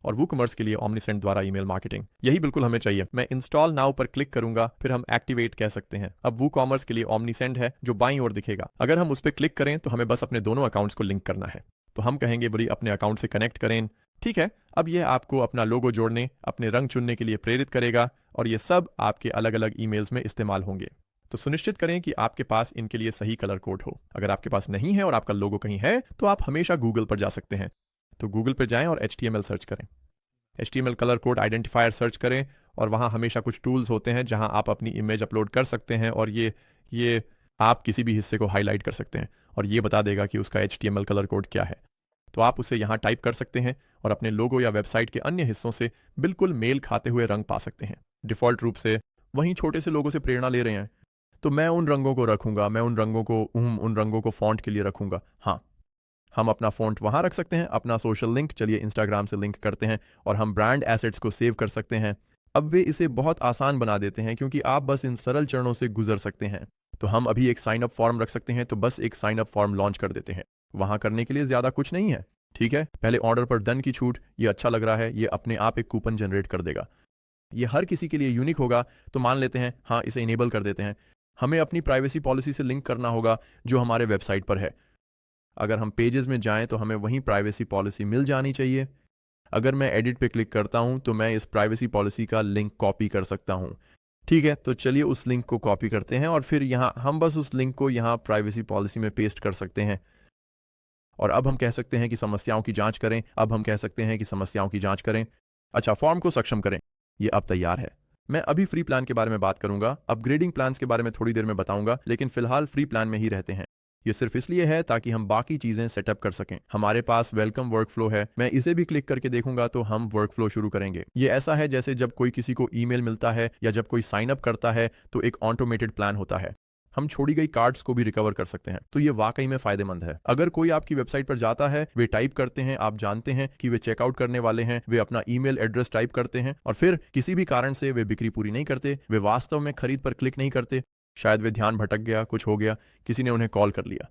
और वूकॉमर्स के लिए omnisend द्वारा ईमेल मार्केटिंग, यही बिल्कुल हमें चाहिए। मैं इंस्टॉल नाउ पर क्लिक करूंगा, फिर हम एक्टिवेट कह सकते हैं। अब वूकॉमर्स के लिए omnisend है जो बाईं ओर दिखेगा। अगर हम उस पर क्लिक करें तो हमें बस अपने दोनों अकाउंट्स को लिंक करना है। तो हम कहेंगे बड़ी अपने अकाउंट से कनेक्ट करें। ठीक है, अब यह आपको अपना लोगो जोड़ने, अपने रंग चुनने के लिए प्रेरित करेगा और ये सब आपके अलग अलग ईमेल्स में इस्तेमाल होंगे। तो सुनिश्चित करें कि आपके पास इनके लिए सही कलर कोड हो। अगर आपके पास नहीं है और आपका लोगो कहीं है तो आप हमेशा गूगल पर जा सकते हैं। तो गूगल पर जाएं और HTML सर्च करें, HTML colour code identifier search करें और वहाँ हमेशा कुछ टूल्स होते हैं जहाँ आप अपनी इमेज अपलोड कर सकते हैं। और ये आप किसी भी हिस्से को हाईलाइट कर सकते हैं और ये बता देगा कि उसका HTML कलर कोड क्या है। तो आप उसे यहाँ टाइप कर सकते हैं और अपने लोगो या वेबसाइट के अन्य हिस्सों से बिल्कुल मेल खाते हुए रंग पा सकते हैं। डिफ़ॉल्ट रूप से वहीं छोटे से लोगों से प्रेरणा ले रहे हैं, तो मैं उन रंगों को रखूंगा, मैं उन रंगों को फ़ॉन्ट के लिए रखूंगा। हाँ, हम अपना फ़ॉन्ट वहाँ रख सकते हैं। अपना सोशल लिंक चलिए इंस्टाग्राम से लिंक करते हैं और हम ब्रांड एसेट्स को सेव कर सकते हैं। अब वे इसे बहुत आसान बना देते हैं क्योंकि आप बस इन सरल चरणों से गुजर सकते हैं। तो हम अभी एक साइन अप फॉर्म रख सकते हैं, तो बस एक साइन अप फॉर्म लॉन्च कर देते हैं। वहाँ करने के लिए ज़्यादा कुछ नहीं है, ठीक है। पहले ऑर्डर पर डन की छूट, ये अच्छा लग रहा है, ये अपने आप एक कूपन जनरेट कर देगा। ये हर किसी के लिए यूनिक होगा, तो मान लेते हैं हाँ, इसे इनेबल कर देते हैं। हमें अपनी प्राइवेसी पॉलिसी से लिंक करना होगा जो हमारे वेबसाइट पर है। अगर हम पेजेस में जाएं तो हमें वहीं प्राइवेसी पॉलिसी मिल जानी चाहिए। अगर मैं एडिट पे क्लिक करता हूं तो मैं इस प्राइवेसी पॉलिसी का लिंक कॉपी कर सकता हूं। ठीक है, तो चलिए उस लिंक को कॉपी करते हैं और फिर यहाँ हम बस उस लिंक को यहाँ प्राइवेसी पॉलिसी में पेस्ट कर सकते हैं। और अब हम कह सकते हैं कि समस्याओं की जांच करें। अच्छा, फॉर्म को सक्षम करें। ये अब तैयार है। मैं अभी फ्री प्लान के बारे में बात करूंगा, अपग्रेडिंग प्लान्स के बारे में थोड़ी देर में बताऊंगा, लेकिन फिलहाल फ्री प्लान में ही रहते हैं। ये सिर्फ इसलिए है ताकि हम बाकी चीजें सेटअप कर सकें। हमारे पास वेलकम वर्कफ्लो है, मैं इसे भी क्लिक करके देखूंगा तो हम वर्कफ्लो शुरू करेंगे। ये ऐसा है जैसे जब कोई किसी को ईमेल मिलता है या जब कोई साइन अप करता है तो एक ऑटोमेटेड प्लान होता है। हम छोड़ी गई कार्ड्स को भी रिकवर कर सकते हैं, तो ये वाकई में फायदेमंद है। अगर कोई आपकी वेबसाइट पर जाता है, वे टाइप करते हैं, आप जानते हैं कि वे चेकआउट करने वाले हैं, वे अपना ईमेल एड्रेस टाइप करते हैं और फिर किसी भी कारण से वे बिक्री पूरी नहीं करते, वे वास्तव में खरीद पर क्लिक नहीं करते, शायद वे ध्यान भटक गया, कुछ हो गया, किसी ने उन्हें कॉल कर लिया।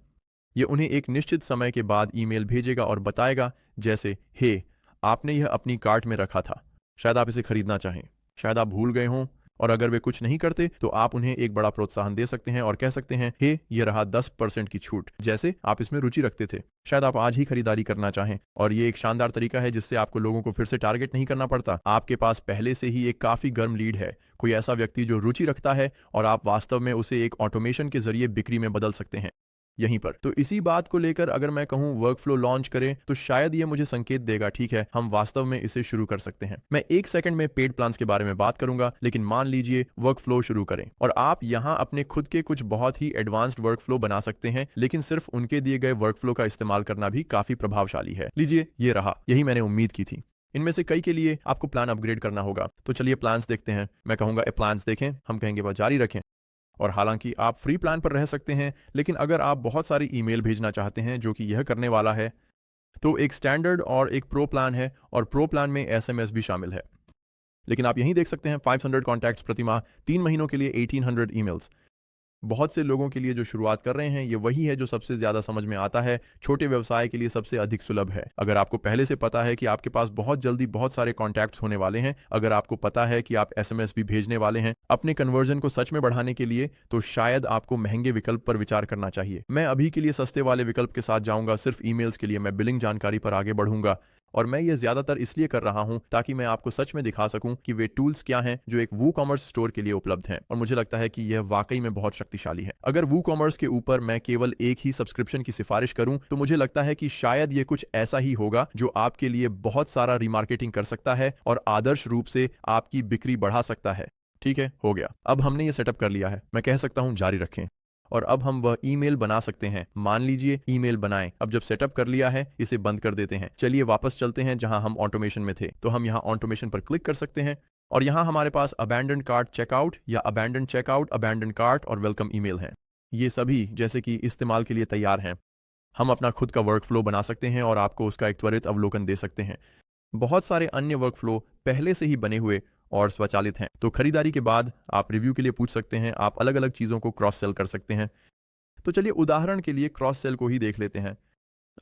ये उन्हें एक निश्चित समय के बाद ईमेल भेजेगा और बताएगा जैसे, हे, आपने यह अपनी कार्ट में रखा था, शायद आप इसे खरीदना चाहें, शायद आप भूल गए हों। और अगर वे कुछ नहीं करते तो आप उन्हें एक बड़ा प्रोत्साहन दे सकते हैं और कह सकते हैं, हे, ये रहा 10% की छूट, जैसे आप इसमें रुचि रखते थे, शायद आप आज ही खरीदारी करना चाहें। और ये एक शानदार तरीका है जिससे आपको लोगों को फिर से टारगेट नहीं करना पड़ता। आपके पास पहले से ही एक काफी गर्म लीड है, कोई ऐसा व्यक्ति जो रुचि रखता है और आप वास्तव में उसे एक ऑटोमेशन के जरिए बिक्री में बदल सकते हैं यहीं पर। तो इसी बात को लेकर अगर मैं कहूं वर्कफ्लो लॉन्च करें तो शायद ये मुझे संकेत देगा, ठीक है, हम वास्तव में इसे शुरू कर सकते हैं। मैं 1 सेकंड में पेड प्लान्स के बारे में बात करूंगा, लेकिन मान लीजिए वर्कफ्लो शुरू करें और आप यहां अपने खुद के कुछ बहुत ही एडवांस्ड वर्कफ्लो बना सकते हैं, लेकिन सिर्फ उनके दिए गए वर्कफ्लो का इस्तेमाल करना भी काफी प्रभावशाली है। लीजिए, ये रहा, यही मैंने उम्मीद की थी। इनमें से कई के लिए आपको प्लान अपग्रेड करना होगा, तो चलिए प्लान्स देखते हैं। मैं कहूंगा प्लान्स देखें, हम कहेंगे वह जारी रखें। और हालांकि आप फ्री प्लान पर रह सकते हैं, लेकिन अगर आप बहुत सारी ईमेल भेजना चाहते हैं, जो कि यह करने वाला है, तो एक स्टैंडर्ड और एक प्रो प्लान है और प्रो प्लान में SMS भी शामिल है। लेकिन आप यहीं देख सकते हैं 500 कॉन्टैक्ट्स प्रति माह, 3 महीनों के लिए 1800 ईमेल्स। बहुत से लोगों के लिए जो शुरुआत कर रहे हैं, ये वही है जो सबसे ज़्यादा समझ में आता है, छोटे व्यवसाय के लिए सबसे अधिक सुलभ है। अगर आपको पहले से पता है कि आपके पास बहुत जल्दी बहुत सारे कॉन्टैक्ट्स होने वाले हैं, अगर आपको पता है कि आप SMS भी भेजने वाले हैं अपने कन्वर्जन को सच में बढ़ाने के लिए, तो शायद आपको महंगे विकल्प पर विचार करना चाहिए। मैं अभी के लिए सस्ते वाले विकल्प के साथ जाऊंगा, सिर्फ ईमेल्स के लिए मैं बिलिंग जानकारी पर आगे बढ़ूंगा। और मैं ये ज़्यादातर इसलिए कर रहा हूं ताकि मैं आपको सच में दिखा सकूं कि वे टूल्स क्या हैं जो एक वूकॉमर्स स्टोर के लिए उपलब्ध हैं, और मुझे लगता है कि यह वाकई में बहुत शक्तिशाली है। अगर वूकॉमर्स के ऊपर मैं केवल एक ही सब्सक्रिप्शन की सिफारिश करूं तो मुझे लगता है कि शायद ये कुछ ऐसा ही होगा जो आपके लिए बहुत सारा रिमार्केटिंग कर सकता है और आदर्श रूप से आपकी बिक्री बढ़ा सकता है। ठीक है, हो गया। अब हमने ये सेटअप कर लिया है, मैं कह सकता हूं जारी रखें। और अब हम वह ईमेल बना सकते हैं। मान लीजिए ईमेल बनाएं। अब जब सेटअप कर लिया है, इसे बंद कर देते हैं। चलिए वापस चलते हैं जहां हम ऑटोमेशन में थे। तो हम यहां ऑटोमेशन पर क्लिक कर सकते हैं और यहां हमारे पास अबैंडन कार्ट चेकआउट या अबैंडन चेकआउट, अबैंडन कार्ट और वेलकम ईमेल हैं। ये सभी जैसे कि इस्तेमाल के लिए तैयार हैं। हम अपना खुद का वर्कफ्लो बना सकते हैं और आपको उसका एक त्वरित अवलोकन दे सकते हैं। बहुत सारे अन्य वर्कफ्लो पहले से ही बने हुए और स्वचालित हैं। तो खरीदारी के बाद आप रिव्यू के लिए पूछ सकते हैं, आप अलग अलग चीज़ों को क्रॉस सेल कर सकते हैं। तो चलिए उदाहरण के लिए क्रॉस सेल को ही देख लेते हैं।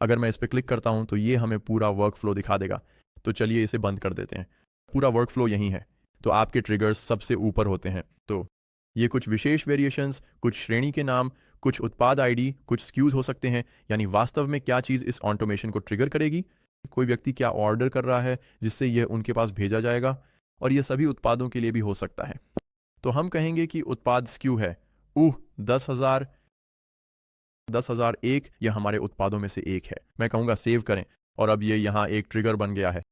अगर मैं इस पर क्लिक करता हूं तो ये हमें पूरा वर्कफ्लो दिखा देगा। तो चलिए इसे बंद कर देते हैं। पूरा वर्कफ्लो यही है। तो आपके ट्रिगर्स सबसे ऊपर होते हैं। तो ये कुछ विशेष वेरिएशंस, कुछ श्रेणी के नाम, कुछ उत्पाद आईडी, कुछ स्क्यूज हो सकते हैं, यानी वास्तव में क्या चीज़ इस ऑटोमेशन को ट्रिगर करेगी, कोई व्यक्ति क्या ऑर्डर कर रहा है जिससे यह उनके पास भेजा जाएगा, और यह सभी उत्पादों के लिए भी हो सकता है। तो हम कहेंगे कि उत्पाद स्क्यू है 10,000, 10,001, यह हमारे उत्पादों में से एक है। मैं कहूँगा सेव करें और अब ये यहाँ एक ट्रिगर बन गया है।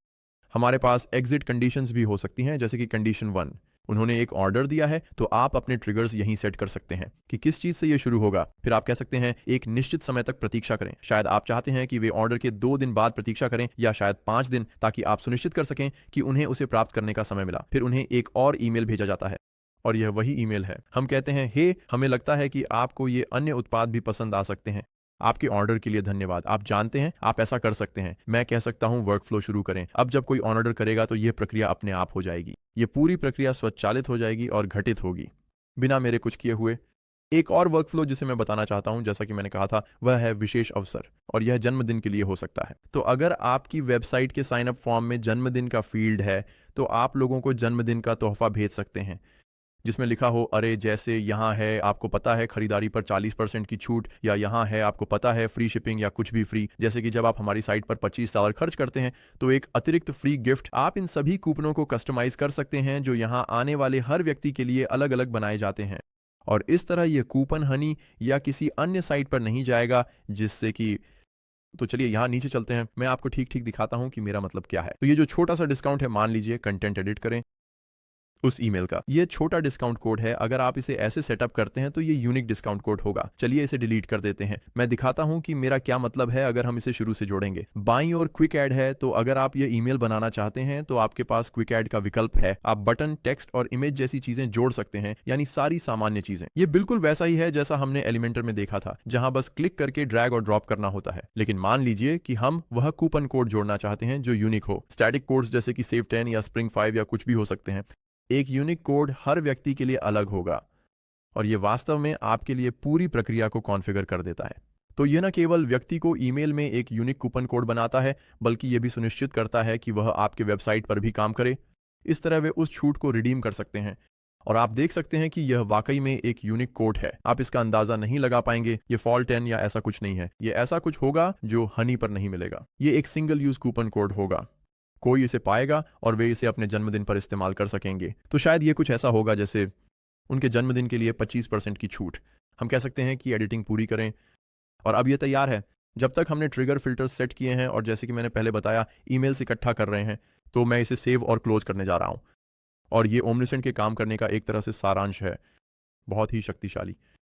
हमारे पास एग्जिट कंडीशंस भी हो सकती हैं, जैसे कि कंडीशन 1, उन्होंने एक ऑर्डर दिया है तो आप अपने ट्रिगर्स यहीं सेट कर सकते हैं कि किस चीज से ये शुरू होगा। फिर आप कह सकते हैं एक निश्चित समय तक प्रतीक्षा करें। शायद आप चाहते हैं कि वे ऑर्डर के 2 दिन बाद प्रतीक्षा करें या शायद 5 दिन, ताकि आप सुनिश्चित कर सकें कि उन्हें उसे प्राप्त करने का समय मिला। फिर उन्हें एक और ईमेल भेजा जाता है और यह वही ईमेल है। हम कहते हैं, हे, हमें लगता है कि आपको ये अन्य उत्पाद भी पसंद आ सकते हैं। आपके ऑर्डर के लिए धन्यवाद। आप जानते हैं आप ऐसा कर सकते हैं। मैं कह सकता हूं वर्कफ्लो शुरू करें। अब जब कोई ऑर्डर करेगा तो यह प्रक्रिया अपने आप हो जाएगी। ये पूरी प्रक्रिया स्वचालित हो जाएगी और घटित होगी बिना मेरे कुछ किए हुए। एक और वर्कफ्लो जिसे मैं बताना चाहता हूं, जैसा कि मैंने कहा था, वह है विशेष अवसर, और यह जन्मदिन के लिए हो सकता है। तो अगर आपकी वेबसाइट के साइन अप फॉर्म में जन्मदिन का फील्ड है तो आप लोगों को जन्मदिन का तोहफा भेज सकते हैं जिसमें लिखा हो, अरे जैसे यहाँ है आपको पता है खरीदारी पर 40% की छूट, या यहाँ है आपको पता है फ्री शिपिंग, या कुछ भी फ्री। जैसे कि जब आप हमारी साइट पर $25 खर्च करते हैं तो एक अतिरिक्त फ्री गिफ्ट। आप इन सभी कूपनों को कस्टमाइज कर सकते हैं जो यहाँ आने वाले हर व्यक्ति के लिए अलग अलग बनाए जाते हैं, और इस तरह यह कूपन हनी या किसी अन्य साइट पर नहीं जाएगा, जिससे कि तो चलिए यहाँ नीचे चलते हैं, मैं आपको ठीक ठीक दिखाता हूँ कि मेरा मतलब क्या है। तो ये जो छोटा सा डिस्काउंट है, मान लीजिए कंटेंट एडिट करें उस ईमेल का, ये छोटा डिस्काउंट कोड है। अगर आप इसे ऐसे सेटअप करते हैं तो ये यूनिक डिस्काउंट कोड होगा। चलिए इसे डिलीट कर देते हैं। मैं दिखाता हूं कि मेरा क्या मतलब है अगर हम इसे शुरू से जोड़ेंगे। बाईं ओर क्विक ऐड है, तो अगर आप ये ईमेल बनाना चाहते हैं तो आपके पास क्विक ऐड का विकल्प है। आप बटन, टेक्स्ट और इमेज जैसी चीजें जोड़ सकते हैं, यानी सारी सामान्य चीजें। ये बिल्कुल वैसा ही है जैसा हमने एलिमेंटर में देखा था, जहां बस क्लिक करके ड्रैग और ड्रॉप करना होता है। लेकिन मान लीजिए कि हम वह कूपन कोड जोड़ना चाहते हैं जो यूनिक हो। स्टैटिक कोड्स जैसे कि सेव 10 या स्प्रिंग 5 या कुछ भी हो सकते हैं। एक यूनिक कोड हर व्यक्ति के लिए अलग होगा, और यह वास्तव में आपके लिए पूरी प्रक्रिया को कॉन्फ़िगर कर देता है। तो यह न केवल व्यक्ति को ईमेल में एक यूनिक कूपन कोड बनाता है, बल्कि यह भी सुनिश्चित करता है कि वह आपके वेबसाइट पर भी काम करे। इस तरह वे उस छूट को रिडीम कर सकते हैं, और आप देख सकते हैं कि यह वाकई में एक यूनिक कोड है। आप इसका अंदाजा नहीं लगा पाएंगे। ये फॉल 10 या ऐसा कुछ नहीं है। ये ऐसा कुछ होगा जो हनी पर नहीं मिलेगा। ये एक सिंगल यूज कूपन कोड होगा। कोई इसे पाएगा और वे इसे अपने जन्मदिन पर इस्तेमाल कर सकेंगे। तो शायद ये कुछ ऐसा होगा जैसे उनके जन्मदिन के लिए 25% की छूट। हम कह सकते हैं कि एडिटिंग पूरी करें, और अब ये तैयार है। जब तक हमने ट्रिगर फिल्टर्स सेट किए हैं और जैसे कि मैंने पहले बताया ईमेल्स इकट्ठा कर रहे हैं, तो मैं इसे सेव और क्लोज करने जा रहा हूं। और ये ओमनीसेंट के काम करने का एक तरह से सारांश है, बहुत ही शक्तिशाली।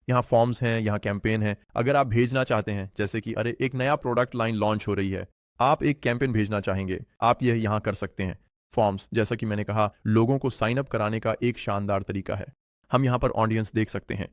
यहाँ फॉर्म्स हैं, यहाँ कैंपेन है। अगर आप भेजना चाहते हैं, जैसे कि अरे एक नया प्रोडक्ट लाइन लॉन्च हो रही है, आप एक कैंपेन भेजना चाहेंगे, आप यह यहाँ कर सकते हैं। फॉर्म्स, जैसा कि मैंने कहा, लोगों को साइन अप कराने का एक शानदार तरीका है। हम यहाँ पर ऑडियंस देख सकते हैं,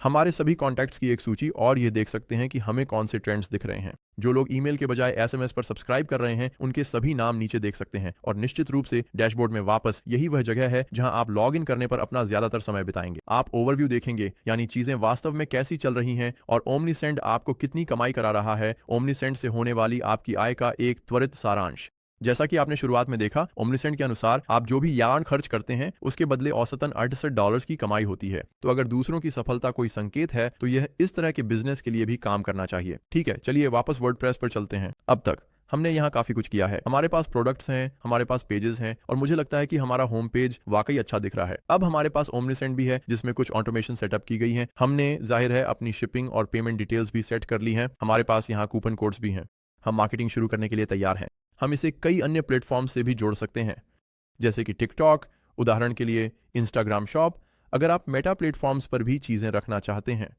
हमारे सभी कॉन्टैक्ट्स की एक सूची, और ये देख सकते हैं कि हमें कौन से ट्रेंड्स दिख रहे हैं। जो लोग ईमेल के बजाय एसएमएस पर सब्सक्राइब कर रहे हैं, उनके सभी नाम नीचे देख सकते हैं। और निश्चित रूप से डैशबोर्ड में वापस यही वह जगह है जहां आप लॉग इन करने पर अपना ज्यादातर समय बिताएंगे। आप ओवरव्यू देखेंगे, यानी चीजें वास्तव में कैसी चल रही हैं और ओमनीसेंट आपको कितनी कमाई करा रहा है। ओमनीसेंट से होने वाली आपकी आय का एक त्वरित सारांश। जैसा कि आपने शुरुआत में देखा, ओमनीसेंट के अनुसार आप जो भी यार्न खर्च करते हैं उसके बदले औसतन $68 की कमाई होती है। तो अगर दूसरों की सफलता कोई संकेत है तो यह इस तरह के बिजनेस के लिए भी काम करना चाहिए। ठीक है, चलिए वापस वर्डप्रेस पर चलते हैं। अब तक हमने यहाँ काफी कुछ किया है। हमारे पास प्रोडक्ट्स हैं, हमारे पास पेजेस हैं, और मुझे लगता है कि हमारा होम पेज वाकई अच्छा दिख रहा है। अब हमारे पास ओमनीसेंट भी है जिसमें कुछ ऑटोमेशन सेटअप की गई है। हमने जाहिर है अपनी शिपिंग और पेमेंट डिटेल्स भी सेट कर ली हैं। हमारे पास यहाँ कूपन कोड्स भी हैं। हम मार्केटिंग शुरू करने के लिए तैयार हैं। हम इसे कई अन्य प्लेटफॉर्म से भी जोड़ सकते हैं, जैसे कि टिकटॉक, उदाहरण के लिए इंस्टाग्राम शॉप, अगर आप मेटा प्लेटफॉर्म्स पर भी चीज़ें रखना चाहते हैं।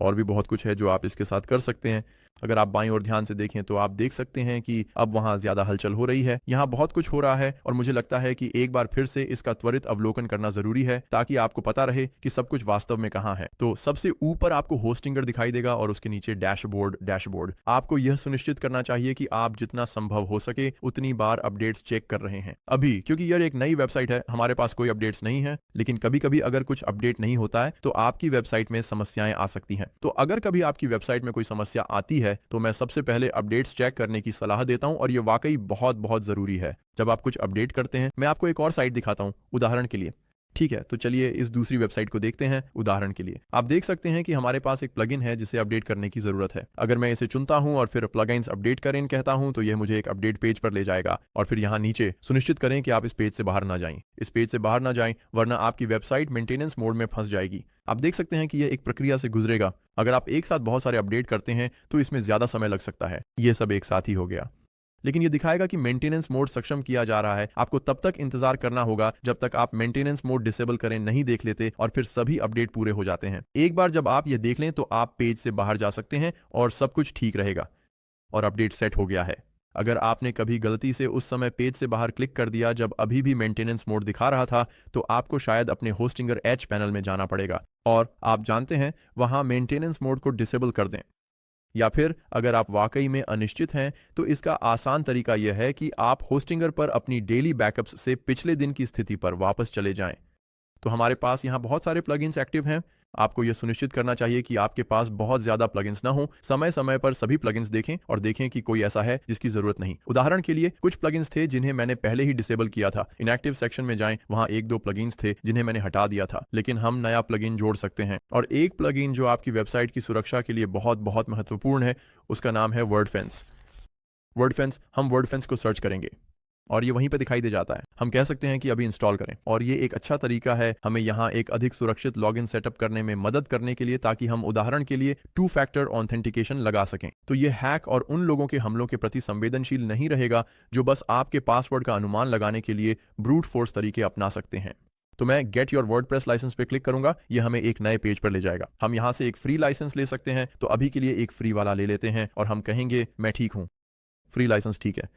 और भी बहुत कुछ है जो आप इसके साथ कर सकते हैं। अगर आप बाईं ओर ध्यान से देखें तो आप देख सकते हैं कि अब वहां ज्यादा हलचल हो रही है। यहाँ बहुत कुछ हो रहा है, और मुझे लगता है कि एक बार फिर से इसका त्वरित अवलोकन करना जरूरी है ताकि आपको पता रहे कि सब कुछ वास्तव में कहाँ है। तो सबसे ऊपर आपको होस्टिंगर दिखाई देगा और उसके नीचे डैशबोर्ड। आपको यह सुनिश्चित करना चाहिए कि आप जितना संभव हो सके उतनी बार अपडेट्स चेक कर रहे हैं। अभी क्योंकि यह एक नई वेबसाइट है, हमारे पास कोई अपडेट्स नहीं है, लेकिन कभी कभी अगर कुछ अपडेट नहीं होता है तो आपकी वेबसाइट में समस्याएं आ सकती हैं। तो अगर कभी आपकी वेबसाइट में कोई समस्या आती है तो मैं सबसे पहले अपडेट्स चेक करने की सलाह देता हूं, और यह वाकई बहुत बहुत जरूरी है। जब आप कुछ अपडेट करते हैं, मैं आपको एक और साइट दिखाता हूं उदाहरण के लिए। ठीक है, तो चलिए इस दूसरी वेबसाइट को देखते हैं। उदाहरण के लिए आप देख सकते हैं कि हमारे पास एक प्लगइन है जिसे अपडेट करने की जरूरत है। अगर मैं इसे चुनता हूं और फिर प्लगइन्स अपडेट करें कहता हूं तो यह मुझे एक अपडेट पेज पर ले जाएगा। और फिर यहाँ नीचे सुनिश्चित करें कि आप इस पेज से बाहर ना जाएं। इस पेज से बाहर ना जाएं, वरना आपकी वेबसाइट मेंटेनेंस मोड में फंस जाएगी। आप देख सकते हैं कि यह एक प्रक्रिया से गुजरेगा। अगर आप एक साथ बहुत सारे अपडेट करते हैं तो इसमें ज्यादा समय लग सकता है। यह सब एक साथ ही हो गया। लेकिन ये दिखाएगा कि मेंटेनेंस मोड सक्षम किया जा रहा है। आपको तब तक इंतजार करना होगा जब तक आप मेंटेनेंस मोड डिसेबल करें नहीं देख लेते और फिर सभी अपडेट पूरे हो जाते हैं। एक बार जब आप ये देख लें तो आप पेज से बाहर जा सकते हैं और सब कुछ ठीक रहेगा और अपडेट सेट हो गया है। अगर आपने कभी गलती से उस समय पेज से बाहर क्लिक कर दिया जब अभी भी मेंटेनेंस मोड दिखा रहा था, तो आपको शायद अपने होस्टिंगर एज पैनल में जाना पड़ेगा और आप जानते हैं वहां मेंटेनेंस मोड को डिसेबल कर दें। या फिर अगर आप वाकई में अनिश्चित हैं तो इसका आसान तरीका यह है कि आप होस्टिंगर पर अपनी डेली बैकअप्स से पिछले दिन की स्थिति पर वापस चले जाएं। तो हमारे पास यहाँ बहुत सारे प्लगइन्स एक्टिव हैं। आपको यह सुनिश्चित करना चाहिए कि आपके पास बहुत ज्यादा प्लगइन्स ना हो। समय समय पर सभी प्लगइन्स देखें और देखें कि कोई ऐसा है जिसकी जरूरत नहीं। उदाहरण के लिए कुछ प्लगइन्स थे जिन्हें मैंने पहले ही डिसेबल किया था। इनएक्टिव सेक्शन में जाएं, वहां एक दो प्लगइन्स थे जिन्हें मैंने हटा दिया था, लेकिन हम नया प्लगइन जोड़ सकते हैं। और एक प्लगइन जो आपकी वेबसाइट की सुरक्षा के लिए बहुत बहुत महत्वपूर्ण है, उसका नाम है वर्डफेंस। वर्डफेंस, हम वर्डफेंस को सर्च करेंगे और ये वहीं पे दिखाई दे जाता है। हम कह सकते हैं कि अभी इंस्टॉल करें और ये एक अच्छा तरीका है हमें यहाँ एक अधिक सुरक्षित लॉगिन सेटअप करने में मदद करने के लिए, ताकि हम उदाहरण के लिए 2 फैक्टर ऑथेंटिकेशन लगा सकें। तो ये हैक और उन लोगों के हमलों के प्रति संवेदनशील नहीं रहेगा जो बस आपके पासवर्ड का अनुमान लगाने के लिए ब्रूट फोर्स तरीके अपना सकते हैं। तो मैं गेट योर वर्डप्रेस लाइसेंस पे क्लिक करूंगा, ये हमें एक नए पेज पर ले जाएगा। हम यहाँ से एक फ्री लाइसेंस ले सकते हैं, तो अभी के लिए एक फ्री वाला ले लेते हैं और हम कहेंगे मैं ठीक हूँ, फ्री लाइसेंस ठीक है,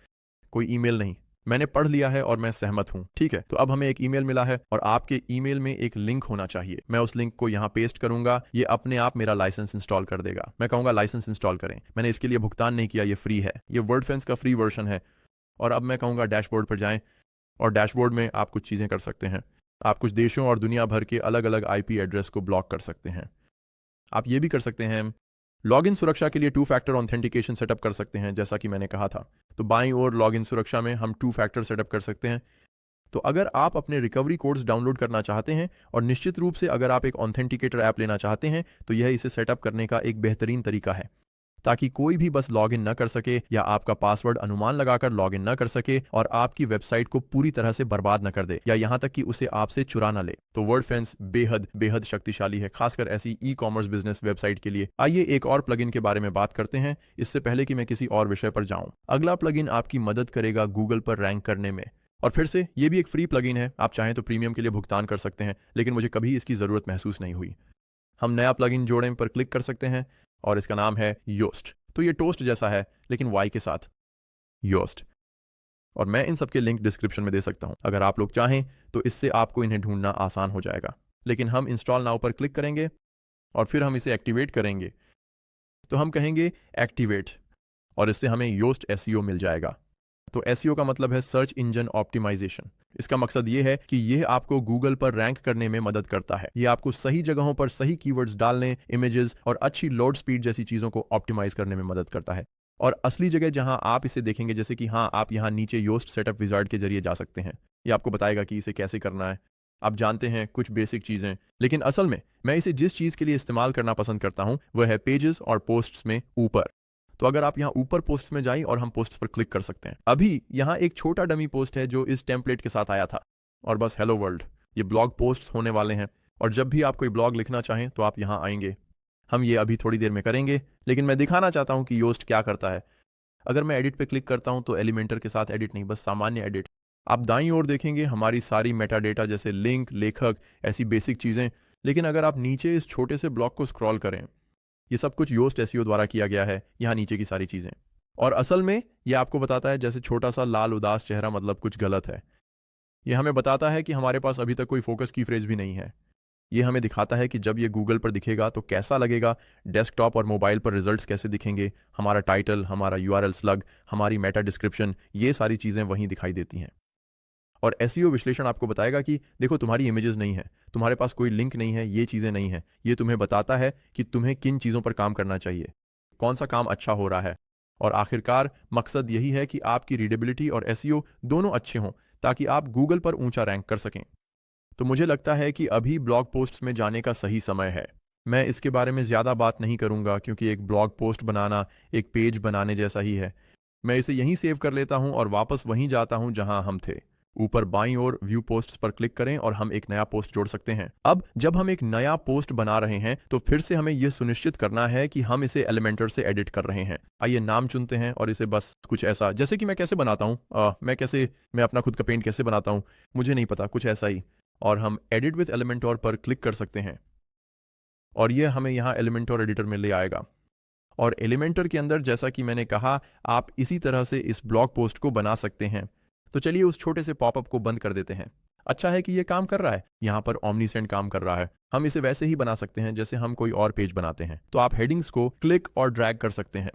कोई ईमेल नहीं, मैंने पढ़ लिया है और मैं सहमत हूं। ठीक है, तो अब हमें एक ईमेल मिला है और आपके ईमेल में एक लिंक होना चाहिए। मैं उस लिंक को यहां पेस्ट करूंगा, ये अपने आप मेरा लाइसेंस इंस्टॉल कर देगा। मैं कहूंगा लाइसेंस इंस्टॉल करें, मैंने इसके लिए भुगतान नहीं किया, ये फ्री है, ये वर्डफेंस का फ्री वर्जन है। और अब मैं कहूंगा डैशबोर्ड पर जाएं और डैशबोर्ड में आप कुछ चीजें कर सकते हैं। आप कुछ देशों और दुनिया भर के अलग अलग आईपी एड्रेस को ब्लॉक कर सकते हैं। आप ये भी कर सकते हैं, लॉगिन सुरक्षा के लिए 2 फैक्टर ऑथेंटिकेशन सेटअप कर सकते हैं, जैसा कि मैंने कहा था। तो बाईं ओर लॉगिन सुरक्षा में हम 2 फैक्टर सेटअप कर सकते हैं। तो अगर आप अपने रिकवरी कोड्स डाउनलोड करना चाहते हैं और निश्चित रूप से अगर आप एक ऑथेंटिकेटर ऐप लेना चाहते हैं, तो यह इसे सेटअप करने का एक बेहतरीन तरीका है, ताकि कोई भी बस लॉगिन न कर सके या आपका पासवर्ड अनुमान लगाकर लॉगिन न कर सके और आपकी वेबसाइट को पूरी तरह से बर्बाद न कर दे या यहां तक कि उसे आपसे चुरा न ले। तो वर्डफेंस बेहद बेहद शक्तिशाली है, खासकर ऐसी ई कॉमर्स बिजनेस वेबसाइट के लिए। आइए एक और प्लगइन के बारे में बात करते हैं, इससे पहले कि मैं किसी और विषय पर जाऊं। अगला प्लगइन आपकी मदद करेगा गूगल पर रैंक करने में। और फिर से ये भी एक फ्री प्लगइन है, आप चाहें तो प्रीमियम के लिए भुगतान कर सकते हैं, लेकिन मुझे कभी इसकी जरूरत महसूस नहीं हुई। हम नया प्लगइन जोड़ें पर क्लिक कर सकते हैं और इसका नाम है योस्ट। तो ये टोस्ट जैसा है लेकिन वाई के साथ, योस्ट। और मैं इन सबके लिंक डिस्क्रिप्शन में दे सकता हूं, अगर आप लोग चाहें तो इससे आपको इन्हें ढूंढना आसान हो जाएगा। लेकिन हम इंस्टॉल नाउ पर क्लिक करेंगे और फिर हम इसे एक्टिवेट करेंगे। तो हम कहेंगे एक्टिवेट और इससे हमें योस्ट एसईओ मिल जाएगा। तो एसईओ का मतलब है सर्च इंजन ऑप्टिमाइजेशन। इसका मकसद ये है कि यह आपको गूगल पर रैंक करने में मदद करता है। यह आपको सही जगहों पर सही कीवर्ड्स डालने, इमेजेस और अच्छी लोड स्पीड जैसी चीज़ों को ऑप्टिमाइज करने में मदद करता है। और असली जगह जहां आप इसे देखेंगे, जैसे कि हाँ, आप यहाँ नीचे योस्ट सेटअप विजार्ड के जरिए जा सकते हैं। ये आपको बताएगा कि इसे कैसे करना है। आप जानते हैं कुछ बेसिक चीज़ें, लेकिन असल में मैं इसे जिस चीज़ के लिए इस्तेमाल करना पसंद करता हूँ वह है पेजेस और पोस्ट्स में ऊपर। तो अगर आप यहाँ ऊपर पोस्ट्स में जाएं और हम पोस्ट्स पर क्लिक कर सकते हैं। अभी यहाँ एक छोटा डमी पोस्ट है जो इस टेम्पलेट के साथ आया था और बस हेलो वर्ल्ड, ये ब्लॉग पोस्ट्स होने वाले हैं। और जब भी आप कोई ब्लॉग लिखना चाहें तो आप यहाँ आएंगे। हम ये अभी थोड़ी देर में करेंगे, लेकिन मैं दिखाना चाहता हूँ कि योस्ट क्या करता है। अगर मैं एडिट पे क्लिक करता हूँ तो एलिमेंटर के साथ एडिट नहीं, बस सामान्य एडिट। आप दाईं ओर देखेंगे हमारी सारी मेटा डेटा, जैसे लिंक, लेखक, ऐसी बेसिक चीज़ें। लेकिन अगर आप नीचे इस छोटे से ब्लॉक को स्क्रॉल करें, ये सब कुछ योस्ट एसईओ द्वारा किया गया है, यहाँ नीचे की सारी चीज़ें। और असल में ये आपको बताता है, जैसे छोटा सा लाल उदास चेहरा मतलब कुछ गलत है। ये हमें बताता है कि हमारे पास अभी तक कोई फोकस की फ्रेज भी नहीं है। ये हमें दिखाता है कि जब ये गूगल पर दिखेगा तो कैसा लगेगा, डेस्कटॉप और मोबाइल पर रिजल्ट्स कैसे दिखेंगे, हमारा टाइटल, हमारा यूआरएल स्लग, हमारी मेटा डिस्क्रिप्शन, ये सारी चीज़ें वहीं दिखाई देती हैं। और एसईओ विश्लेषण आपको बताएगा कि देखो, तुम्हारी इमेजेस नहीं है, तुम्हारे पास कोई लिंक नहीं है, ये चीज़ें नहीं है। ये तुम्हें बताता है कि तुम्हें किन चीज़ों पर काम करना चाहिए, कौन सा काम अच्छा हो रहा है। और आखिरकार मकसद यही है कि आपकी रीडेबिलिटी और एसईओ दोनों अच्छे हों, ताकि आप गूगल पर ऊंचा रैंक कर सकें। तो मुझे लगता है कि अभी ब्लॉग पोस्ट्स में जाने का सही समय है। मैं इसके बारे में ज़्यादा बात नहीं करूंगा, क्योंकि एक ब्लॉग पोस्ट बनाना एक पेज बनाने जैसा ही है। मैं इसे यहीं सेव कर लेता हूं और वापस वहीं जाता हूं जहां हम थे। ऊपर बाईं ओर व्यू पोस्ट्स पर क्लिक करें और हम एक नया पोस्ट जोड़ सकते हैं। अब जब हम एक नया पोस्ट बना रहे हैं तो फिर से हमें यह सुनिश्चित करना है कि हम इसे एलिमेंटर से एडिट कर रहे हैं। आइए नाम चुनते हैं और इसे बस कुछ ऐसा, जैसे कि मैं कैसे बनाता हूँ, मैं अपना खुद का पेंट कैसे बनाता हूँ मुझे नहीं पता, कुछ ऐसा ही। और हम एडिट विथ एलिमेंटोर पर क्लिक कर सकते हैं और यह हमें यहाँ एलिमेंटोर एडिटर में ले आएगा। और एलिमेंटर के अंदर, जैसा कि मैंने कहा, आप इसी तरह से इस ब्लॉग पोस्ट को बना सकते हैं। तो चलिए उस छोटे से पॉपअप को बंद कर देते हैं। अच्छा है कि ये काम कर रहा है, यहाँ पर ओमनीसेंट काम कर रहा है। हम इसे वैसे ही बना सकते हैं जैसे हम कोई और पेज बनाते हैं। तो आप हेडिंग्स को क्लिक और ड्रैग कर सकते हैं।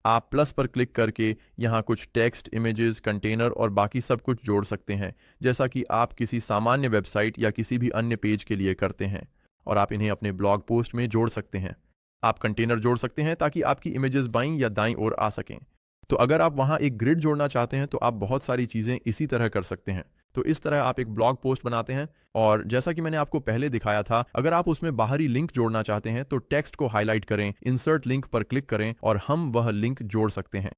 आप प्लस पर क्लिक करके यहाँ कुछ टेक्स्ट, इमेजेस, कंटेनर और बाकी सब कुछ जोड़ सकते हैं, जैसा कि आप किसी सामान्य वेबसाइट या किसी भी अन्य पेज के लिए करते हैं। और आप इन्हें अपने ब्लॉग पोस्ट में जोड़ सकते हैं। आप कंटेनर जोड़ सकते हैं ताकि आपकी इमेजेस बाईं या दाईं ओर आ सकें। तो अगर आप वहां एक ग्रिड जोड़ना चाहते हैं तो आप बहुत सारी चीज़ें इसी तरह कर सकते हैं। तो इस तरह आप एक ब्लॉग पोस्ट बनाते हैं। और जैसा कि मैंने आपको पहले दिखाया था, अगर आप उसमें बाहरी लिंक जोड़ना चाहते हैं तो टेक्स्ट को हाईलाइट करें, इंसर्ट लिंक पर क्लिक करें और हम वह लिंक जोड़ सकते हैं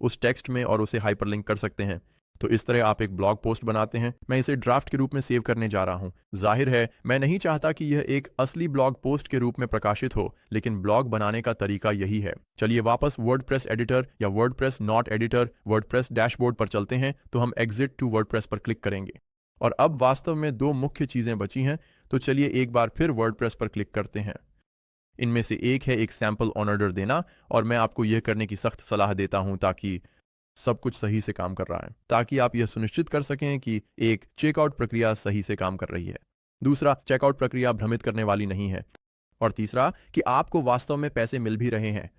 उस टेक्स्ट में और उसे हाइपरलिंक कर सकते हैं। तो इस तरह आप एक ब्लॉग पोस्ट बनाते हैं। मैं इसे ड्राफ्ट के रूप में सेव करने जा रहा हूं। जाहिर है मैं नहीं चाहता कि यह एक असली ब्लॉग पोस्ट के रूप में प्रकाशित हो, लेकिन ब्लॉग बनाने का तरीका यही है। चलिए वापस वर्डप्रेस एडिटर या WordPress not editor, WordPress dashboard पर चलते हैं। तो हम एग्जिट टू वर्डप्रेस पर क्लिक करेंगे और अब वास्तव में दो मुख्य चीजें बची हैं। तो चलिए एक बार फिर वर्डप्रेस पर क्लिक करते हैं। इनमें से एक है एक सैंपल ऑन ऑर्डर देना, और मैं आपको यह करने की सख्त सलाह देता हूं ताकि सब कुछ सही से काम कर रहा है, ताकि आप यह सुनिश्चित कर सकें कि एक चेकआउट प्रक्रिया सही से काम कर रही है। दूसरा, चेकआउट प्रक्रिया भ्रमित करने वाली नहीं है। और तीसरा, कि आपको वास्तव में पैसे मिल भी रहे हैं।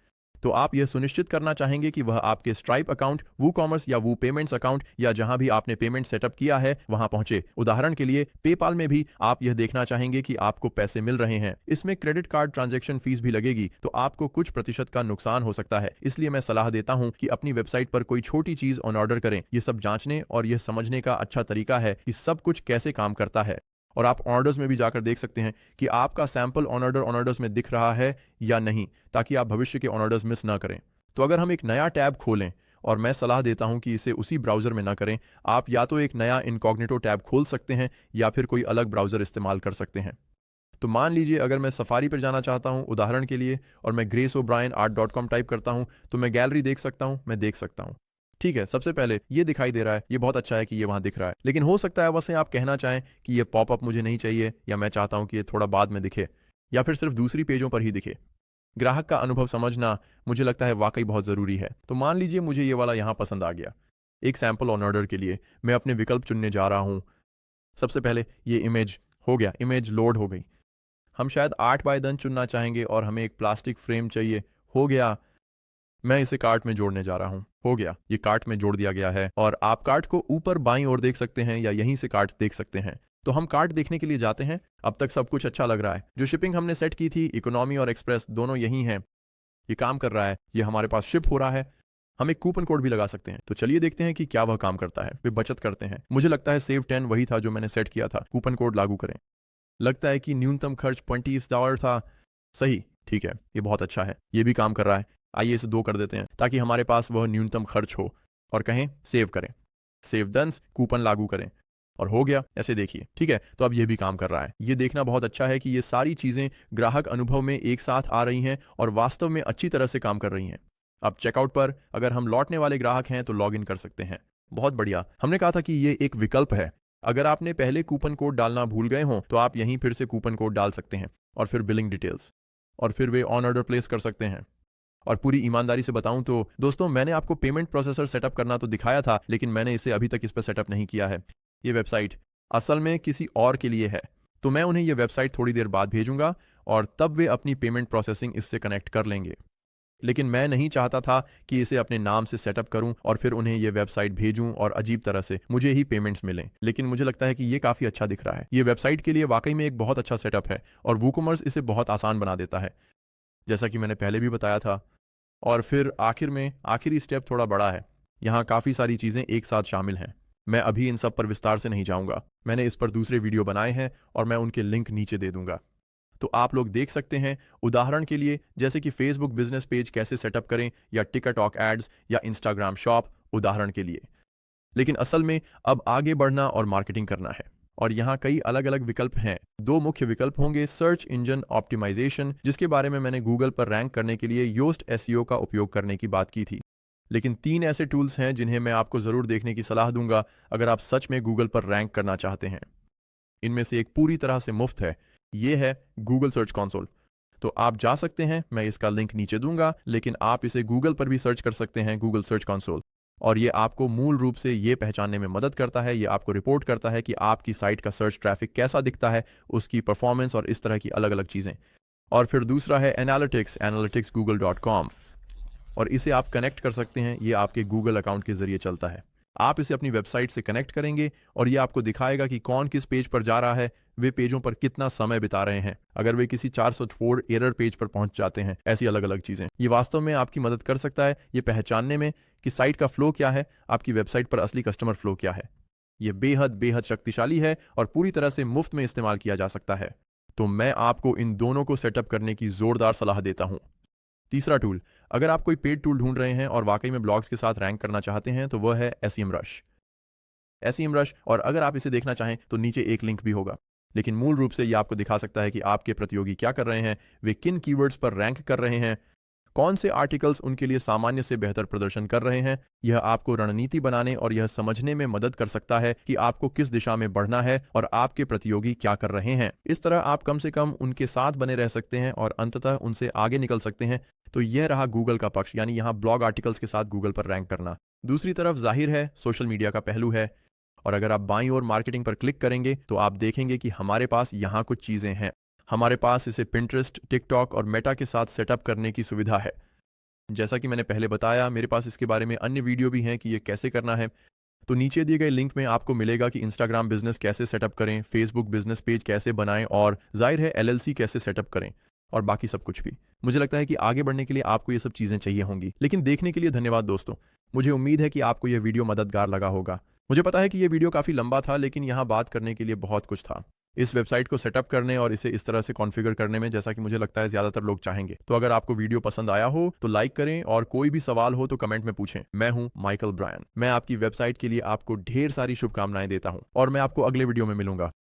तो आप यह सुनिश्चित करना चाहेंगे कि वह आपके स्ट्राइप अकाउंट, वूकॉमर्स या वू पेमेंट्स अकाउंट या जहां भी आपने पेमेंट सेटअप किया है वहां पहुंचे। उदाहरण के लिए पेपाल में भी आप यह देखना चाहेंगे कि आपको पैसे मिल रहे हैं। इसमें क्रेडिट कार्ड ट्रांजैक्शन फीस भी लगेगी, तो आपको कुछ प्रतिशत का नुकसान हो सकता है। इसलिए मैं सलाह देता हूं कि अपनी वेबसाइट पर कोई छोटी चीज ऑन ऑर्डर करें। यह सब जांचने और यह समझने का अच्छा तरीका है कि सब कुछ कैसे काम करता है। और आप ऑर्डर्स में भी जाकर देख सकते हैं कि आपका सैंपल ऑन ऑर्डर्स में दिख रहा है या नहीं, ताकि आप भविष्य के ऑन ऑर्डर्स मिस ना करें। तो अगर हम एक नया टैब खोलें, और मैं सलाह देता हूं कि इसे उसी ब्राउजर में ना करें, आप या तो एक नया इनकॉग्निटो टैब खोल सकते हैं या फिर कोई अलग ब्राउजर इस्तेमाल कर सकते हैं। तो मान लीजिए अगर मैं सफारी पर जाना चाहता हूं उदाहरण के लिए, और मैं graceobrien.art.com टाइप करता हूं, तो मैं गैलरी देख सकता हूं, मैं देख सकता हूं। ठीक है, सबसे पहले ये दिखाई दे रहा है, ये बहुत अच्छा है कि ये वहां दिख रहा है। लेकिन हो सकता है वैसे आप कहना चाहें कि ये पॉपअप मुझे नहीं चाहिए, या मैं चाहता हूं कि ये थोड़ा बाद में दिखे, या फिर सिर्फ दूसरी पेजों पर ही दिखे। ग्राहक का अनुभव समझना मुझे लगता है वाकई बहुत जरूरी है। तो मान लीजिए मुझे ये वाला यहां पसंद आ गया। एक सैंपल ऑन ऑर्डर के लिए मैं अपने विकल्प चुनने जा रहा हूं। सबसे पहले ये इमेज हो गया, इमेज लोड हो गई। हम शायद 8 बाय 10 चुनना चाहेंगे और हमें एक प्लास्टिक फ्रेम चाहिए। हो गया, मैं इसे कार्ट में जोड़ने जा रहा हूं। हो गया, ये कार्ट में जोड़ दिया गया है। और आप कार्ट को ऊपर बाईं ओर देख सकते हैं या यहीं से कार्ट देख सकते हैं। तो हम कार्ट देखने के लिए जाते हैं। अब तक सब कुछ अच्छा लग रहा है। जो शिपिंग हमने सेट की थी, इकोनॉमी और एक्सप्रेस दोनों यही हैं। ये काम कर रहा है, ये हमारे पास शिप हो रहा है। हम एक कूपन कोड भी लगा सकते हैं। तो चलिए देखते हैं कि क्या वह काम करता है। वे बचत करते हैं। मुझे लगता है सेव 10 वही था जो मैंने सेट किया था। कूपन कोड लागू करें। लगता है कि न्यूनतम खर्च $20 था। सही, ठीक है, ये बहुत अच्छा है, ये भी काम कर रहा है। आइए इसे 2 कर देते हैं ताकि हमारे पास वह न्यूनतम खर्च हो, और कहें सेव करें। सेव डन, कूपन लागू करें, और हो गया। ऐसे देखिए, ठीक है। तो अब यह भी काम कर रहा है। ये देखना बहुत अच्छा है कि ये सारी चीजें ग्राहक अनुभव में एक साथ आ रही हैं और वास्तव में अच्छी तरह से काम कर रही हैं। अब चेकआउट पर अगर हम लौटने वाले ग्राहक हैं तो लॉग इन कर सकते हैं। बहुत बढ़िया, हमने कहा था कि ये एक विकल्प है। अगर आपने पहले कूपन कोड डालना भूल गए हों तो आप यहीं फिर से कूपन कोड डाल सकते हैं, और फिर बिलिंग डिटेल्स, और फिर वे ऑन ऑर्डर प्लेस कर सकते हैं। और पूरी ईमानदारी से बताऊं तो दोस्तों, मैंने आपको पेमेंट प्रोसेसर सेटअप करना तो दिखाया था, लेकिन मैंने इसे अभी तक इस पर सेटअप नहीं किया है। ये वेबसाइट असल में किसी और के लिए है। तो मैं उन्हें यह वेबसाइट थोड़ी देर बाद भेजूंगा और तब वे अपनी पेमेंट प्रोसेसिंग इससे कनेक्ट कर लेंगे। लेकिन मैं नहीं चाहता था कि इसे अपने नाम से सेटअप करूं और फिर उन्हें यह वेबसाइट भेजूं और अजीब तरह से मुझे ही पेमेंट्स मिलें। लेकिन मुझे लगता है कि यह काफ़ी अच्छा दिख रहा है। यह वेबसाइट के लिए वाकई में एक बहुत अच्छा सेटअप है, और वूकॉमर्स इसे बहुत आसान बना देता है, जैसा कि मैंने पहले भी बताया था। और फिर आखिर में आखिरी स्टेप थोड़ा बड़ा है। यहाँ काफ़ी सारी चीज़ें एक साथ शामिल हैं। मैं अभी इन सब पर विस्तार से नहीं जाऊँगा। मैंने इस पर दूसरे वीडियो बनाए हैं और मैं उनके लिंक नीचे दे दूंगा, तो आप लोग देख सकते हैं। उदाहरण के लिए जैसे कि फेसबुक बिजनेस पेज कैसे सेटअप करें, या टिकटॉक एड्स, या इंस्टाग्राम शॉप, उदाहरण के लिए। लेकिन असल में अब आगे बढ़ना और मार्केटिंग करना है। और यहाँ कई अलग अलग विकल्प हैं। दो मुख्य विकल्प होंगे, सर्च इंजन ऑप्टिमाइजेशन, जिसके बारे में मैंने गूगल पर रैंक करने के लिए योस्ट एसईओ का उपयोग करने की बात की थी। लेकिन 3 ऐसे टूल्स हैं जिन्हें मैं आपको ज़रूर देखने की सलाह दूंगा अगर आप सच में गूगल पर रैंक करना चाहते हैं। इनमें से एक पूरी तरह से मुफ्त है, ये है गूगल सर्च कंसोल। तो आप जा सकते हैं, मैं इसका लिंक नीचे दूंगा, लेकिन आप इसे गूगल पर भी सर्च कर सकते हैं, गूगल सर्च कंसोल। और ये आपको मूल रूप से ये पहचानने में मदद करता है, ये आपको रिपोर्ट करता है कि आपकी साइट का सर्च ट्रैफिक कैसा दिखता है, उसकी परफॉर्मेंस और इस तरह की अलग अलग चीज़ें। और फिर दूसरा है एनालिटिक्स, analyticsgoogle.com, और इसे आप कनेक्ट कर सकते हैं, ये आपके गूगल अकाउंट के जरिए चलता है। आप इसे अपनी वेबसाइट से कनेक्ट करेंगे और ये आपको दिखाएगा कि कौन किस पेज पर जा रहा है, वे पेजों पर कितना समय बिता रहे हैं, अगर वे किसी 404 एरर पेज पर पहुंच जाते हैं, ऐसी अलग अलग चीज़ें। ये वास्तव में आपकी मदद कर सकता है ये पहचानने में कि साइट का फ्लो क्या है, आपकी वेबसाइट पर असली कस्टमर फ्लो क्या है। ये बेहद बेहद शक्तिशाली है और पूरी तरह से मुफ्त में इस्तेमाल किया जा सकता है। तो मैं आपको इन दोनों को सेटअप करने की जोरदार सलाह देता हूं। तीसरा टूल, अगर आप कोई पेड टूल ढूंढ रहे हैं और वाकई में ब्लॉग्स के साथ रैंक करना चाहते हैं, तो वह है SEMrush। SEMrush, और अगर आप इसे देखना चाहें तो नीचे एक लिंक भी होगा। लेकिन मूल रूप से यह आपको दिखा सकता है कि आपके प्रतियोगी क्या कर रहे हैं, वे किन कीवर्ड्स पर रैंक कर रहे हैं, कौन से आर्टिकल्स उनके लिए सामान्य से बेहतर प्रदर्शन कर रहे हैं। यह आपको रणनीति बनाने और यह समझने में मदद कर सकता है कि आपको किस दिशा में बढ़ना है और आपके प्रतियोगी क्या कर रहे हैं। इस तरह आप कम से कम उनके साथ बने रह सकते हैं और अंततः उनसे आगे निकल सकते हैं। तो यह रहा गूगल का पक्ष, यानी यहाँ ब्लॉग आर्टिकल्स के साथ गूगल पर रैंक करना। दूसरी तरफ जाहिर है सोशल मीडिया का पहलू है, और अगर आप बाईं ओर मार्केटिंग पर क्लिक करेंगे तो आप देखेंगे कि हमारे पास यहाँ कुछ चीज़ें हैं। हमारे पास इसे पिंटरेस्ट, टिकटॉक और मेटा के साथ सेटअप करने की सुविधा है। जैसा कि मैंने पहले बताया, मेरे पास इसके बारे में अन्य वीडियो भी हैं कि ये कैसे करना है। तो नीचे दिए गए लिंक में आपको मिलेगा कि इंस्टाग्राम बिजनेस कैसे सेटअप करें, फेसबुक बिजनेस पेज कैसे बनाएं, और जाहिर है LLC कैसे सेटअप करें, और बाकी सब कुछ भी। मुझे लगता है कि आगे बढ़ने के लिए आपको ये सब चीज़ें चाहिए होंगी। लेकिन देखने के लिए धन्यवाद दोस्तों। मुझे उम्मीद है कि आपको यह वीडियो मददगार लगा होगा। मुझे पता है कि यह वीडियो काफ़ी लंबा था, लेकिन यहाँ बात करने के लिए बहुत कुछ था। इस वेबसाइट को सेटअप करने और इसे इस तरह से कॉन्फ़िगर करने में, जैसा कि मुझे लगता है ज़्यादातर लोग चाहेंगे। तो अगर आपको वीडियो पसंद आया हो तो लाइक करें, और कोई भी सवाल हो तो कमेंट में पूछें। मैं हूं माइकल ब्रायन। मैं आपकी वेबसाइट के लिए आपको ढेर सारी शुभकामनाएं देता हूं, और मैं आपको अगले वीडियो में मिलूंगा।